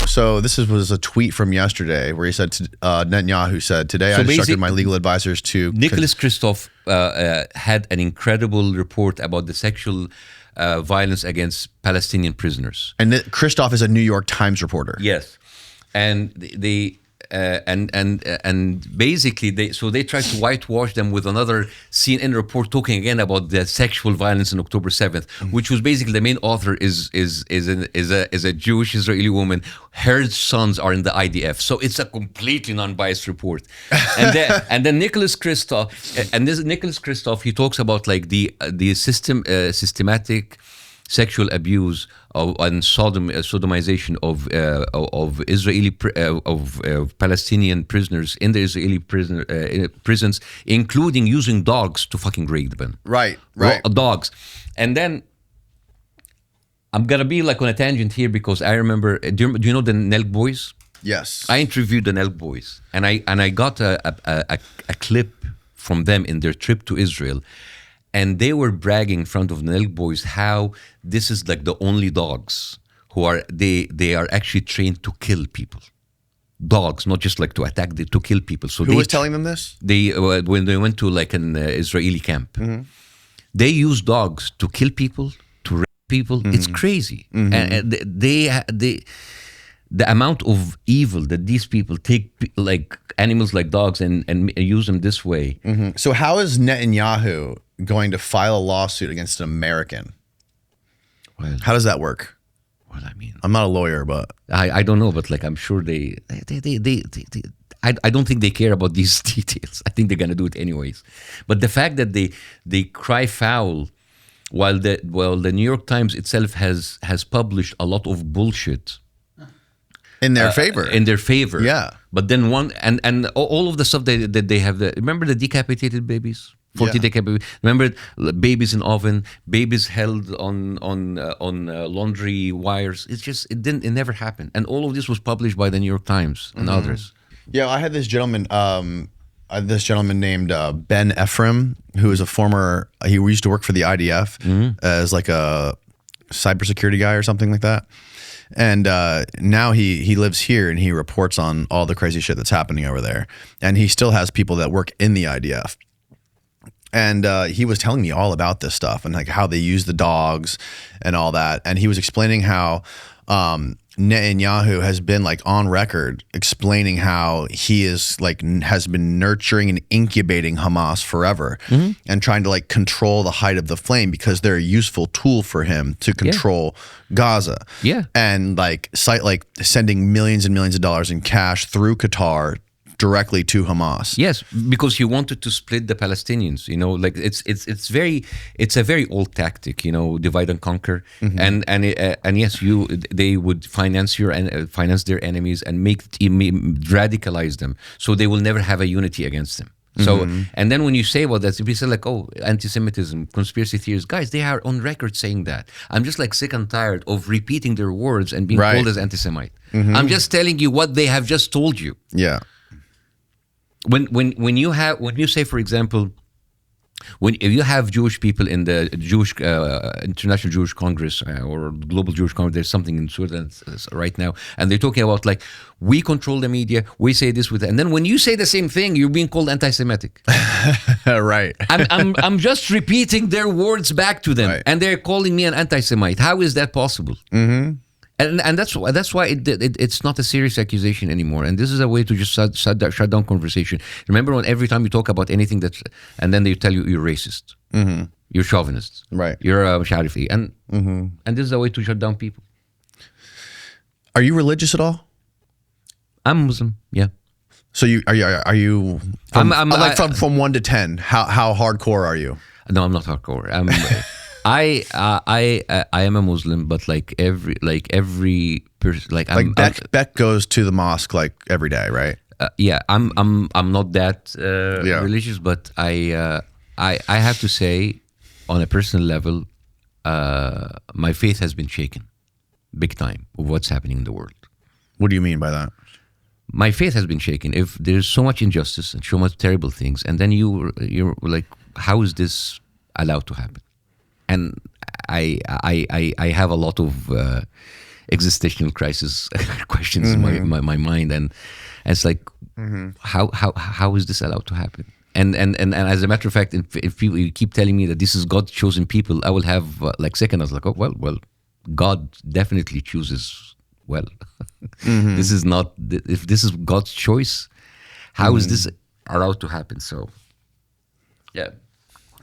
So this was a tweet from yesterday where he said, Netanyahu said, today I instructed my legal advisors to... Nicholas Kristof had an incredible report about the sexual violence against Palestinian prisoners. And Kristof is a New York Times reporter. Yes. And and basically they tried to whitewash them with another CNN report talking again about the sexual violence on October 7th, which was basically the main author is a Jewish Israeli woman. Her sons are in the IDF, so it's a completely non-biased report. And then Nicholas Kristof, he talks about like the systematic sexual abuse and sodomization of Israeli of Palestinian prisoners in the Israeli prisons, including using dogs to fucking rape them. Right. Dogs. And then I'm gonna be like on a tangent here because I remember. Do you know the Nelk Boys? Yes. I interviewed the Nelk Boys, and I got a clip from them in their trip to Israel. And they were bragging in front of the Nelk Boys how this is like the only dogs who are they are actually trained to kill people. Dogs, not just like to attack, to kill people. So who was telling them this? They when they went to like an Israeli camp, they use dogs to kill people, to rape people. It's crazy, and the amount of evil that these people take, like animals like dogs, and use them this way. So how is Netanyahu going to file a lawsuit against an American? Well, how does that work? Well, I mean, I'm not a lawyer, but I don't know, but like I'm sure I don't think they care about these details. I think they're gonna do it anyways. But the fact that they cry foul while the New York Times itself has published a lot of bullshit in their favor. In their favor. Yeah. But then and all of the stuff that they have. Remember the decapitated babies? 40 decapitated. Remember babies in oven, babies held on laundry wires. It never happened. And all of this was published by the New York Times and others. Yeah, I had this gentleman. Named Ben Ephraim, who is a former. He used to work for the IDF as like a cybersecurity guy or something like that. And now he lives here and he reports on all the crazy shit that's happening over there. And he still has people that work in the IDF. And he was telling me all about this stuff and like how they use the dogs and all that. And he was explaining how Netanyahu has been like on record explaining how he is like has been nurturing and incubating Hamas forever and trying to like control the height of the flame because they're a useful tool for him to control Gaza. Yeah. And like sending millions and millions of dollars in cash through Qatar directly to Hamas. Yes, because he wanted to split the Palestinians. You know, like it's a very old tactic. You know, divide and conquer. And yes, they would finance their enemies and radicalize them, so they will never have a unity against them. So and then when you say about that, people say like, oh, anti-Semitism, conspiracy theories, guys, they are on record saying that. I'm just like sick and tired of repeating their words and being called as anti-Semite. I'm just telling you what they have just told you. Yeah. When you say, for example, if you have Jewish people in the Jewish International Jewish Congress or Global Jewish Congress, there's something in Sweden right now, and they're talking about like we control the media, we say this with that, and then when you say the same thing, you're being called anti-Semitic. Right. I'm just repeating their words back to them, and they're calling me an anti-Semite. How is that possible? And that's why it's not a serious accusation anymore. And this is a way to just shut down conversation. Remember when every time you talk about anything and then they tell you you're racist, you're chauvinist, right? You're a sharifi, and this is a way to shut down people. Are you religious at all? I'm Muslim, yeah. So are you from 1 to 10? How hardcore are you? No, I'm not hardcore. I am a Muslim, but like every person, like I'm, Beck goes to the mosque like every day, right? yeah, I'm not that religious, but I have to say, on a personal level, my faith has been shaken, big time, of what's happening in the world. What do you mean by that? My faith has been shaken. If there's so much injustice and so much terrible things, and then you're like, how is this allowed to happen? And I have a lot of existential crisis questions in my mind, and it's like, how is this allowed to happen? And as a matter of fact, if you keep telling me that this is God's chosen people, I will have like second. I was like, oh well, God definitely chooses well. This is not. If this is God's choice, how is this allowed to happen? So, yeah.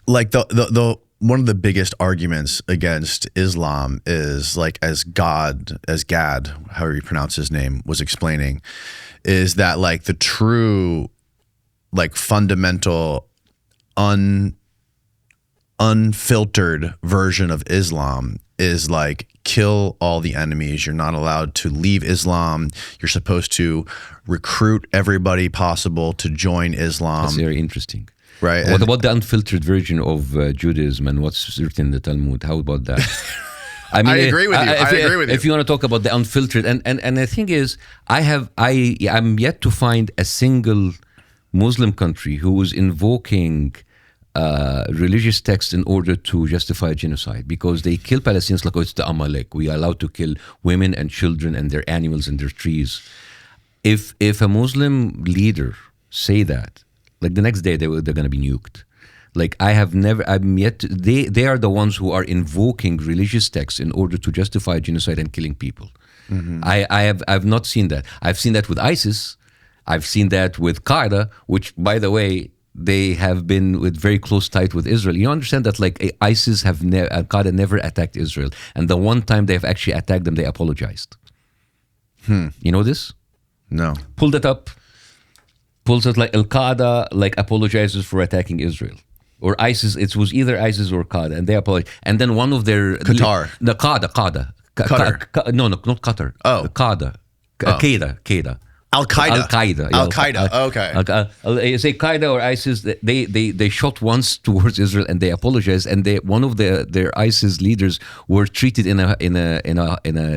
Like the one of the biggest arguments against Islam is like, as Gad, however you pronounce his name, was explaining, is that like the true, like fundamental, unfiltered version of Islam is like, kill all the enemies. You're not allowed to leave Islam. You're supposed to recruit everybody possible to join Islam. That's very interesting. Right. What about the unfiltered version of Judaism and what's written in the Talmud? How about that? I mean, I agree with you. I agree with you. If you want to talk about the unfiltered, and the thing is, I'm yet to find a single Muslim country who is invoking religious texts in order to justify genocide, because they kill Palestinians like, oh, it's the Amalek. We are allowed to kill women and children and their animals and their trees. If a Muslim leader say that, like the next day they're going to be nuked. Like they are the ones who are invoking religious texts in order to justify genocide and killing people. I've not seen that. I've seen that with ISIS. I've seen that with Qaeda, which, by the way, they have been with very close tight with Israel. You understand that like ISIS Qaeda never attacked Israel, and the one time they have actually attacked them, they apologized. You know this? No. Pull that up. Pulls out like Al-Qaeda like apologizes for attacking Israel, or ISIS. It was either ISIS or Qaeda, and they apologize. And then one of their Qatar. The Qaeda. No, not Qatar. Oh. Qaeda. Qaeda. Al-Qaeda. Al-Qaeda. Okay. You say Qaeda or ISIS. They shot once towards Israel and they apologized. And one of their ISIS leaders were treated in a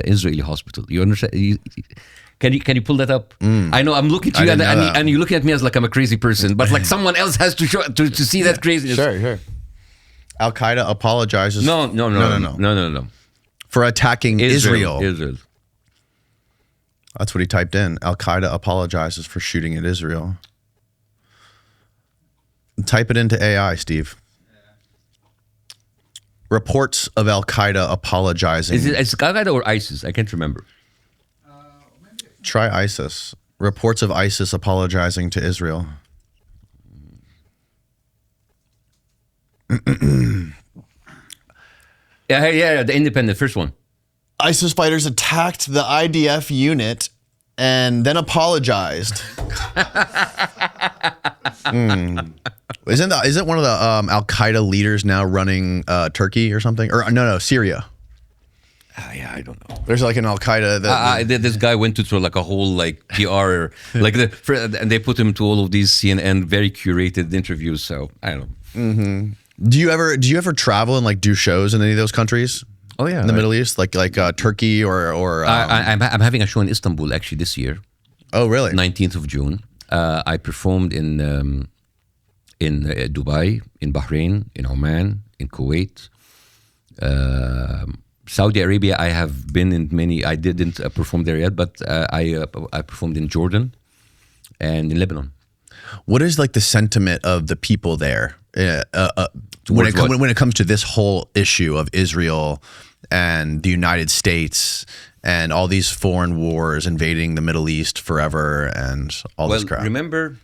Israeli hospital. You understand? Can you pull that up? I know I'm looking at you and you're looking at me as like I'm a crazy person, but like someone else has to show to see that craziness. Sure. Al-Qaeda apologizes. No. For attacking Israel. Israel. That's what he typed in. Al-Qaeda apologizes for shooting at Israel. Type it into AI, Steve. Reports of Al-Qaeda apologizing. Is it Al-Qaeda or ISIS? I can't remember. Try ISIS. Reports of ISIS apologizing to Israel. Yeah, the Independent, first one. ISIS fighters attacked the IDF unit and then apologized. Isn't one of the Al-Qaeda leaders now running Turkey or something? Or no, Syria. Yeah, I don't know. There's like an Al-Qaeda. This guy went to like a whole like PR, like and they put him to all of these CNN very curated interviews. So I don't know. Do you ever travel and like do shows in any of those countries? Oh yeah, in the Middle East, like Turkey or. I'm having a show in Istanbul actually this year. Oh really? 19th of June. I performed in Dubai, in Bahrain, in Oman, in Kuwait. Saudi Arabia, I have been in many. I didn't perform there yet, but I performed in Jordan and in Lebanon. What is like the sentiment of the people there when it comes to this whole issue of Israel and the United States and all these foreign wars invading the Middle East forever and all this crap? Remember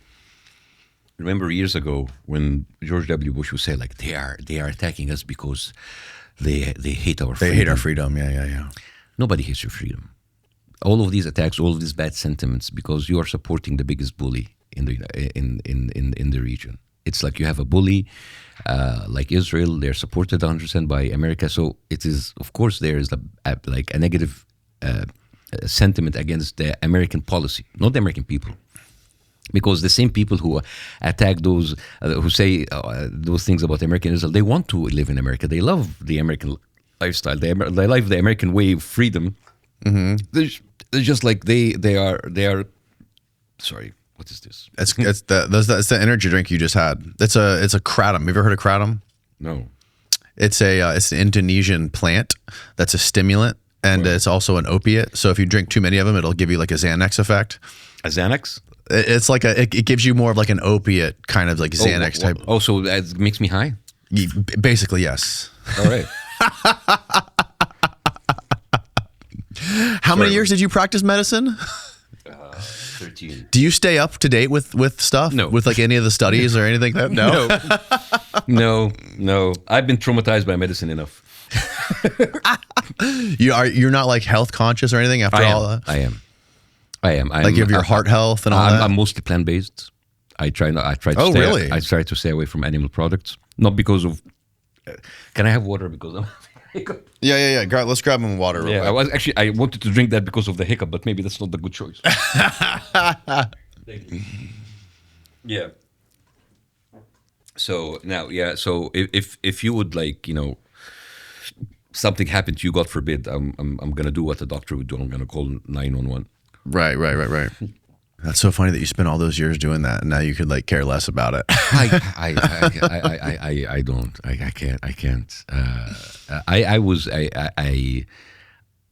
years ago when George W. Bush would say like they are attacking us because they hate our freedom. They hate our freedom. Yeah. Nobody hates your freedom. All of these attacks, all of these bad sentiments, because you are supporting the biggest bully in the region. It's like you have a bully, like Israel. They're supported 100% by America. So it is, of course, there is like a negative sentiment against the American policy, not the American people. Because the same people who attack those, who say those things about American Israel, they want to live in America. They love the American lifestyle. They love the American way of freedom. They're just like they are. Sorry, what is this? That's the energy drink you just had. It's a kratom. Have you ever heard of kratom? No. It's an Indonesian plant that's a stimulant, and it's also an opiate. So if you drink too many of them, it'll give you like a Xanax effect. A Xanax? It's like it gives you more of like an opiate kind of like Xanax type. Oh, so it makes me high? Basically, yes. All right. How many years did you practice medicine? 13. Do you stay up to date with stuff? No. With like any of the studies or anything? No. No. I've been traumatized by medicine enough. You're not like health conscious or anything after all that? I am. Like you have your heart health and all that? I'm mostly plant-based. I try to really? I try to stay away from animal products. Not because of... Can I have water because I'm... hiccup? Yeah. Let's grab him water real quick. I wanted to drink that because of the hiccup, but maybe that's not the good choice. Yeah. So now, so if you would like, something happened to you, God forbid, I'm gonna do what the doctor would do. I'm gonna call 911. Right. That's so funny that you spent all those years doing that, and now you could like care less about it. I don't. I can't. I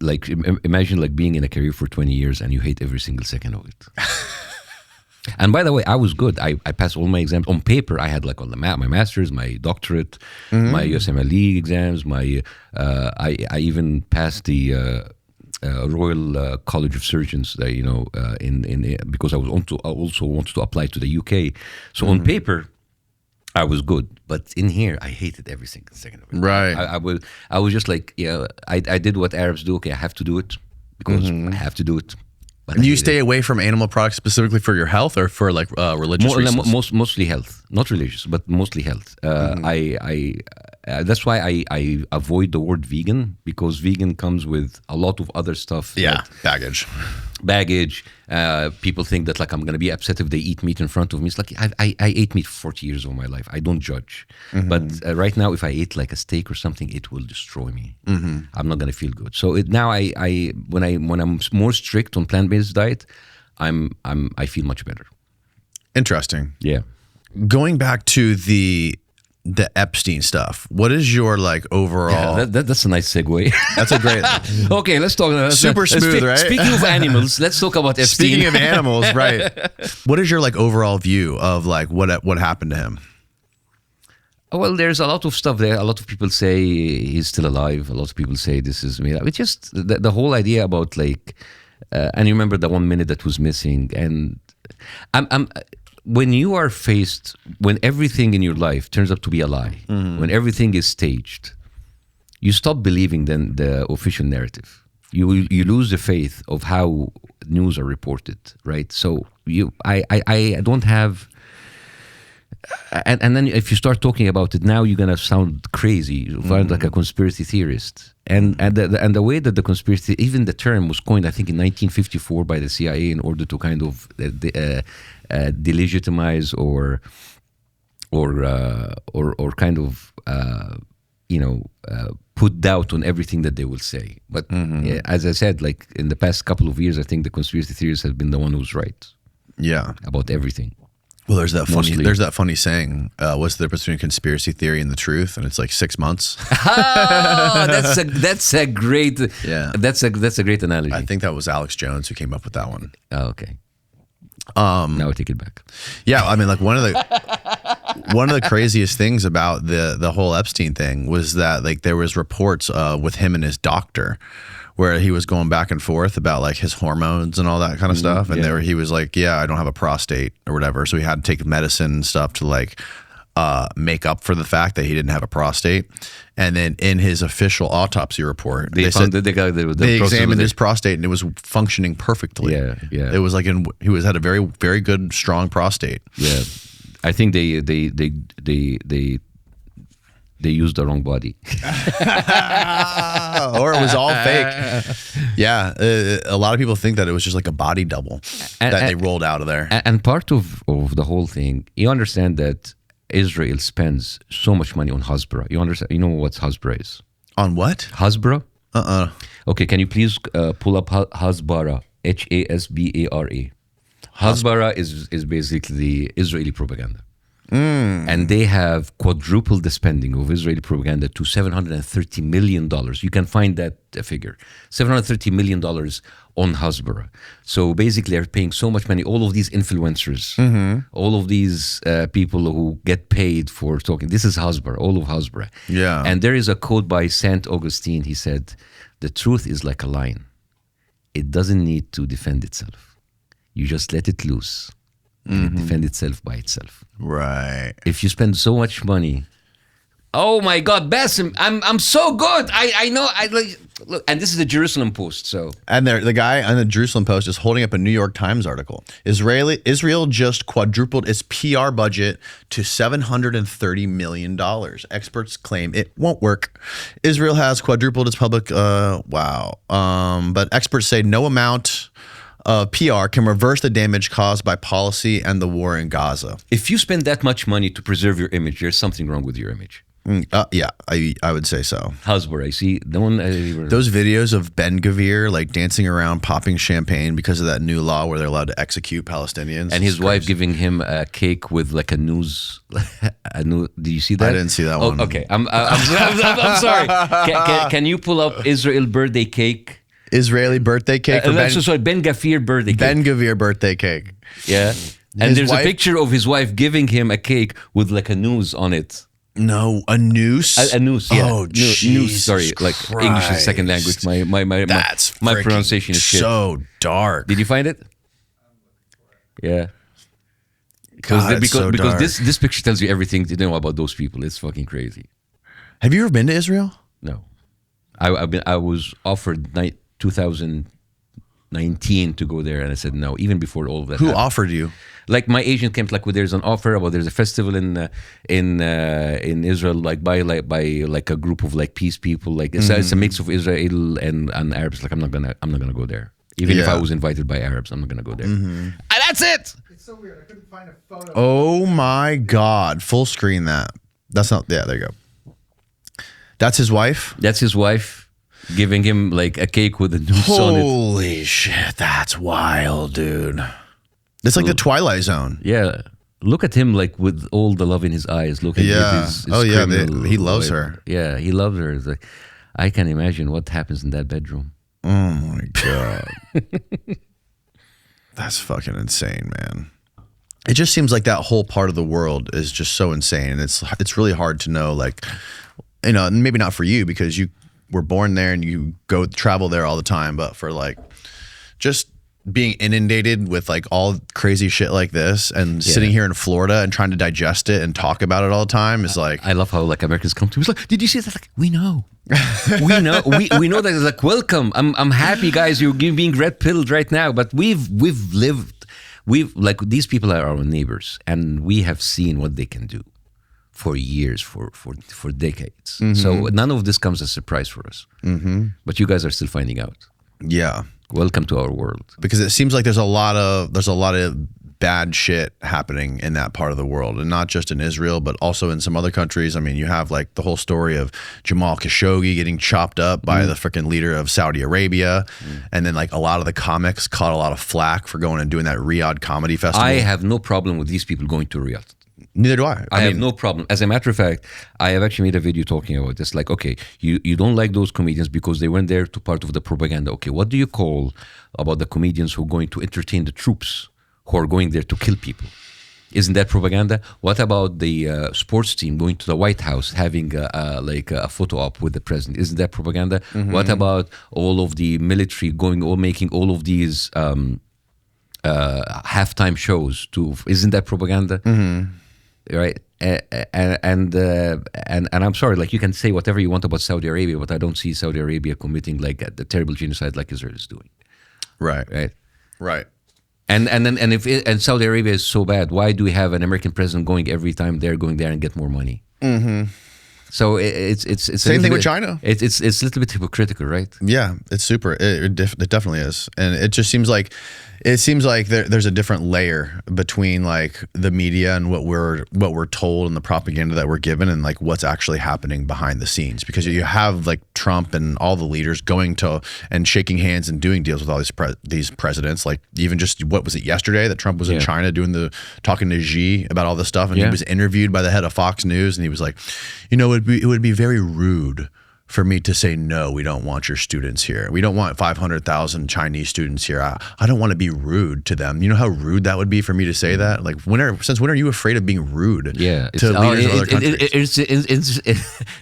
like imagine like being in a career for 20 years and you hate every single second of it. And by the way, I was good. I passed all my exams on paper. I had like on my master's, my doctorate, my USMLE exams. I even passed the Royal College of Surgeons. Because I also wanted to apply to the UK. So on paper, I was good, but in here, I hated every single second of it. Right. I was just like, I did what Arabs do. Okay, I have to do it because I have to do it. Do you stay away from animal products specifically for your health or for like religious reasons? Mostly health, not religious, but mostly health. That's why I avoid the word vegan, because vegan comes with a lot of other stuff. Yeah, baggage. People think that like I'm going to be upset if they eat meat in front of me. It's like I ate meat for 40 years of my life. I don't judge. But right now, if I ate like a steak or something, it will destroy me. I'm not going to feel good. So now when I'm more strict on plant-based diet, I feel much better. Interesting. Yeah. Going back to the Epstein stuff, what is your like overall? Yeah, that's a nice segue. That's a great. Okay, let's talk. Super smooth, right? Speaking of animals, let's talk about Epstein. Speaking of animals, right? What is your like overall view of like what happened to him? Well, there's a lot of stuff there. A lot of people say he's still alive. A lot of people say this is me. It's just the whole idea about like, and you remember the 1 minute that was missing, and when you are faced, when everything in your life turns out to be a lie, when everything is staged, you stop believing then the official narrative. You lose the faith of how news are reported, right? So I don't have, and then if you start talking about it now, you're gonna sound crazy, you sound like a conspiracy theorist. And the way that the conspiracy, even the term was coined, I think in 1954 by the CIA in order to kind of delegitimize or kind of put doubt on everything that they will say. But as I said, like in the past couple of years, I think the conspiracy theorists have been the one who's right. Yeah, about everything. Well, there's that funny saying. What's the difference between conspiracy theory and the truth? And it's like 6 months. Oh, that's a great that's a great analogy. I think that was Alex Jones who came up with that one. Oh, okay. Now I take it back. Yeah, I mean, like one of the craziest things about the whole Epstein thing was that like there was reports with him and his doctor where he was going back and forth about like his hormones and all that kind of stuff, and he was like, I don't have a prostate or whatever, so he had to take medicine and stuff to like make up for the fact that he didn't have a prostate. And then in his official autopsy report, they said they examined his prostate and it was functioning perfectly. Yeah. It was like he had a very, very good, strong prostate. Yeah. I think they used the wrong body. Or it was all fake. Yeah, a lot of people think that it was just like a body double that they rolled out of there. And part of the whole thing, you understand that Israel spends so much money on Hasbara. You understand? You know what Hasbara is? On what? Hasbara? Uh-uh. Okay, can you please pull up Hasbara? Hasbara. Hasbara is basically Israeli propaganda. And they have quadrupled the spending of Israeli propaganda to $730 million. You can find that figure. $730 million on Hasbara. So basically they're paying so much money. All of these influencers, all of these people who get paid for talking. This is Hasbara, all of Hasbara. Yeah. And there is a quote by Saint Augustine. He said, "The truth is like a lion. It doesn't need to defend itself. You just let it loose. And it defend itself by itself." Right. If you spend so much money, oh my God, Bassem, I'm so good. I know. Look, and this is the Jerusalem Post. So And the guy on the Jerusalem Post is holding up a New York Times article. Israel just quadrupled its PR budget to $730 million. Experts claim it won't work. Israel has quadrupled its public. But experts say no amount of PR can reverse the damage caused by policy and the war in Gaza. if you spend that much money to preserve your image, there's something wrong with your image. Yeah, I would say so. Hasbara, I see. The one Those videos of Ben Gvir like dancing around, popping champagne because of that new law where they're allowed to execute Palestinians, and his It's wife crazy. giving him a cake with like a news. Did you see that? I didn't see that one. Okay, I'm sorry. Can you pull up Israel birthday cake? Israeli birthday cake for Sorry, Ben Gvir birthday cake. Ben Gvir birthday cake. Yeah. And His there's wife- a picture of his wife giving him a cake with like a noose on it. No, a noose. A noose, yeah. Oh, Noose. Sorry, like English is second language. My That's my freaking pronunciation is shit. so dark. Did you find it? Yeah. God, it's so because dark. this picture tells you everything you know about those people. It's fucking crazy. Have you ever been to Israel? No, I was offered 2019 to go there, and I said no. Even before all of that. Who happened. offered you? Like my agent came like, well, there's an offer about there's a festival in Israel like by a group of like peace people like it's a mix of Israel and Arabs. Like I'm not gonna go there. Even if Yeah. I was invited by Arabs, I'm not gonna go there. And that's it. It's so weird. I couldn't find a photo. Oh my God! Full screen that. That's not. Yeah, there you go. That's his wife. That's his wife giving him like a cake with a noose on it. Holy shit! That's wild, dude. It's like the Twilight Zone. Yeah. Look at him like with all the love in his eyes. Look at Yeah. his Oh, yeah, criminal he loves wife. her. Yeah, he loves her. It's like, I can imagine what happens in that bedroom. Oh my God. That's fucking insane, man. It just seems like that whole part of the world is just so insane. And it's really hard to know, like, you know, maybe not for you because you were born there and you go travel there all the time, but for like just being inundated with like all crazy shit like this and sitting here in Florida and trying to digest it and talk about it all the time is like, I love how like Americans come to me. It's like, did you see that? Like, we know. we know that it's like, welcome. I'm happy, guys. You're being red pilled right now, but we've like these people are our neighbors, and we have seen what they can do for years, for decades. So none of this comes as a surprise for us. But you guys are still finding out. yeah. Welcome to our world. Because it seems like there's a lot of bad shit happening in that part of the world, and not just in Israel, but also in some other countries. I mean, you have like the whole story of Jamal Khashoggi getting chopped up by the freaking leader of Saudi Arabia, and then like a lot of the comics caught a lot of flack for going and doing that Riyadh comedy festival. I have no problem with these people going to Riyadh. Neither do I. I have no problem. As a matter of fact, I have actually made a video talking about this. Like, okay, you don't like those comedians because they went there to part of the propaganda. Okay, what do you call about the comedians who are going to entertain the troops who are going there to kill people? Isn't that propaganda? What about the sports team going to the White House having a photo op with the president? Isn't that propaganda? What about all of the military making all of these halftime shows? Isn't that propaganda? Right, and I'm sorry, like you can say whatever you want about Saudi Arabia, but I don't see Saudi Arabia committing like the terrible genocide like Israel is doing. Right. Right. And Saudi Arabia is so bad, why do we have an American president going every time they're going there and get more money? So it's Same thing with China. It's a little bit hypocritical, right? Yeah, it's super. It definitely is, and it just seems like there's a different layer between like the media and what we're told and the propaganda that we're given and like what's actually happening behind the scenes. Because you have like Trump and all the leaders going to and shaking hands and doing deals with all these presidents. Like even just what was it yesterday that Trump was in China talking to Xi about all this stuff, and he was interviewed by the head of Fox News, and he was like, you know, it would be very rude for me to say, no, we don't want your students here. We don't want 500,000 Chinese students here. I don't want to be rude to them. You know how rude that would be for me to say that? Like, since when are you afraid of being rude to leaders of other countries?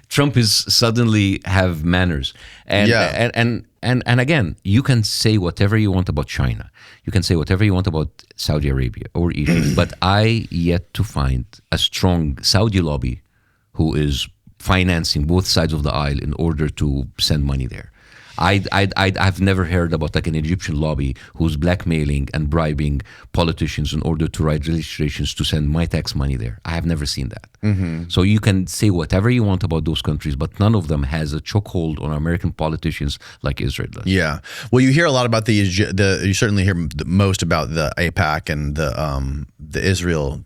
Trump is suddenly have manners. And again, you can say whatever you want about China. You can say whatever you want about Saudi Arabia or Egypt. But I yet to find a strong Saudi lobby who is financing both sides of the aisle in order to send money there. I've never heard about like an Egyptian lobby who's blackmailing and bribing politicians in order to write registrations to send my tax money there. I have never seen that. So you can say whatever you want about those countries, but none of them has a chokehold on American politicians like Israel does. Yeah. Well, you hear a lot about you certainly hear most about the APAC and the Israel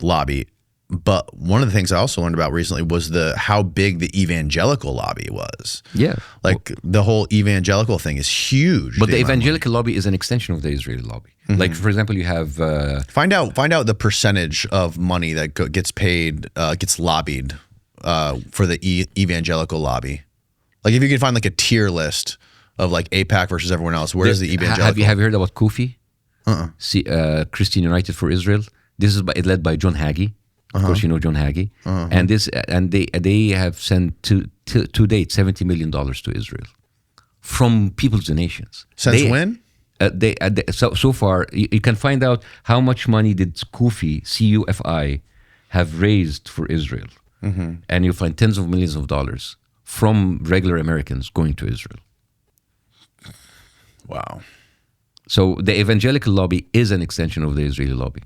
lobby. But one of the things I also learned about recently was how big the evangelical lobby was. Yeah. Like the whole evangelical thing is huge. But the evangelical lobby is an extension of the Israeli lobby. Like, for example, you have... Find out the percentage of money that gets paid, gets lobbied for the evangelical lobby. Like if you can find like a tier list of like APAC versus everyone else, where is the evangelical? Have you heard about Kufi? Christian United for Israel. This is led by John Hagee. Of course, you know John Hagee, and they have sent to date $70 million to Israel from people's donations. Since when? So far, you can find out how much money did CUFI have raised for Israel, and you'll find tens of millions of dollars from regular Americans going to Israel. Wow. So the evangelical lobby is an extension of the Israeli lobby.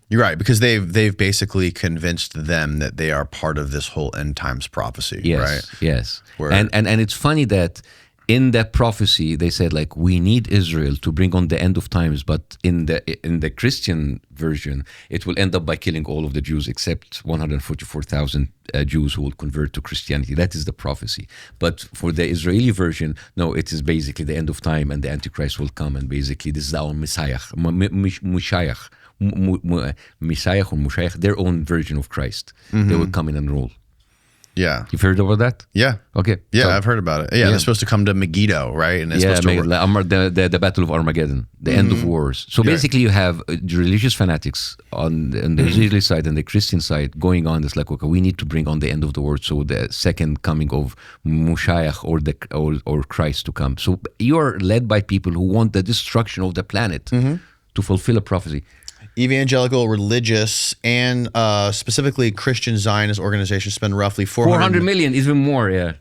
You're right, because they've basically convinced them that they are part of this whole end times prophecy. Yes, right? Yes. And it's funny that in that prophecy they said like we need Israel to bring on the end of times, but in the Christian version it will end up by killing all of the Jews except 144,000 Jews who will convert to Christianity. That is the prophecy. But for the Israeli version, no, it is basically the end of time and the Antichrist will come, and basically this is our Messiah, Messiah or Moshiach, their own version of Christ. They will come in and rule. Yeah. You've heard about that? Yeah. Okay. Yeah, So- I've heard about it. Yeah, they're supposed to come to Megiddo, right? And it's Yeah, supposed to the Battle of Armageddon, the end of wars. So basically, you have religious fanatics on the Israeli side and the Christian side going on. It's like, okay, we need to bring on the end of the world, so the second coming of Moshiach or Christ to come. So you are led by people who want the destruction of the planet to fulfill a prophecy. evangelical, religious, and specifically Christian Zionist organizations spend roughly 400 million, even more, yeah.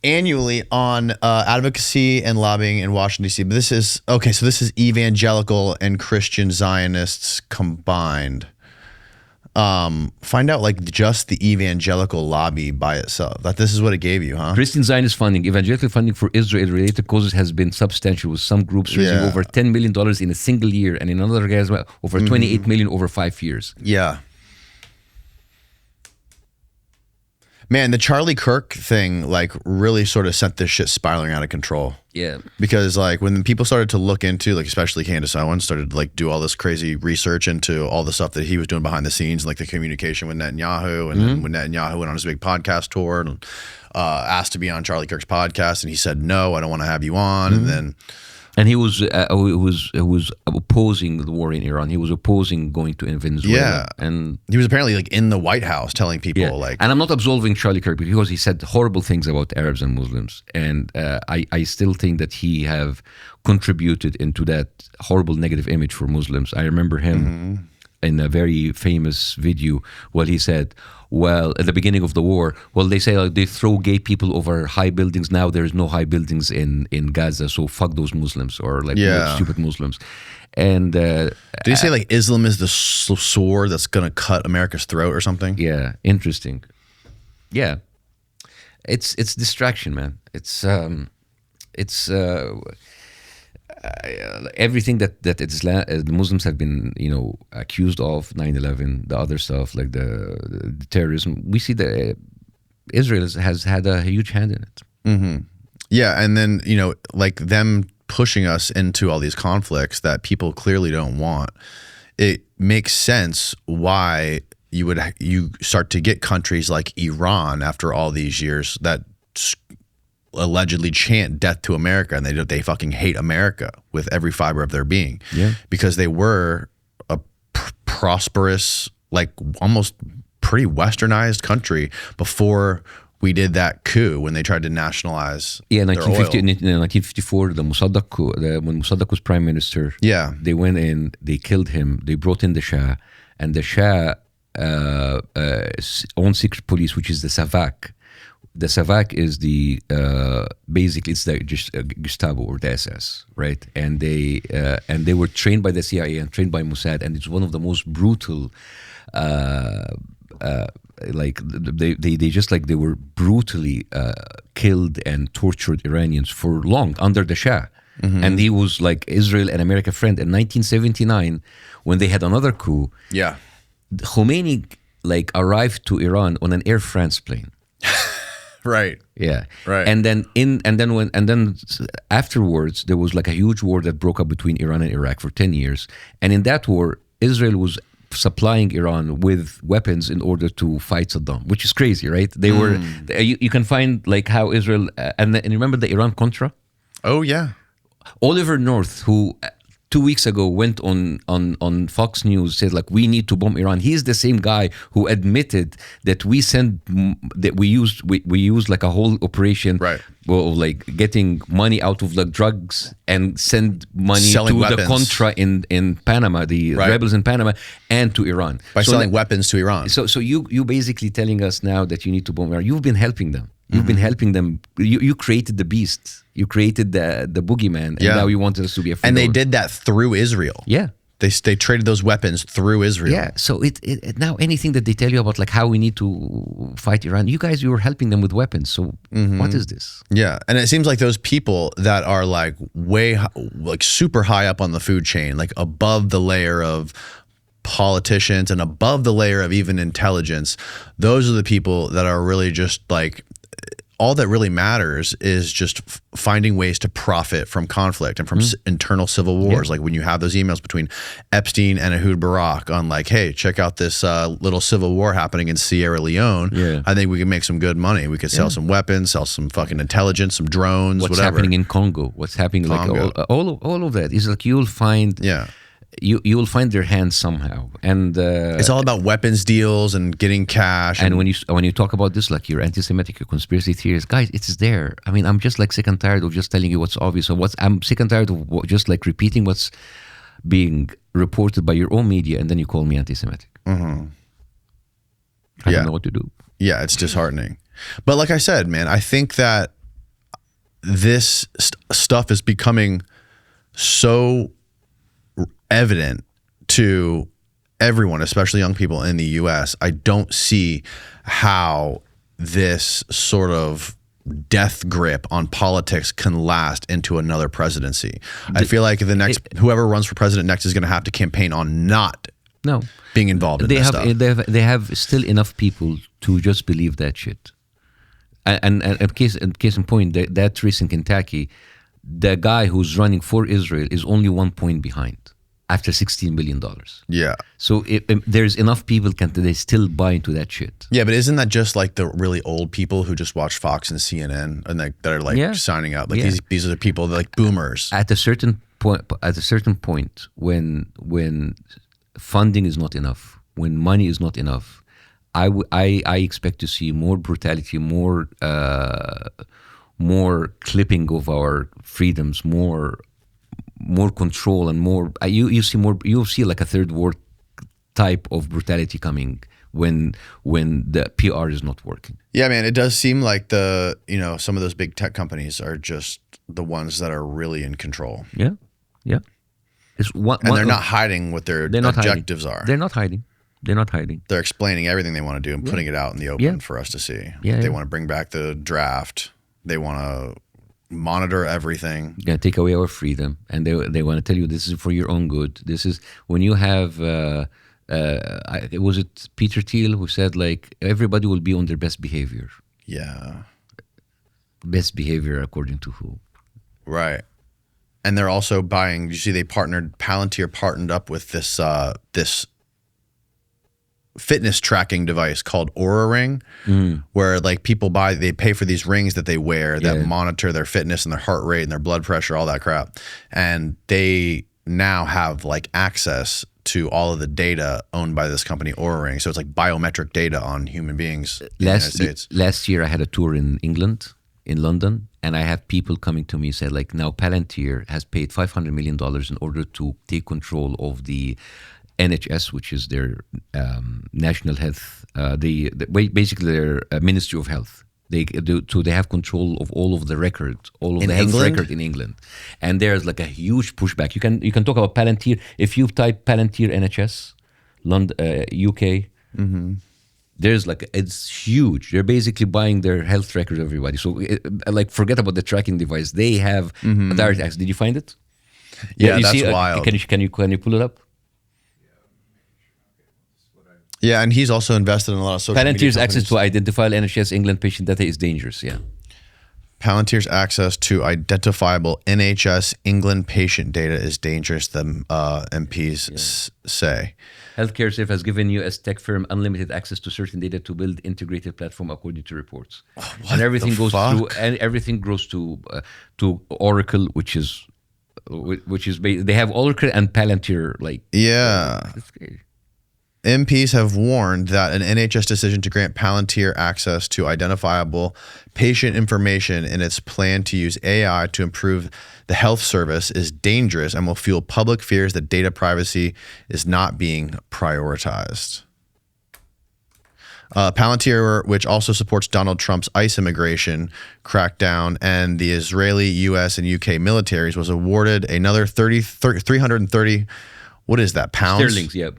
annually on advocacy and lobbying in Washington, D.C. But this is, okay, so this is evangelical and Christian Zionists combined. Find out like just the evangelical lobby by itself. That this is what it gave you, huh? Christian Zionist funding, evangelical funding for Israel-related causes has been substantial, with some groups raising over $10 million in a single year, and in another case, over $28 million over 5 years. Yeah. Man, the Charlie Kirk thing like really sort of sent this shit spiraling out of control. Yeah. Because like when people started to look into, like especially Candace Owens started to like do all this crazy research into all the stuff that he was doing behind the scenes, like the communication with Netanyahu, and then when Netanyahu went on his big podcast tour and asked to be on Charlie Kirk's podcast, and he said no, I don't want to have you on, and then. And he was opposing the war in Iran. He was opposing going to Venezuela. Yeah, and he was apparently like in the White House telling people like. And I'm not absolving Charlie Kirk because he said horrible things about Arabs and Muslims, and I still think that he have contributed into that horrible negative image for Muslims. I remember him in a very famous video. Well, he said, well, at the beginning of the war, well, they say they throw gay people over high buildings. Now there's no high buildings in Gaza, so fuck those Muslims, or like stupid Muslims. And did he say like Islam is the sword that's gonna cut America's throat or something? Yeah, interesting. Yeah, it's distraction, man. It's everything that the Muslims have been, accused of, 9/11, the other stuff like the terrorism. We see that Israel has had a huge hand in it. Mm-hmm. Yeah, and then like them pushing us into all these conflicts that people clearly don't want. It makes sense why you start to get countries like Iran after all these years that allegedly chant death to America, and they fucking hate America with every fiber of their being. Yeah, because they were a prosperous, like almost pretty westernized country before we did that coup when they tried to nationalize. Yeah, their oil. In 1954, when Mossadegh was prime minister. Yeah, they went in, they killed him, they brought in the Shah, and the Shah own secret police, which is the Savak. The Savak is the basically it's the Gestapo or the SS, right? And they were trained by the CIA and trained by Mossad, and it's one of the most brutal. Like they were brutally killed and tortured Iranians for long under the Shah. Mm-hmm. And he was like Israel and America friend. In 1979, when they had another coup, Khomeini like arrived to Iran on an Air France plane. Right. Yeah. Right. And then afterwards there was like a huge war that broke up between Iran and Iraq for 10 years. And in that war, Israel was supplying Iran with weapons in order to fight Saddam, which is crazy, right? They were. You can find like how Israel and remember the Iran Contra? Oh yeah. Oliver North, who 2 weeks ago went on Fox News, said like we need to bomb Iran. He's the same guy who admitted that we used like a whole operation, right? Well, like getting money out of like drugs and send money selling to weapons. the Contra in Panama, the rebels in Panama, and to Iran by selling weapons to Iran. So you basically telling us now that you need to bomb Iran. You've been helping them. You've been helping them. You created the beast. You created the boogeyman, and now you wanted us to be afraid. And they did that through Israel. Yeah. They traded those weapons through Israel. Yeah. So it now anything that they tell you about like how we need to fight Iran, you were helping them with weapons. So what is this? Yeah. And it seems like those people that are like like super high up on the food chain, like above the layer of politicians and above the layer of even intelligence, those are the people that are really just like, all that really matters is just finding ways to profit from conflict and from internal civil wars. Yeah. Like when you have those emails between Epstein and Ehud Barak on like, hey, check out this little civil war happening in Sierra Leone. Yeah. I think we can make some good money. We could sell some weapons, sell some fucking intelligence, some drones, what's whatever. Happening in Congo? What's happening like all of that is like you'll find you will find their hands somehow, and it's all about weapons deals and getting cash. And when you talk about this, like your anti-Semitic, your conspiracy theories, guys, it's there. I mean, I'm just like sick and tired of just telling you what's obvious. I'm sick and tired of just like repeating what's being reported by your own media, and then you call me anti-Semitic. I don't know what to do. Yeah, it's disheartening. But like I said, man, I think that this stuff is becoming so evident to everyone, especially young people in the US. I don't see how this sort of death grip on politics can last into another presidency. I feel like whoever runs for president next is going to have to campaign on not being involved in this stuff. They have still enough people to just believe that shit. And case in point, that race in Kentucky, the guy who's running for Israel is only 1 point behind after $16 billion. Yeah. So there's enough people they still buy into that shit. Yeah, but isn't that just like the really old people who just watch Fox and CNN and that are like signing up? Like these are the people that like boomers. At a certain point, when funding is not enough, when money is not enough, I expect to see more brutality, more clipping of our freedoms, more control, and more you'll see like a third world type of brutality coming when the PR is not working. Yeah, man, it does seem like some of those big tech companies are just the ones that are really in control. Yeah, yeah. And they're not hiding what their objectives are. They're not hiding. They're not hiding. They're explaining everything they want to do and putting it out in the open for us to see. Yeah, they want to bring back the draft. They want to monitor everything. They're gonna take away our freedom, and they want to tell you this is for your own good. This is when you have. Was it Peter Thiel who said like everybody will be on their best behavior? Yeah. Best behavior according to who? Right. And they're also buying. You see, Palantir partnered up with this fitness tracking device called Oura Ring, where like people they pay for these rings that they wear that monitor their fitness and their heart rate and their blood pressure, all that crap. And they now have like access to all of the data owned by this company, Oura Ring. So it's like biometric data on human beings in the United States. Last year I had a tour in England, in London, and I have people coming to me say like, now Palantir has paid $500 million in order to take control of the NHS, which is their national health, basically their Ministry of Health. They have control of all of the records, all of the health record in England, and there's like a huge pushback. You can talk about Palantir if you type Palantir NHS, London, UK. There's like it's huge. They're basically buying their health records of everybody. So like forget about the tracking device. They have a direct access. Did you find it? Yeah, that's wild. Can you pull it up? Yeah, and he's also invested in a lot of social media Palantir's companies. access to identifiable NHS England patient data is dangerous, yeah. Palantir's access to identifiable NHS England patient data is dangerous, the MPs say. Healthcare Safe has given US tech firm unlimited access to certain data to build integrated platform according to reports. And everything goes through, and everything goes to Oracle, which is they have Oracle and Palantir like. Yeah. It's scary. MPs have warned that an NHS decision to grant Palantir access to identifiable patient information in its plan to use AI to improve the health service is dangerous and will fuel public fears that data privacy is not being prioritized. Palantir, which also supports Donald Trump's ICE immigration crackdown and the Israeli, US, and UK militaries, was awarded another 330 what is that, pounds? Sterlings, yeah.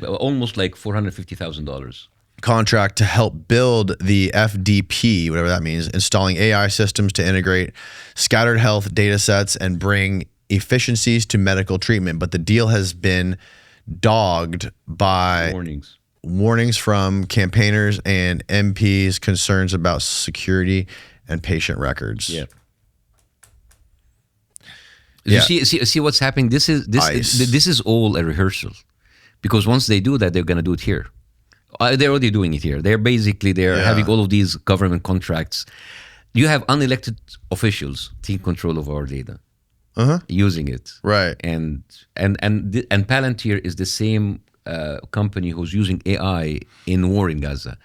Almost like $450,000. Contract to help build the FDP, whatever that means, installing AI systems to integrate scattered health data sets and bring efficiencies to medical treatment. But the deal has been dogged by warnings from campaigners and MPs, concerns about security and patient records. Yeah. Yeah. You see what's happening. This is all a rehearsal, because once they do that, they're going to do it here. They're already doing it here. They're having all of these government contracts. You have unelected officials taking control of our data, using it, right? And Palantir is the same company who's using AI in war in Gaza.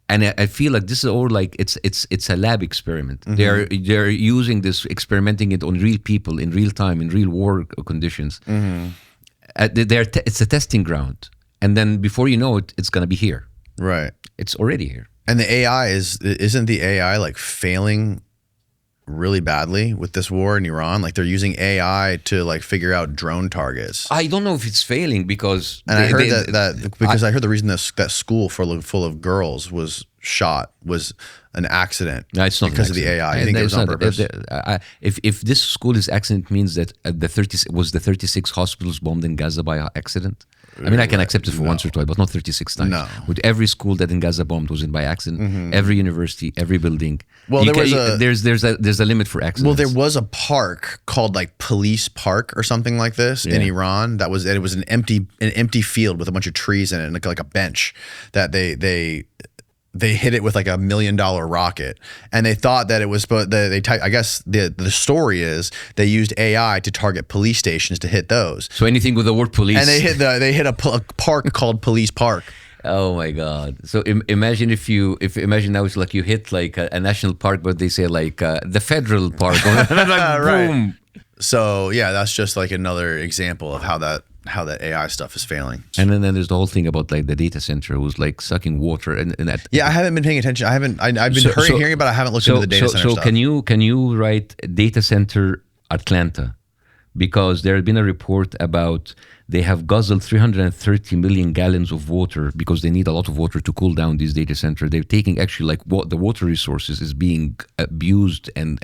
And I feel like this is all like it's a lab experiment. They're using this, experimenting it on real people in real time, in real war conditions. It's a testing ground, and then before you know it, it's going to be here. Right. It's already here. And the AI isn't the AI like failing really badly with this war in Iran? Like they're using AI to like figure out drone targets. I don't know if it's failing because I heard I heard the reason that school full of girls was shot was an accident. No, it's not because of the AI. I think it was on purpose. If this school is accident, means that the 36 hospitals bombed in Gaza by accident. I mean, I can accept it for once or twice, but not 36 times. No. With every school that in Gaza bombed was in by accident. Every university, every building. Well, there's a limit for accidents. Well, there was a park called like Police Park or something like this in Iran. It was an empty field with a bunch of trees in it and like a bench that they hit it with like $1 million rocket, and they thought that it was supposed. I guess the story is they used AI to target police stations to hit those. So anything with the word police, and they hit a park called Police Park. Oh my God! So imagine imagine now it's like you hit like a national park, but they say like the federal park, like, boom. So yeah, that's just like another example of how that how that AI stuff is failing. And then there's the whole thing about like the data center was like sucking water and that. Yeah, I haven't been paying attention. I've been hearing about it. I haven't looked into the data center stuff. Can you write data center Atlanta? Because there had been a report about they have guzzled 330 million gallons of water because they need a lot of water to cool down these data centers. They're taking actually like what the water resources is being abused and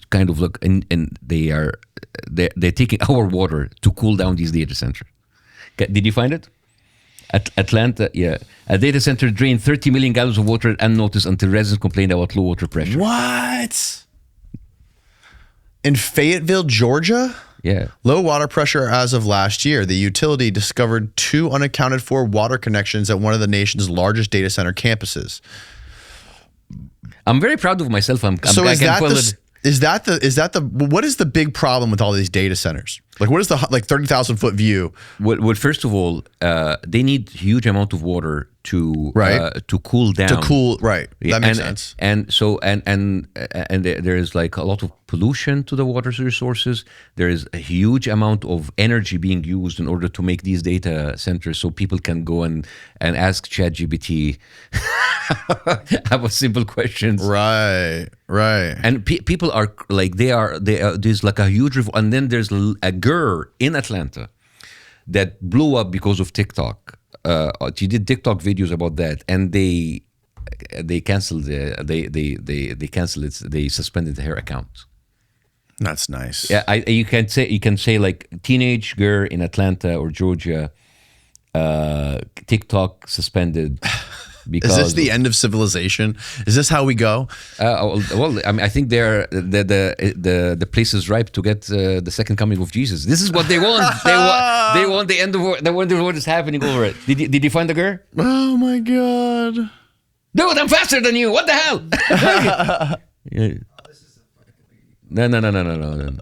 kind of look and they're taking our water to cool down these data centers. Did you find it? Atlanta, yeah. A data center drained 30 million gallons of water unnoticed until residents complained about low water pressure. What? In Fayetteville, Georgia? Yeah. Low water pressure as of last year. The utility discovered 2 unaccounted for water connections at one of the nation's largest data center campuses. I'm very proud of myself. Is that the what is the big problem with all these data centers? Like what is the 30,000 foot view? Well, first of all, they need huge amount of water to cool down. Right. That makes sense. And there is like a lot of pollution to the water resources. There is a huge amount of energy being used in order to make these data centers so people can go and ask ChatGPT about simple questions. Right. And people are like there's like a huge and then there's a girl in Atlanta that blew up because of TikTok. She did TikTok videos about that, and they canceled they canceled it. They suspended her account. That's nice. Yeah, you can say like teenage girl in Atlanta or Georgia, TikTok suspended. Because is this the end of civilization? Is this how we go? Well, I mean, I think the place is ripe to get the second coming of Jesus. This is what they want. They want the end of the world is happening over it. Did you find the girl? Oh my God! Dude, I'm faster than you. What the hell? Yeah. No.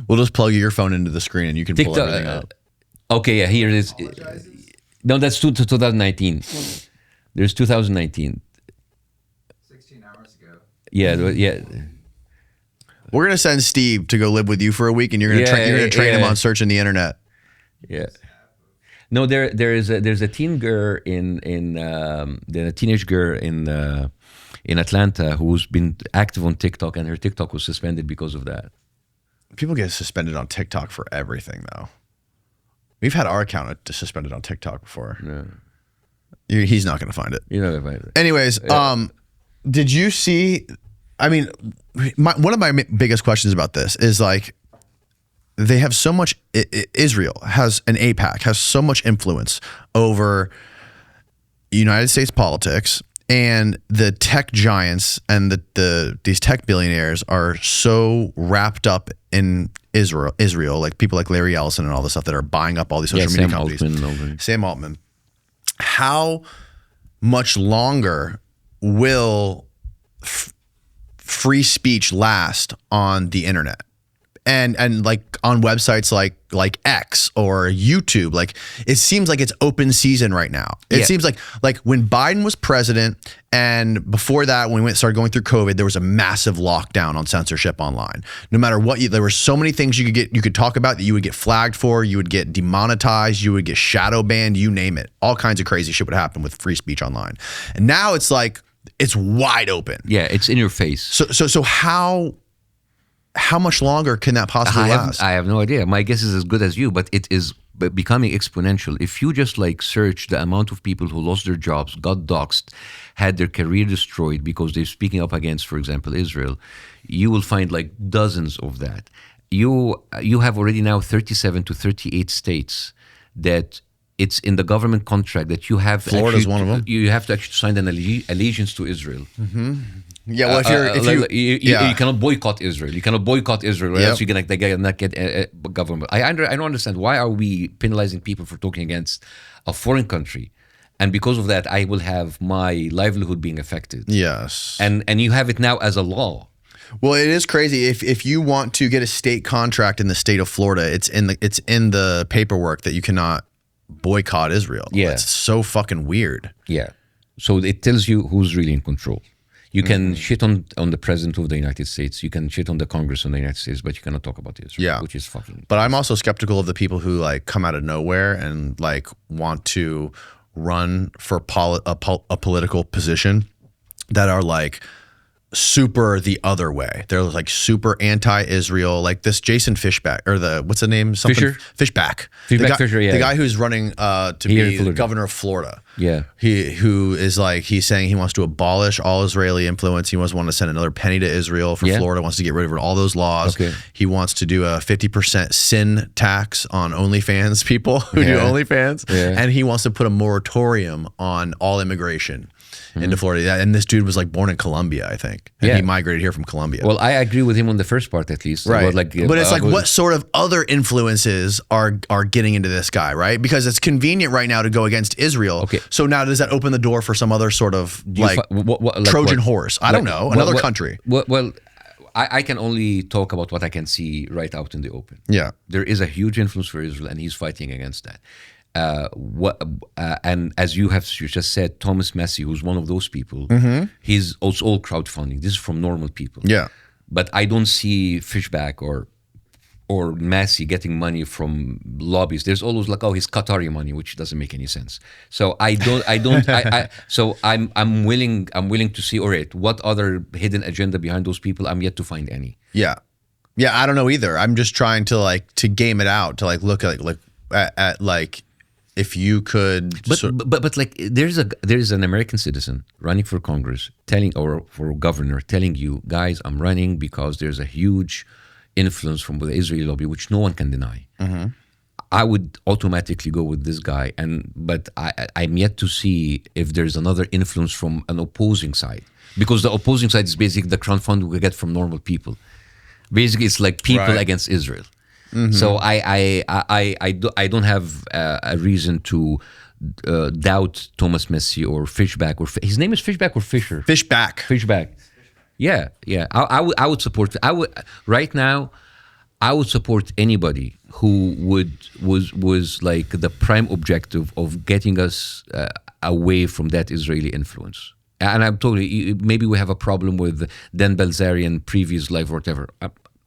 We'll just plug your phone into the screen and you can pull everything up. Okay, yeah, here it is. No, that's 2019. There's 2019. 16 hours ago. Yeah. We're gonna send Steve to go live with you for a week, and you're gonna train him on searching the internet. Yeah. No, there's a teen girl the teenage girl in Atlanta who's been active on TikTok, and her TikTok was suspended because of that. People get suspended on TikTok for everything, though. We've had our account suspended on TikTok before. No. He's not going to find it. You're not going to find it. Anyways, did you see? I mean, one of my biggest questions about this is like, they have so much. Israel has an APAC has so much influence over United States politics, and the tech giants and these tech billionaires are so wrapped up in Israel, like people like Larry Ellison and all the stuff that are buying up all these social media companies. Sam Altman. How much longer will free speech last on the internet? And like on websites like X or YouTube, like it seems like it's open season right now. It seems like when Biden was president, and before that, when we started going through COVID, there was a massive lockdown on censorship online. No matter what, there were so many things you could talk about that you would get flagged for, you would get demonetized, you would get shadow banned, you name it. All kinds of crazy shit would happen with free speech online. And now it's like it's wide open. Yeah, it's in your face. So how much longer can that possibly last? I have no idea. My guess is as good as you, but it is becoming exponential. If you just like search the amount of people who lost their jobs, got doxxed, had their career destroyed because they're speaking up against, for example, Israel, you will find like dozens of that. You have already now 37 to 38 states that it's in the government contract that you have. Florida's one of them. You have to actually sign an allegiance to Israel. Mm-hmm. Yeah, well, you cannot boycott Israel. You cannot boycott Israel, or else you're gonna not get a government. I don't understand, why are we penalizing people for talking against a foreign country, and because of that, I will have my livelihood being affected. Yes, and you have it now as a law. Well, it is crazy. If you want to get a state contract in the state of Florida, it's in the paperwork that you cannot boycott Israel. Yeah, it's so fucking weird. Yeah, so it tells you who's really in control. You can shit on the president of the United States. You can shit on the Congress of the United States, but you cannot talk about Israel, Yeah. which is fucking. But I'm also skeptical of the people who like come out of nowhere and like want to run for a political position that are like super the other way. They're like super anti-Israel, like this Jason Fishback or what's the name? Something Fishback, Fisher, yeah. The guy who's running to Here in be the Florida. governor of Florida. Yeah. He's saying he wants to abolish all Israeli influence. He wants to send another penny to Israel for Florida, wants to get rid of all those laws. Okay. He wants to do a 50% sin tax on OnlyFans people who do OnlyFans. Yeah. And he wants to put a moratorium on all immigration into Florida. And this dude was like born in Colombia, I think. And Yeah. he migrated here from Colombia. Well, I agree with him on the first part at least. Right. About, like, but it's like what sort of other influences are getting into this guy, right? Because it's convenient right now to go against Israel. Okay. So now does that open the door for some other sort of like like Trojan what? horse? I don't know. Another country. Well, I can only talk about what I can see right out in the open. Yeah. There is a huge influence for Israel, and he's fighting against that. And as you just said, Thomas Massie, who's one of those people, he's also all crowdfunding. This is from normal people. Yeah. But I don't see Fishback or Massie getting money from lobbies. There's always like, oh, his Qatari money, which doesn't make any sense. So I'm willing to see, all right, what other hidden agenda behind those people? I'm yet to find any. Yeah. Yeah. I don't know either. I'm just trying to game it out, to look at if you could, but like there's an American citizen running for Congress or for governor telling you, guys, I'm running because there's a huge influence from the Israeli lobby, which no one can deny. I would automatically go with this guy, but I'm yet to see if there's another influence from an opposing side, because the opposing side is basically the crowdfunding we get from normal people. Basically, it's like people against Israel. So I don't have a reason to doubt Thomas Massie or Fishback his name is Fishback or Fisher? Fishback. Yeah. I would support. Right now. I would support anybody who was like the prime objective of getting us away from that Israeli influence. And I'm totally, maybe we have a problem with Dan Bilzerian previous life or whatever.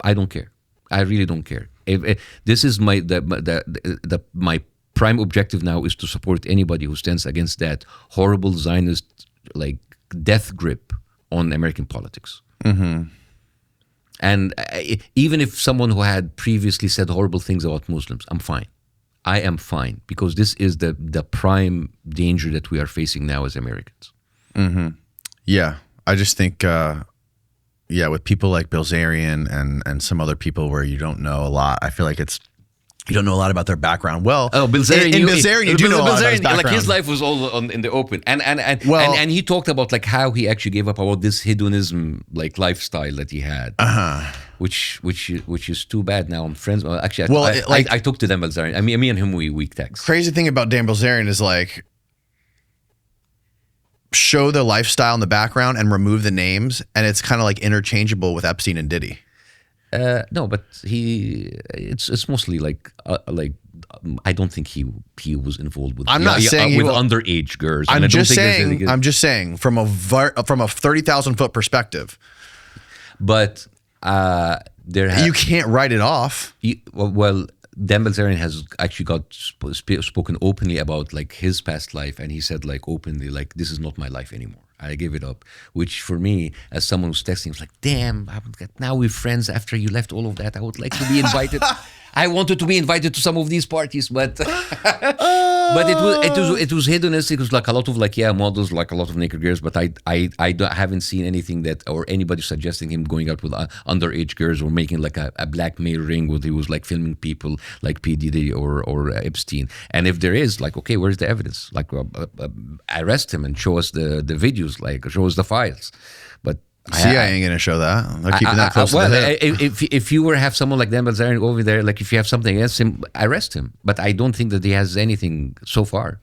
I don't care. I really don't care. If this is my prime objective now is to support anybody who stands against that horrible Zionist like death grip on American politics. And even if someone who had previously said horrible things about Muslims, I'm fine. I am fine, because this is the prime danger that we are facing now as Americans. Yeah, I just think, with people like Bilzerian and some other people where you don't know a lot, I feel like you don't know a lot about their background. Well, Bilzerian, you do know a lot about his background. Like his life was all in the open, and he talked about like how he actually gave up about this hedonism like lifestyle that he had, which is too bad. Now I'm friends. Well, actually, I talked to Dan Bilzerian. I mean, me and him we text. Crazy thing about Dan Bilzerian is like, show the lifestyle in the background and remove the names, and it's kind of like interchangeable with Epstein and Diddy. No, but it's mostly like I don't think he was involved with. I'm not saying with underage girls. I'm just saying from a 30,000 foot perspective. But you can't write it off. Well, Dan Bilzerian has actually spoken openly about like his past life, and he said like openly like, this is not my life anymore. I gave it up, which for me, as someone who's texting, was like, damn, now we're friends after you left all of that. I would like to be invited. I wanted to be invited to some of these parties, but it was hedonistic. It was like a lot of like models, like a lot of naked girls. But I haven't seen anything that or anybody suggesting him going out with underage girls or making like a blackmail ring where he was like filming people like P. Diddy or Epstein. And if there is, like, okay, where's the evidence? Like arrest him and show us the videos, like show us the files. But CIA ain't gonna show that. They're keeping that close to the hip. If you have someone like Dan Bilzerian over there, like if you have something against him, arrest him. But I don't think that he has anything so far.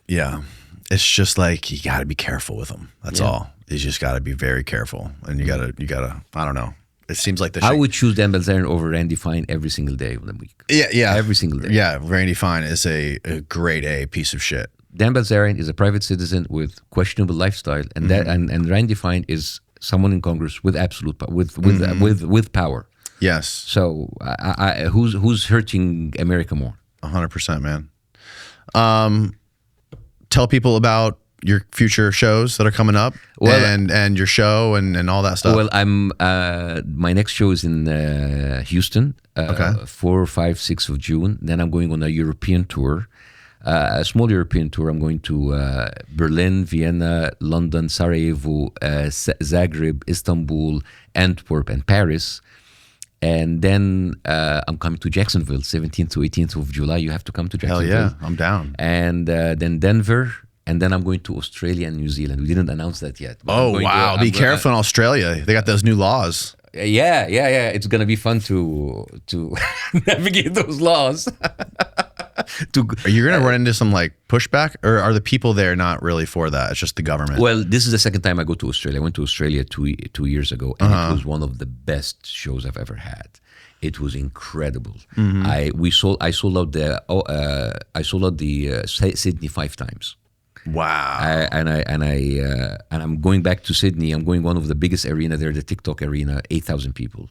Yeah, it's just like you got to be careful with him. That's all. You just got to be very careful, and you gotta. I don't know. It seems like I would choose Dan Bilzerian over Randy Fine every single day of the week. Yeah, every single day. Yeah, Randy Fine is a grade A piece of shit. Dan Bilzerian is a private citizen with questionable lifestyle, and that and Randy Fine is someone in Congress with absolute with power. Yes. So who's hurting America more? 100%, man. Tell people about your future shows that are coming up, and your show and all that stuff. Well, my next show is in Houston, 4, 5, 6 of June. Then I'm going on a European tour, a small European tour. I'm going to Berlin, Vienna, London, Sarajevo, Zagreb, Istanbul, Antwerp, and Paris. And then I'm coming to Jacksonville, 17th to 18th of July. You have to come to Jacksonville. Hell yeah, I'm down. And then Denver. And then I'm going to Australia and New Zealand. We didn't announce that yet. Oh, wow. Be careful in Australia. They got those new laws. Yeah. It's going to be fun to navigate those laws. Are you going to run into some like pushback, or are the people there not really for that? It's just the government. Well, this is the second time I go to Australia. I went to Australia two years ago, and it was one of the best shows I've ever had. It was incredible. I sold out the Sydney 5 times. Wow. And I'm going back to Sydney. I'm going one of the biggest arena there, the TikTok arena, 8,000 people.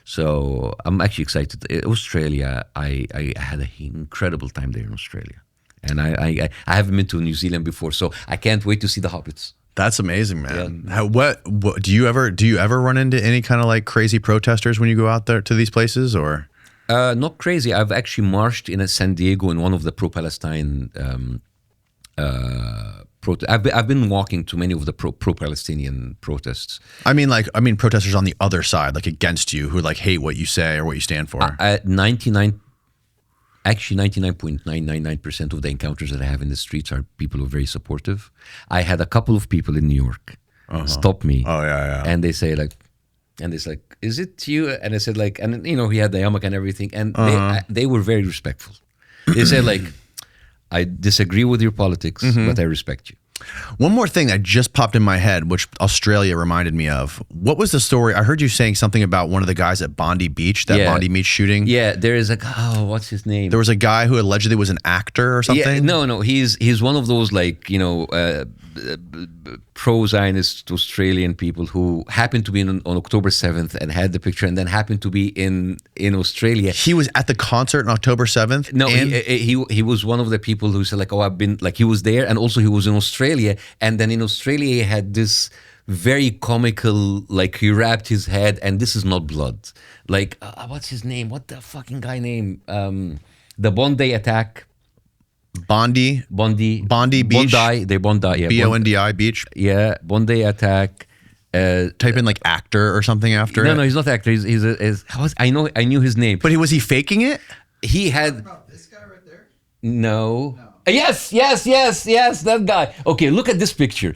So I'm actually excited. Australia, I had an incredible time there in Australia. And I haven't been to New Zealand before, so I can't wait to see the Hobbits. That's amazing, man. Yeah. What do you ever run into any kind of like crazy protesters when you go out there to these places, or? Not crazy. I've actually marched in San Diego in one of the pro-Palestine I've been walking to many of the pro-Palestinian protests. I mean protesters on the other side, like against you, who like hate what you say or what you stand for. 99.999% of the encounters that I have in the streets are people who are very supportive. I had a couple of people in New York stop me. Oh yeah. And they say like, is it you? And I said like, and he had the yarmulke and everything, and they were very respectful. They said like, I disagree with your politics, but I respect you. One more thing that just popped in my head, which Australia reminded me of. What was the story? I heard you saying something about one of the guys at Bondi Beach, Bondi Beach shooting. Yeah, there is what's his name? There was a guy who allegedly was an actor or something. Yeah, no, he's one of those like pro-Zionist Australian people who happened to be on October 7th and had the picture, and then happened to be in Australia. He was at the concert on October 7th? No, he was one of the people who said like, I've been, like he was there, and also he was in Australia, and then in Australia he had this very comical, like he wrapped his head, and this is not blood. Like, what's his name? What the fucking guy name? The Bondi attack. Bondi Beach. Bondi, yeah. Bondi Beach. Yeah, Bondi attack. Type in like actor or something after it. No, he's not actor. I knew his name. But was he faking it? He had. About this guy right there? No. Yes, that guy. Okay, look at this picture.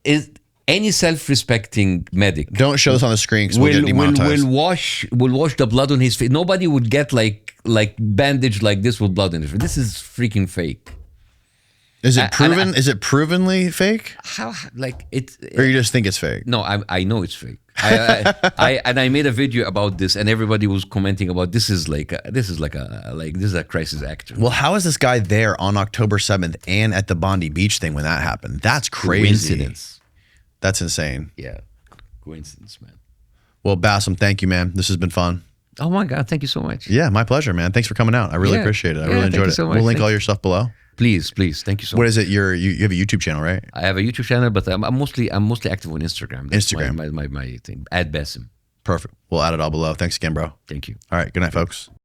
Is any self-respecting medic? Don't show this on the screen because we'll get demonetized. Will wash the blood on his face. Nobody would get like bandaged like this with blood in his face. This is freaking fake. Is it proven? Is it provenly fake? How like it? Or you just think it's fake? No, I know it's fake. I made a video about this, and everybody was commenting about this is a crisis actor. Well, how is this guy there on October 7th and at the Bondi Beach thing when that happened? That's crazy. Coincidence. That's insane. Yeah, coincidence, man. Well, Bassem, thank you, man. This has been fun. Oh my God, thank you so much. Yeah, my pleasure, man. Thanks for coming out. I really appreciate it. I really enjoyed it. So much. We'll link all your stuff below. Please, thank you so much. What is it? You have a YouTube channel, right? I have a YouTube channel, but I'm mostly active on Instagram. That's Instagram, my thing. Bassem. Perfect. We'll add it all below. Thanks again, bro. Thank you. All right. Good night, folks.